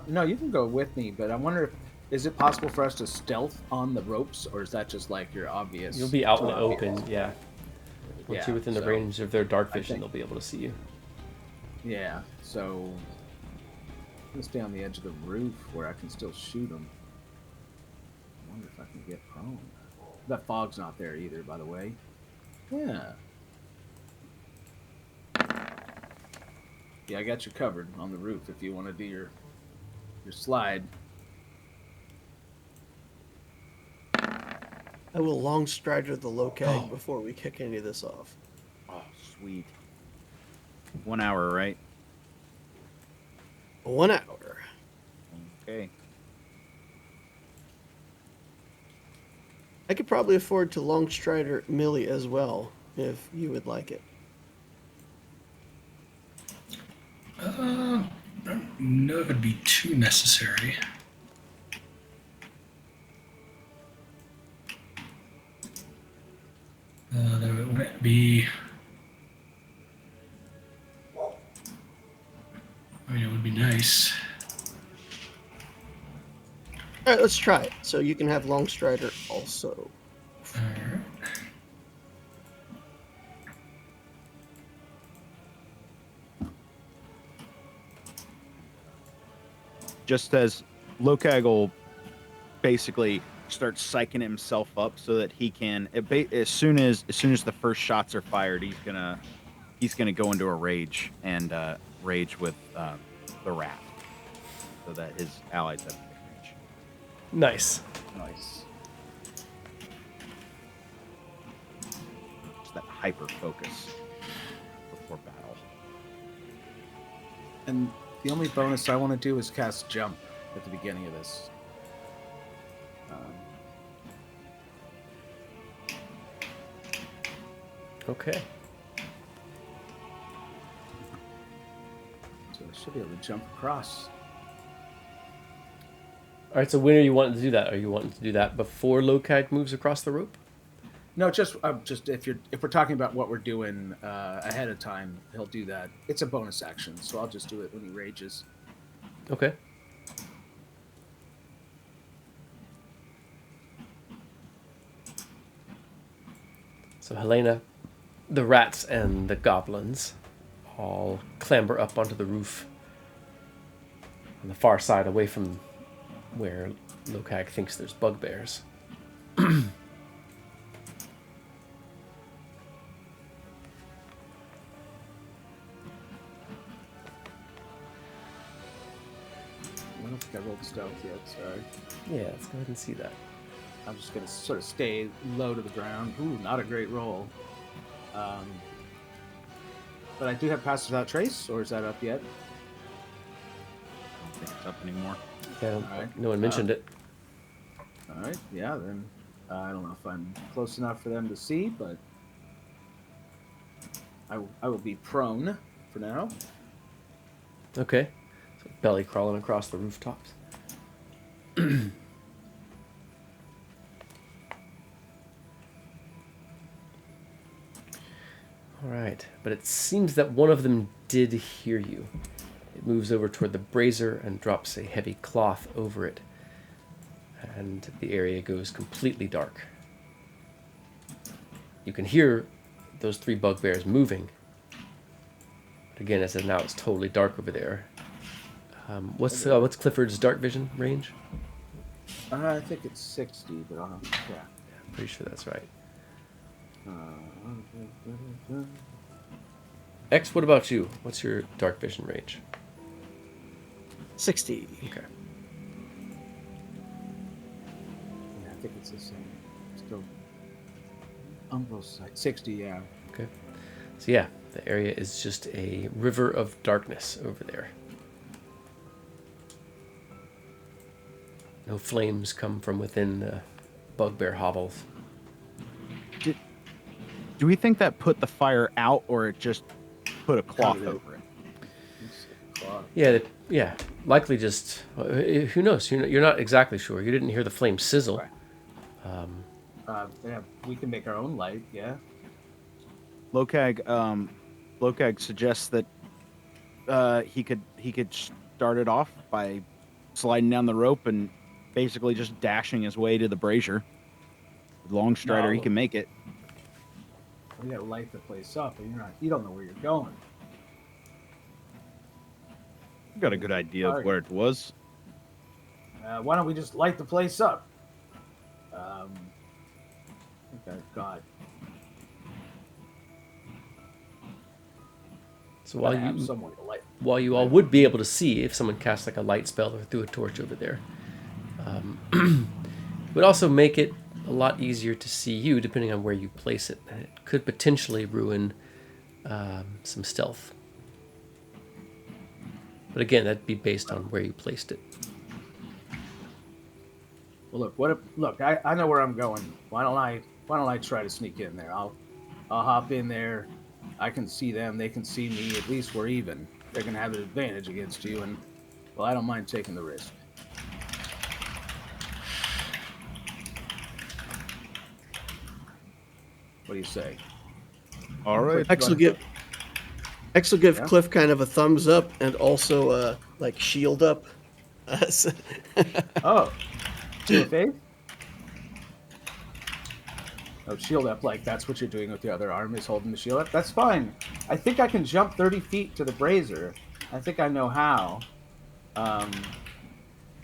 No, you can go with me, but I wonder if is it possible for us to stealth on the ropes, or is that just like your obvious? You'll be out in too the obvious? open, yeah. Once Yeah, you're within the so range of their dark I vision, think- they'll be able to see you. Yeah, so I'm gonna stay on the edge of the roof where I can still shoot them. I wonder if I can get prone. That fog's not there either, by the way. Yeah. Yeah, I got you covered on the roof if you want to do your slide. I will long strider the Lokag before we kick any of this off. Oh, sweet. 1 hour, right? 1 hour. Okay. I could probably afford to long strider Millie as well, if you would like it. I don't know if it'd be too necessary. Though it wouldn't be. I mean, it would be nice. All right, let's try it. So you can have long strider also. All right. Just as Lokag will basically start psyching himself up so that he can, as soon as the first shots are fired, he's gonna go into a rage and rage with the rat, so that his allies have range. Nice. Nice. Just that hyper focus before battle. And the only bonus I want to do is cast jump at the beginning of this. Okay. So I should be able to jump across. All right, so when are you wanting to do that? Are you wanting to do that before Lokag moves across the rope? No, just if we're talking about what we're doing ahead of time, he'll do that. It's a bonus action, so I'll just do it when he rages. Okay. So Helena, the rats and the goblins all clamber up onto the roof on the far side, away from where Lokag thinks there's bugbears. I don't think I rolled stealth yet, sorry. Yeah, let's go ahead and see that. I'm just going to sort of stay low to the ground. Ooh, not a great roll. But I do have Pass Without Trace, or is that up yet? I don't think it's up anymore. Yeah, Alright. no one mentioned it. All right, yeah, then I don't know if I'm close enough for them to see, but I will be prone for now. Okay. So belly crawling across the rooftops. All right, but it seems that one of them did hear you. It moves over toward the brazier and drops a heavy cloth over it, and the area goes completely dark. You can hear those three bugbears moving, but again, as of now, it's totally dark over there. What's Clifford's dark vision range? I think it's 60, but yeah. I'm pretty sure that's right. X, what about you? What's your dark vision range? 60. Okay. Yeah, I think it's the same. Still on both sides. 60, yeah. Okay. So yeah, the area is just a river of darkness over there. No flames come from within the bugbear hovels. Do we think that put the fire out, or it just put a cloth Covered it. over it? Cloth. Yeah, likely just. Who knows? You're not exactly sure. You didn't hear the flame sizzle. Right. Yeah, we can make our own light, yeah. Lokag, Blokag suggests that he could start it off by sliding down the rope and basically just dashing his way to the brazier. With Longstrider, he No. can make it. We gotta light the place up, but you don't know where you're going. I've got a good idea of where it was. Why don't we just light the place up? I think I've got. So Gotta have someone to light. while you all would be able to see if someone cast like a light spell or threw a torch over there, it would also make it a lot easier to see you depending on where you place it. And it could potentially ruin some stealth. But again, that'd be based on where you placed it. Well, look. I know where I'm going. Why don't I try to sneak in there? I'll hop in there. I can see them. They can see me. At least we're even. They're gonna have an advantage against you, and well, I don't mind taking the risk. What do you say? All right. Hex will give Cliff kind of a thumbs up and also like shield up. Oh, shield of faith? Oh, shield up, like that's what you're doing with the other arm, is holding the shield up? That's fine. I think I can jump 30 feet to the brazier. I think I know how.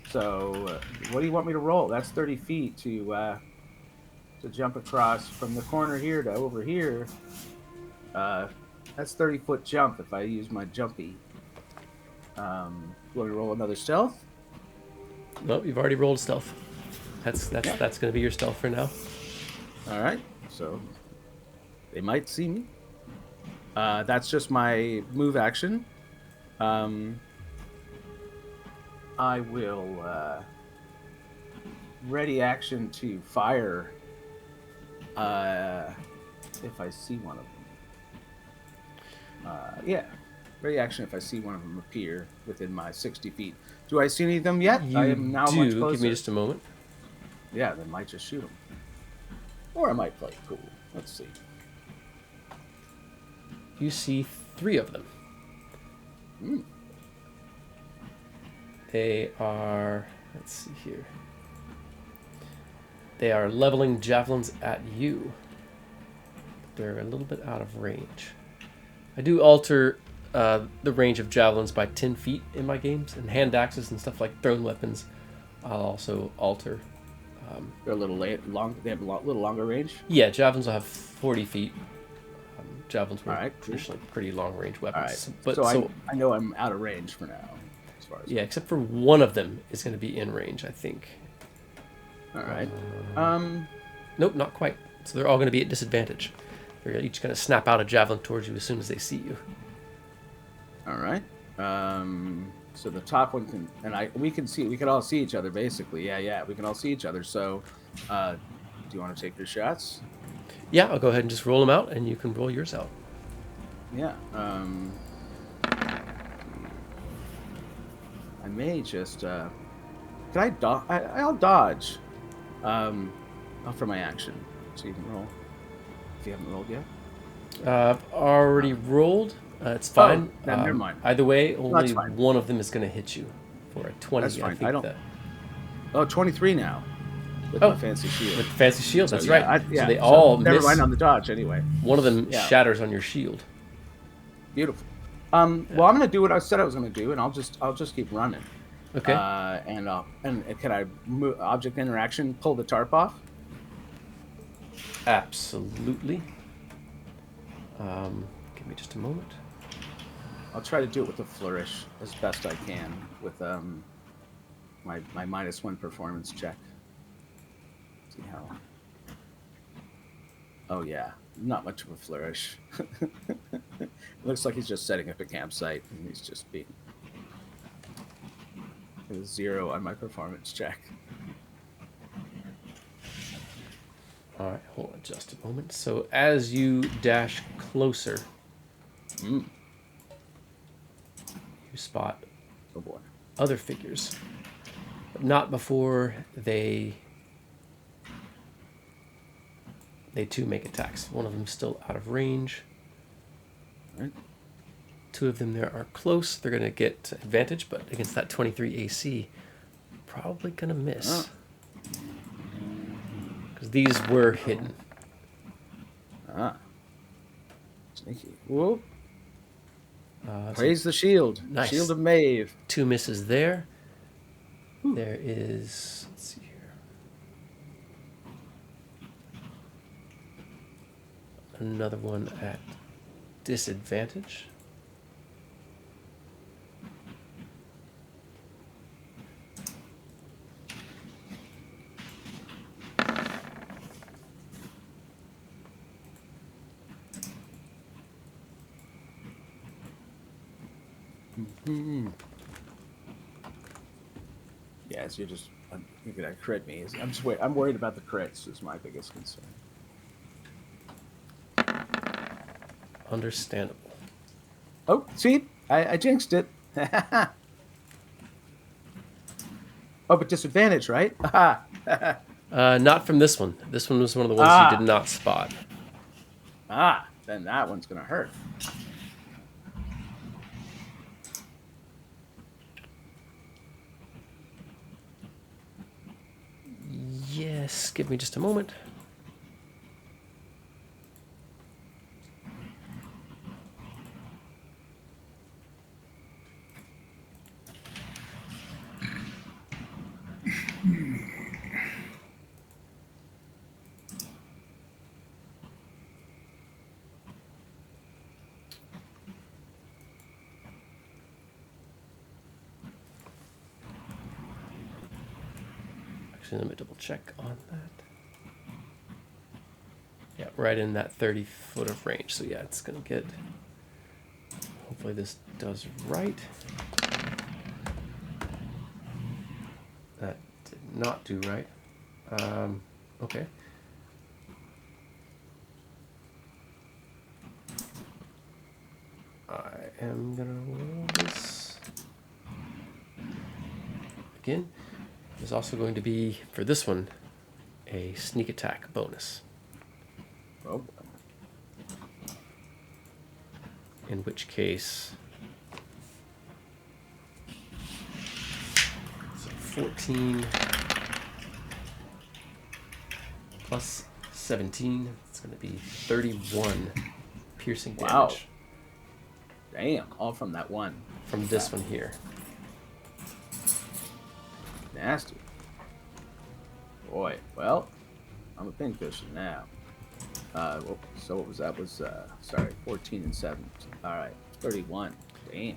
So, what do you want me to roll? That's 30 feet to jump across from the corner here to over here. That's 30-foot jump if I use my jumpy. You want me to roll another stealth? Nope, you've already rolled stealth. That's going to be your stealth for now. All right, so they might see me. That's just my move action. I will ready action to fire if I see one of them. Ready action if I see one of them appear within my 60 feet. Do I see any of them yet? I am now much closer. Give me just a moment. Yeah, then might just shoot them. Or I might play it cool. Let's see. You see 3 of them. They are, let's see here. They are leveling javelins at you. They're a little bit out of range. I do alter the range of javelins by 10 feet in my games, and hand axes and stuff like thrown weapons I'll also alter. They're a little long. They have a little longer range. Yeah, javelins will have 40 feet. Javelins were Cool. traditionally pretty long range weapons. All right. But so I know I'm out of range for now. As far as except for one of them is going to be in range, I think. All right. Nope, not quite. So they're all going to be at disadvantage. They're each going to snap out a javelin towards you as soon as they see you. All right. So the top one can, and we can all see each other basically. Yeah, we can all see each other. So, do you want to take your shots? Yeah, I'll go ahead and just roll them out, and you can roll yours out. Yeah. I may just. Can I dodge? I'll dodge. For my action, so you can roll. If you haven't rolled yet. I've already rolled. It's fine. Then never mind. Either way, only fine. one of them is going to hit you for a 20. That's fine. I think I don't- that. Oh, 23 now. With Oh, my fancy shield. With fancy shield, that's So, right. yeah, So they all never miss. mind on the dodge anyway. One of them Yeah. shatters on your shield. Beautiful. Well, I'm gonna do what I said I was gonna do, and I'll just keep running. Okay. And can I move, object interaction pull the tarp off? Absolutely. Give me just a moment. I'll try to do it with a flourish as best I can with my -1 performance check. See how. Oh yeah, not much of a flourish. Looks like he's just setting up a campsite and he's just being. It was 0 on my performance check. All right, hold on just a moment. So as you dash closer, you spot Oh boy. other figures, but not before they too make attacks. One of them's still out of range. Right. Two of them there are close. They're going to get advantage, but against that 23 AC, probably going to miss. Because these were hidden. Sneaky. Whoop. So Praise the shield. Nice. Shield of Maeve. 2 misses there. There is... Let's see here. Another one at disadvantage. Yes, you're gonna crit me. I'm worried about the crits. Is my biggest concern. Understandable. Oh, see, I jinxed it. Oh, but disadvantage, right? Not from this one. This one was one of the ones you did not spot. Then that one's gonna hurt. Yes, give me just a moment. Actually, let me double check on that. Yeah, right in that 30 foot of range. So yeah, it's going to get... Hopefully this does right. That did not do right. Okay. I am going to roll this again. There's also going to be, for this one, a sneak attack bonus. Oh. In which case, so 14 plus 17, it's going to be 31 piercing damage. Wow. Damn, all from that one. From this one here. Nasty. Boy, well, I'm a pincushion now. So what was that? Sorry, 14 and 7. All right, 31. Damn.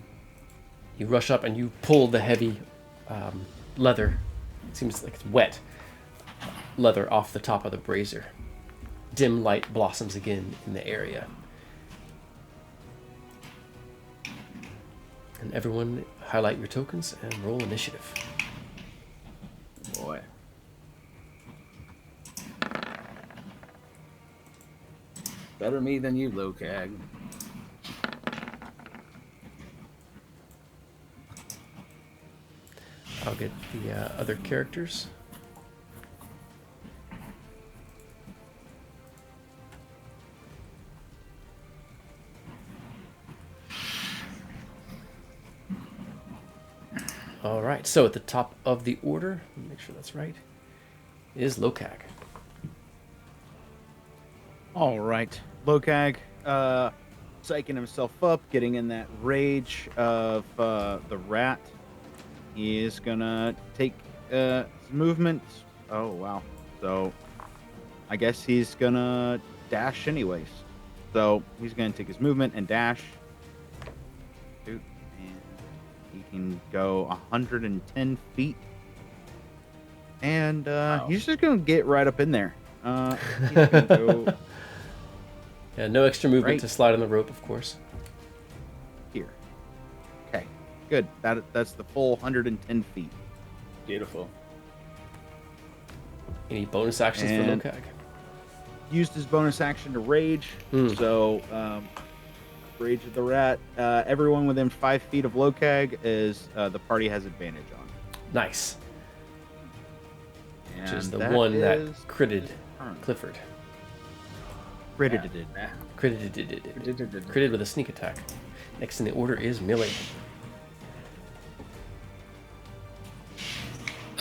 You rush up and you pull the heavy leather. It seems like it's wet leather off the top of the brazier. Dim light blossoms again in the area. And everyone highlight your tokens and roll initiative. Boy. Better me than you, Lokag. I'll get the other characters. All right, so at the top of the order, let me make sure that's right, is Lokag. All right, Lokag, psyching himself up, getting in that rage of the rat. He is gonna take his movement. Oh wow! So I guess he's gonna dash anyways. So he's gonna take his movement and dash. And he can go 110 feet. And Wow. he's just gonna get right up in there. He's gonna go Yeah, no extra movement Right. to slide on the rope, of course. here. Okay, good. That's the full 110 feet. Beautiful. Any bonus actions And- for Lokag? Used his bonus action to rage. So, rage of the rat. Everyone within 5 feet of Lokag is the party has advantage on. Nice. Which is And the that one that is critted turn. Clifford. Credited. Critted with a sneak attack. Next in the order is Millie.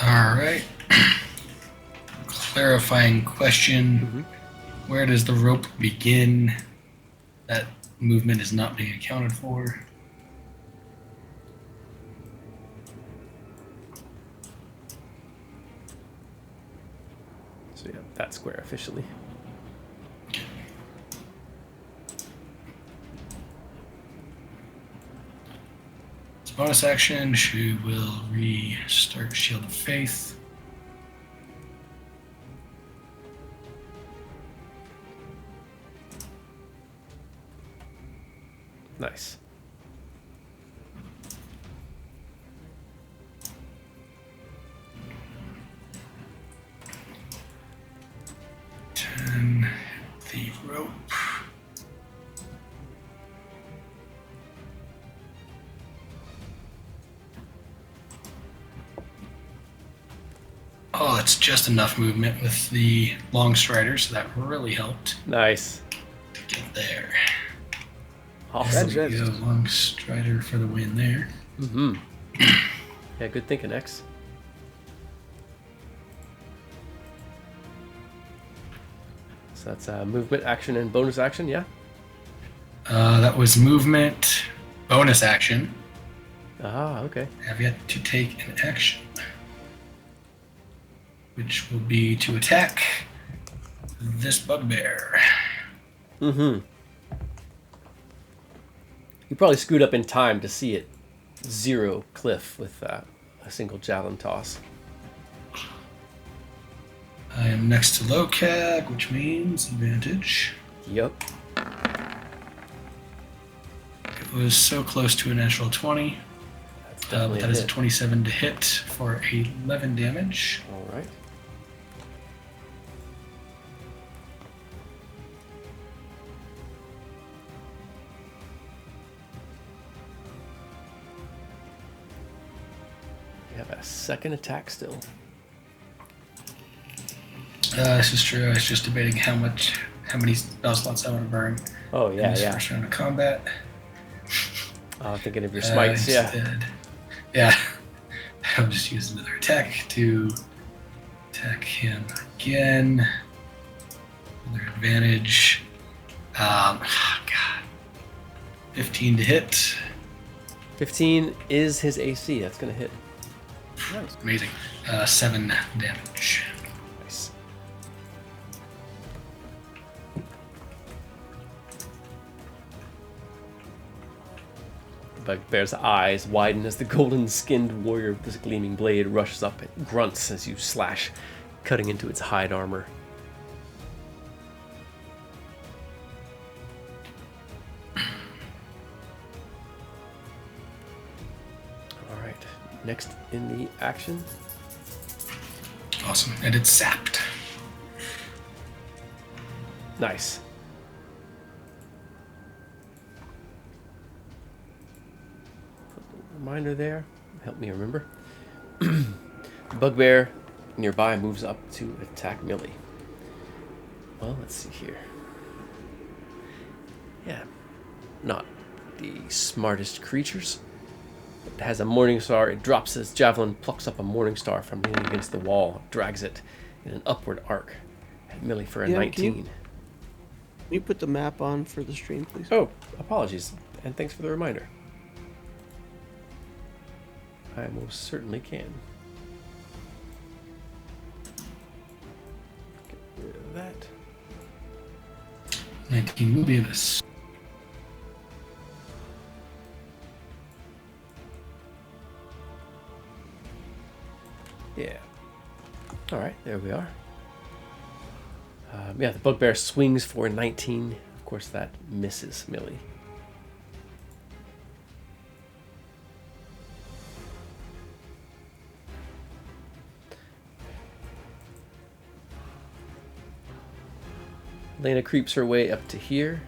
All right. Clarifying question. Where does the rope begin? That movement is not being accounted for. So yeah, that square officially. As bonus action, she will restart Shield of Faith. Nice. Turn the rope. Oh, that's just enough movement with the long strider, so that really helped Nice. to get there. Awesome. There we go, long strider for the win there. Yeah, good thinking, X. So that's movement, action, and bonus action, yeah? That was movement, bonus action. Ah, okay. I have yet to take an action, which will be to attack this bugbear. You probably screwed up in time to see it zero Cliff with a single javelin toss. I am next to Locag, which means advantage. Yep. It was so close to a natural 20. That's But definitely that is a hit. 27 to hit for 11 damage. All right. We have a second attack still. This is true. I was just debating how many spell slots I want to burn Oh, in yeah, this yeah. first round of combat. Thinking of your smites, yeah. Instead, yeah. I'll just use another attack to attack him again. Another advantage. God. 15 to hit. 15 is his AC. That's going to hit. Amazing. 7 damage. Nice. The bugbear's eyes widen as the golden-skinned warrior with this gleaming blade rushes up and grunts as you slash, cutting into its hide armor. All right. Next in the action. Awesome. And it's sapped. Nice. Reminder there. Help me remember. The bugbear nearby moves up to attack Millie. Well, let's see here. Yeah. Not the smartest creatures. It has a morning star. It drops its javelin, plucks up a morning star from leaning against the wall, drags it in an upward arc at Millie for a Yeah, 19. Can you put the map on for the stream, please? Oh, apologies, and thanks for the reminder. I most certainly can. Get rid of that. 19 will be this. Yeah. All right, there we are. Yeah, the bugbear swings for 19. Of course, that misses Millie. Lena creeps her way up to here.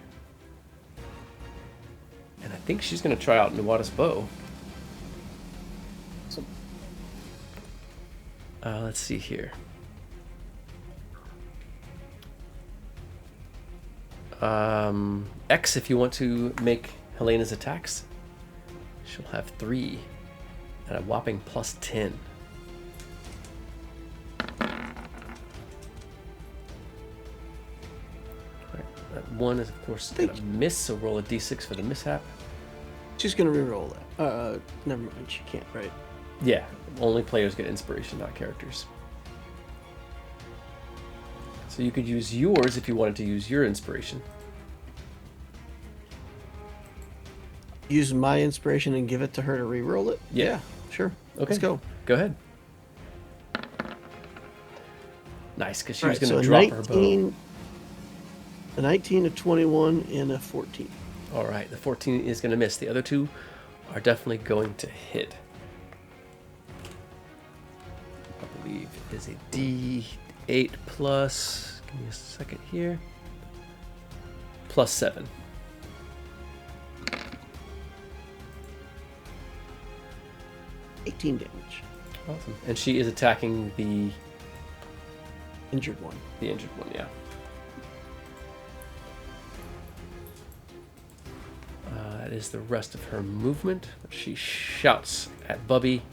And I think she's going to try out Nuwada's bow. Let's see here. X if you want to make Helena's attacks. She'll have 3 and a whopping plus 10. Alright, that 1 is of course going to miss, so roll a d6 for the mishap. She's gonna reroll that. Never mind. She can't. Right. Yeah, only players get inspiration, not characters. So you could use yours if you wanted to use your inspiration. Use my inspiration and give it to her to reroll it. Yeah. Sure. Okay. Let's go. Go ahead. Nice, because she was Right, going to so drop her bow. A 19, a 21, and a 14. All right, the 14 is going to miss. The other 2 are definitely going to hit. I believe it is a D8 plus, give me a second here, plus 7. $18 damage. Awesome. And she is attacking the Injured one. injured one, yeah. That is the rest of her movement. She shouts at Bubby.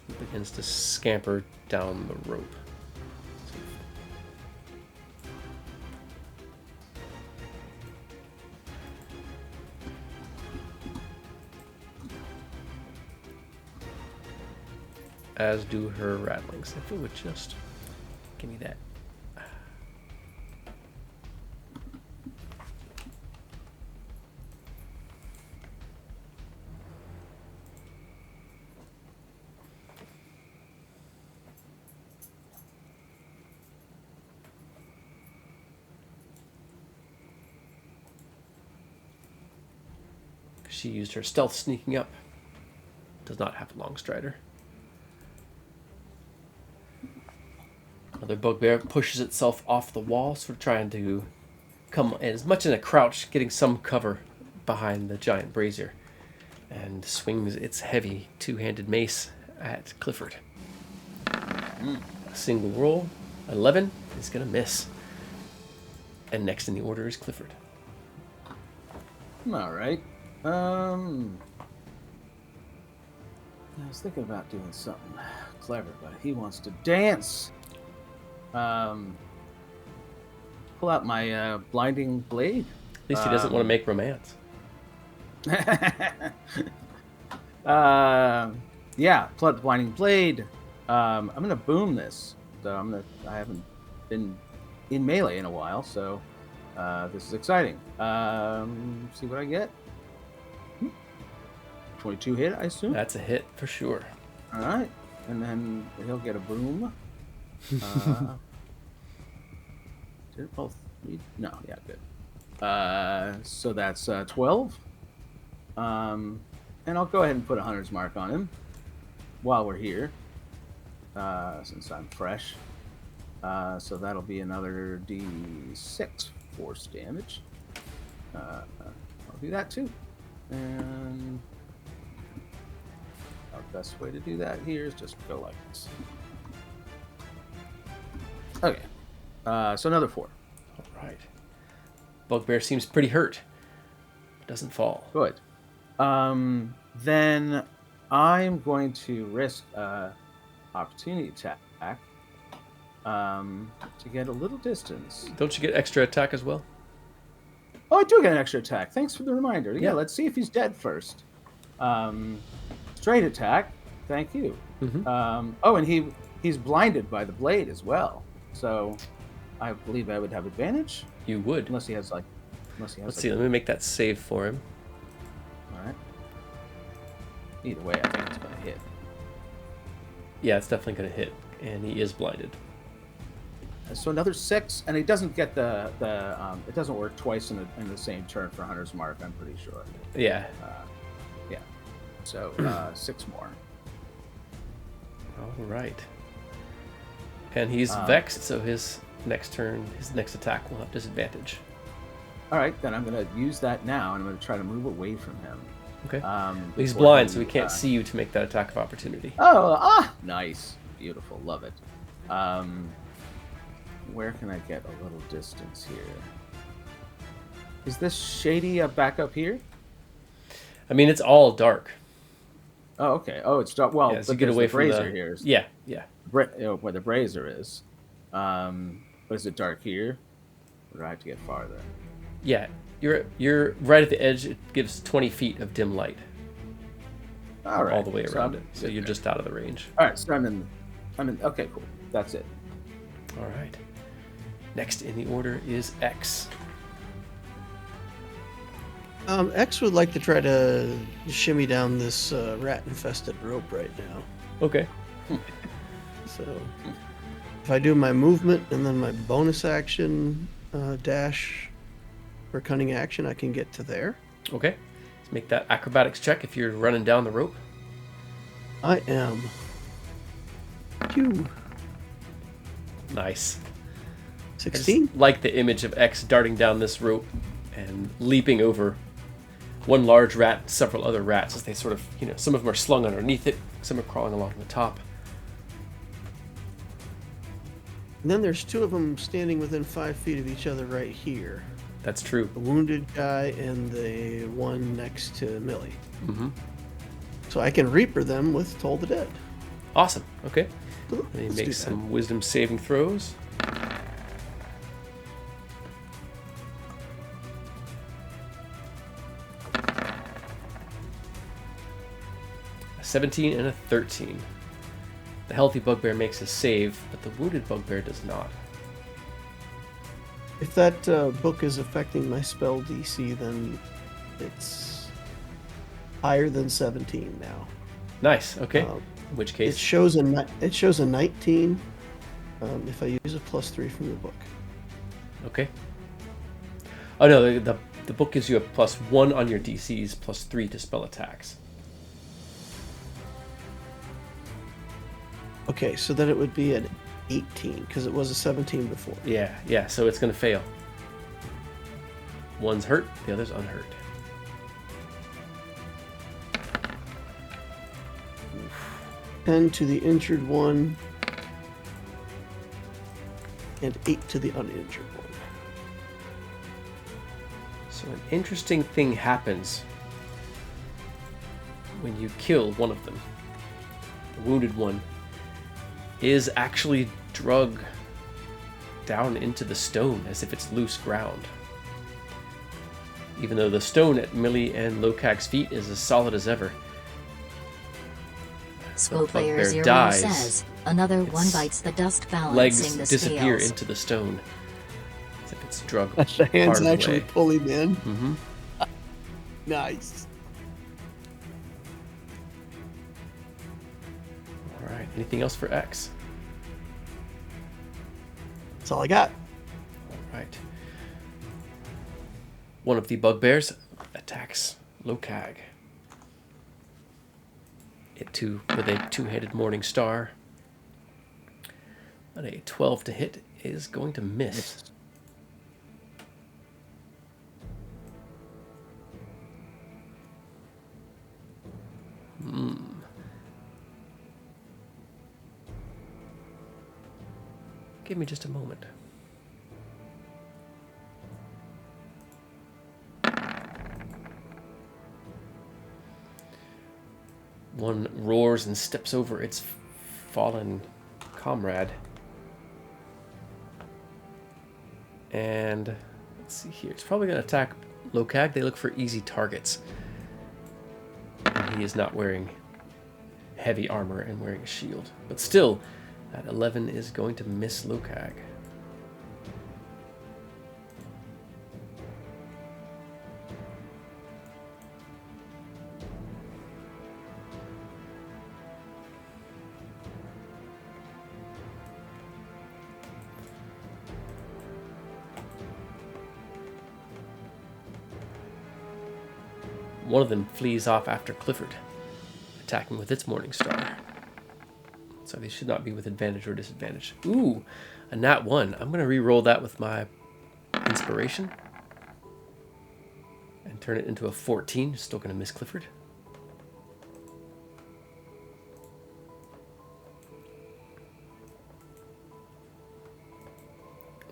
He begins to scamper down the rope. As do her rattlings. If it would just give me that. She used her stealth sneaking up. Does not have a long strider. Another bugbear pushes itself off the wall, sort of trying to come as much in a crouch, getting some cover behind the giant brazier, and swings its heavy 2-handed mace at Clifford. A single roll, 11, is going to miss. And next in the order is Clifford. All right. I was thinking about doing something clever, but he wants to dance. Pull out my blinding blade. At least he doesn't want to make romance. Yeah, pull out the blinding blade. I'm gonna boom this. So I haven't been in melee in a while, so this is exciting. See what I get. 22 hit, I assume. That's a hit for sure. All right, and then he'll get a boom. Did it both? No, yeah, good. So that's 12. And I'll go ahead and put a hunter's mark on him while we're here, since I'm fresh. So that'll be another D6 force damage. I'll do that too. And our best way to do that here is just go like this. Okay. So another 4. All right. Bugbear seems pretty hurt. Doesn't fall. Good. Then I'm going to risk opportunity attack to get a little distance. Don't you get extra attack as well? Oh, I do get an extra attack. Thanks for the reminder. Yeah, Yeah. let's see if he's dead first. Straight attack. Thank you. Mm-hmm. Oh, and he's blinded by the blade as well. So I believe I would have advantage. You would. Unless he has like... Let's see, let me make that save for him. Alright. Either way, I think it's going to hit. Yeah, it's definitely going to hit. And he is blinded. So another 6, and he doesn't get the it doesn't work twice in the same turn for Hunter's Mark, I'm pretty sure. Yeah. Yeah. So 6 more. All right. And he's vexed, so his next turn, his next attack will have disadvantage. All right, then I'm going to use that now, and I'm going to try to move away from him. Okay. He's before blind, he, so he can't see you to make that attack of opportunity. Oh, nice. Beautiful. Love it. where can I get a little distance here? Is this shady back up here? I mean, it's all dark. Oh, okay. Oh, it's dark. Well, Yeah, so but you get there's away the from brazier here. Yeah. Where the brazier is. But is it dark here? Or do I have to get farther? Yeah. You're right at the edge. It gives 20 feet of dim light All right. all the way So around I'm it. So good you're there. just out of the range. All right. So I'm in. Okay, cool. That's it. All right. Next in the order is X. X would like to try to shimmy down this rat-infested rope right now. Okay. So if I do my movement and then my bonus action dash for cunning action, I can get to there. Okay. Let's make that acrobatics check if you're running down the rope. I am. Phew. Nice. I just 16? like the image of X darting down this rope and leaping over one large rat, several other rats as they sort of, some of them are slung underneath it, some are crawling along the top. And then there's two of them standing within 5 feet of each other right here. That's true. The wounded guy and the one next to Millie. Mm-hmm. So I can Reaper them with Toll the Dead. Awesome. Okay. So And he let's do makes that. some wisdom saving throws. A 17 and a 13. The healthy bugbear makes a save, but the wounded bugbear does not. If that book is affecting my spell DC, then it's higher than 17 now. Nice. Okay. Um, In which It case, shows a 19 if I use a +3 from the book. okay. Oh no, the book gives you a +1 on your DCs, +3 to spell attacks. Okay, so then it would be an 18 because it was a 17 before. Yeah. So it's gonna fail. One's hurt, the other's unhurt. 10 to the injured one, and 8 to the uninjured one. So an interesting thing happens when you kill one of them. The wounded one is actually drug down into the stone as if it's loose ground. Even though the stone at Millie and Lokag's feet is as solid as ever. Skull Player bugbear 0 dies. says, another one Its bites the dust Legs balancing the disappear scales. into the stone. As if it's drug The part hands of the actually way. pull him in. Mm-hmm. Nice. Alright, anything else for X? That's all I got. Alright. One of the bugbears attacks Lokag. It too, with a two-headed morning star. And a 12 to hit is going to miss. Give me just a moment. One roars and steps over its fallen comrade. And let's see here. It's probably going to attack Lokag. They look for easy targets. And he is not wearing heavy armor and wearing a shield. But still, that 11 is going to miss Lokag. One of them flees off after Clifford, attacking with its Morning Star. So they should not be with advantage or disadvantage. Ooh, a nat 1. I'm going to re-roll that with my inspiration. And turn it into a 14. Still going to miss Clifford.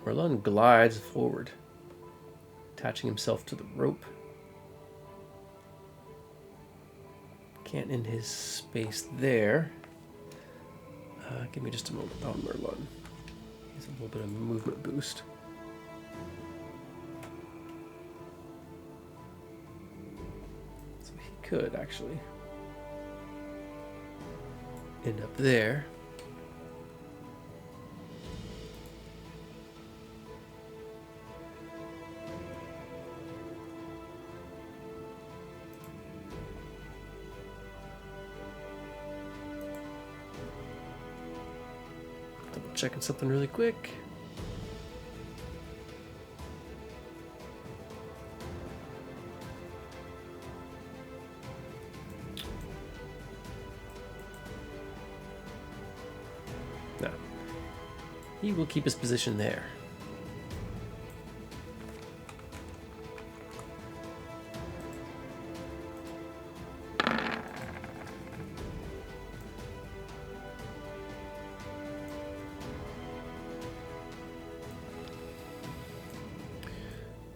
Merlin glides forward, attaching himself to the rope. Can't end his space there. Give me just a moment on Merlin. He's a little bit of a movement boost. So he could actually end up there. Checking something really quick. No. He will keep his position there.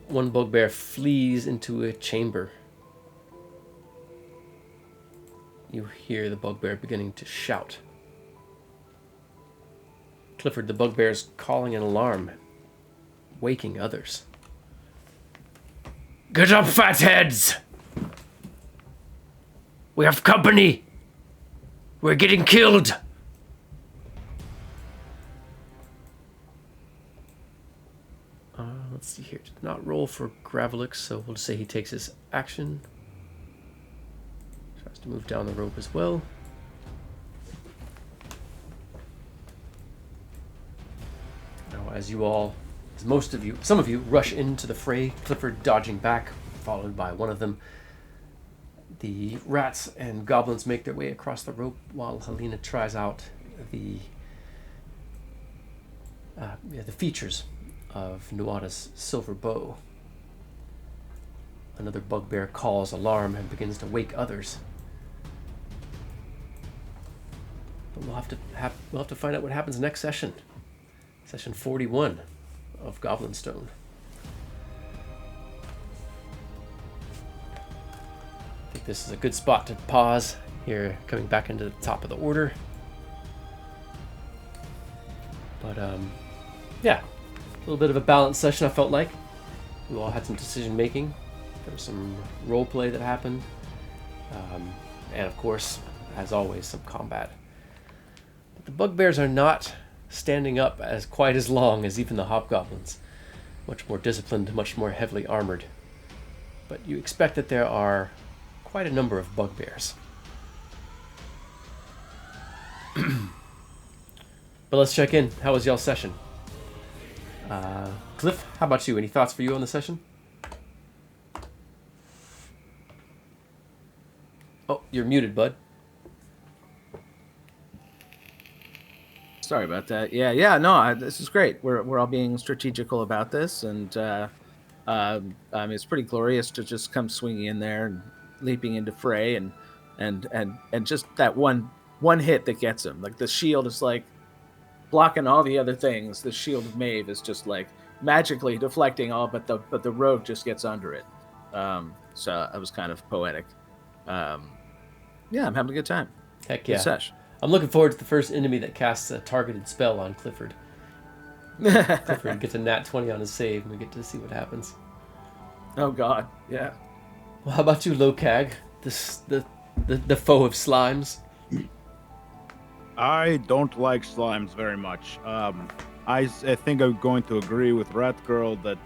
One bugbear flees into a chamber. You hear the bugbear beginning to shout. Clifford, the bugbear is calling an alarm, waking others. Get up, fatheads! We have company! We're getting killed! Let's see here. Did not roll for Gravelix, so we'll just say he takes his action. Tries to move down the rope as well. Now, as some of you rush into the fray, Clifford dodging back, followed by one of them. The rats and goblins make their way across the rope while Helena tries out the features of Nuada's silver bow. Another bugbear calls alarm and begins to wake others. But we'll have to find out what happens next session. Session 41 of Goblin Stone. I think this is a good spot to pause here, coming back into the top of the order. But yeah. A little bit of a balanced session, I felt like. We all had some decision making. There was some role play that happened. And of course, as always, some combat. But the bugbears are not standing up as quite as long as even the hobgoblins. Much more disciplined, much more heavily armored. But you expect that there are quite a number of bugbears. But let's check in. How was y'all's session? Cliff, how about you? Any thoughts for you on the session? Oh, you're muted, bud. Sorry about that. Yeah. No, this is great. We're all being strategical about this, and it's pretty glorious to just come swinging in there and leaping into fray, and just that one hit that gets him. Like the shield is like blocking all the other things. The shield of Maeve is just like magically deflecting all, but the rogue just gets under it. So it was kind of poetic. Yeah, I'm having a good time. Heck yeah. Good sesh. I'm looking forward to the first enemy that casts a targeted spell on Clifford. Clifford gets a nat 20 on his save, and we get to see what happens. Oh God, yeah. Well, how about you, Lokag? The foe of slimes. I don't like slimes very much. I think I'm going to agree with Rat Girl that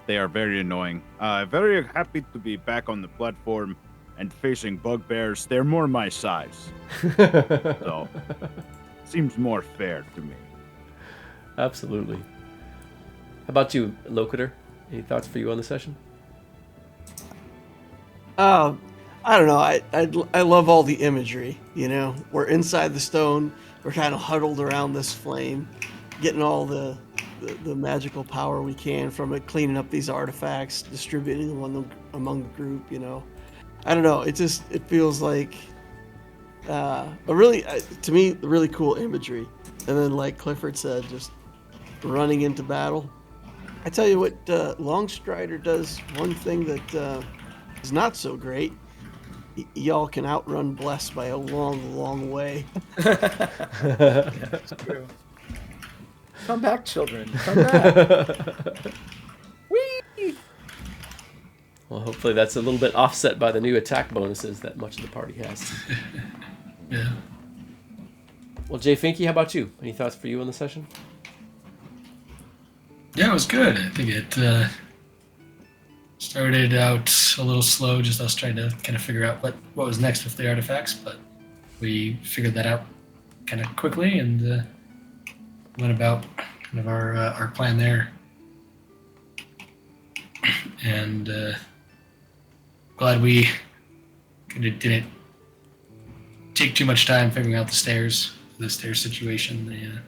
they are very annoying. Very happy to be back on the platform and facing bugbears. They're more my size, so seems more fair to me. Absolutely. How about you, Locator? Any thoughts for you on the session? I don't know. I love all the imagery. You know, we're inside the stone. We're kind of huddled around this flame, getting all the magical power we can from it, cleaning up these artifacts, distributing them among the group. You know, I don't know. It feels like a really, to me, really cool imagery. And then, like Clifford said, just running into battle. I tell you what, Longstrider does one thing that is not so great. Y'all can outrun Bless by a long, long way. It's true. Come back, children. Come back. Whee! Well, hopefully that's a little bit offset by the new attack bonuses that much of the party has. Yeah. Well, Jay Finky, how about you? Any thoughts for you on the session? Yeah, it was good. I think it started out a little slow, just us trying to kind of figure out what was next with the artifacts, but we figured that out kind of quickly and went about kind of our plan there. And glad we kind of didn't take too much time figuring out the stairs situation,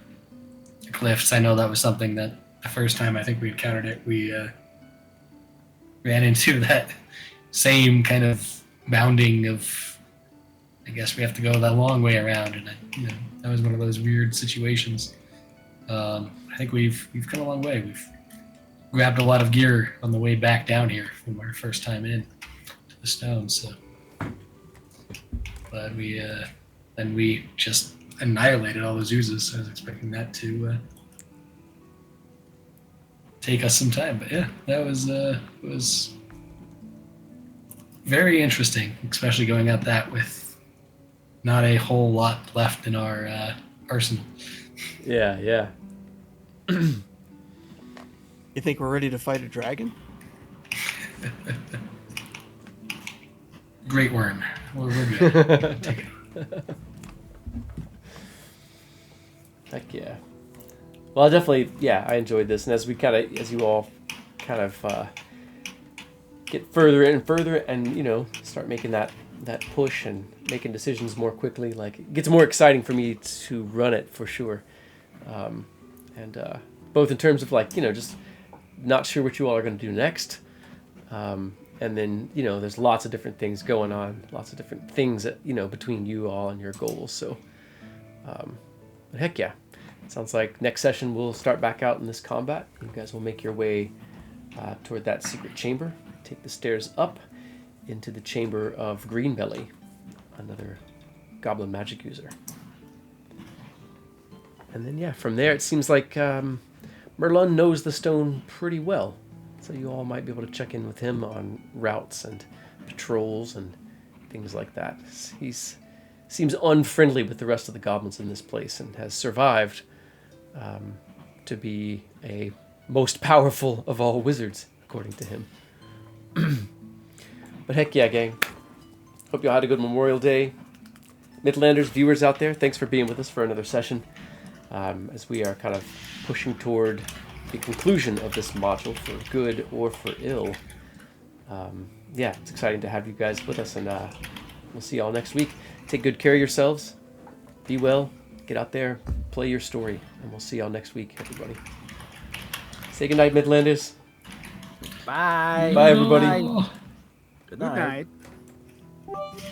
the cliffs. I know that was something that the first time I think we encountered it, we ran into that same kind of bounding of, I guess we have to go that long way around, and that was one of those weird situations. I think we've come a long way. We've grabbed a lot of gear on the way back down here from our first time in to the stone, so glad we just annihilated all those oozes. I was expecting that to take us some time, but yeah, that was very interesting, especially going at that with not a whole lot left in our arsenal. Yeah. You think we're ready to fight a dragon? Great worm. We're good. Take it. Heck yeah. Well, I enjoyed this, and as you all kind of get further and further, and start making that push and making decisions more quickly, like it gets more exciting for me to run it for sure, and both in terms of just not sure what you all are going to do next, and then there's lots of different things going on, lots of different things that between you all and your goals. So, but heck yeah. Sounds like next session we'll start back out in this combat. You guys will make your way toward that secret chamber. Take the stairs up into the chamber of Greenbelly, another goblin magic user. And then from there it seems like Merlun knows the stone pretty well. So you all might be able to check in with him on routes and patrols and things like that. He seems unfriendly with the rest of the goblins in this place and has survived to be a most powerful of all wizards, according to him. But heck yeah, gang. Hope you all had a good Memorial Day. Midlanders, viewers out there, thanks for being with us for another session. As we are kind of pushing toward the conclusion of this module for good or for ill. It's exciting to have you guys with us, and we'll see you all next week. Take good care of yourselves. Be well. Get out there. Play your story. And we'll see y'all next week, everybody. Say goodnight, Midlanders. Bye. Bye, everybody. Oh. Good night. Good night.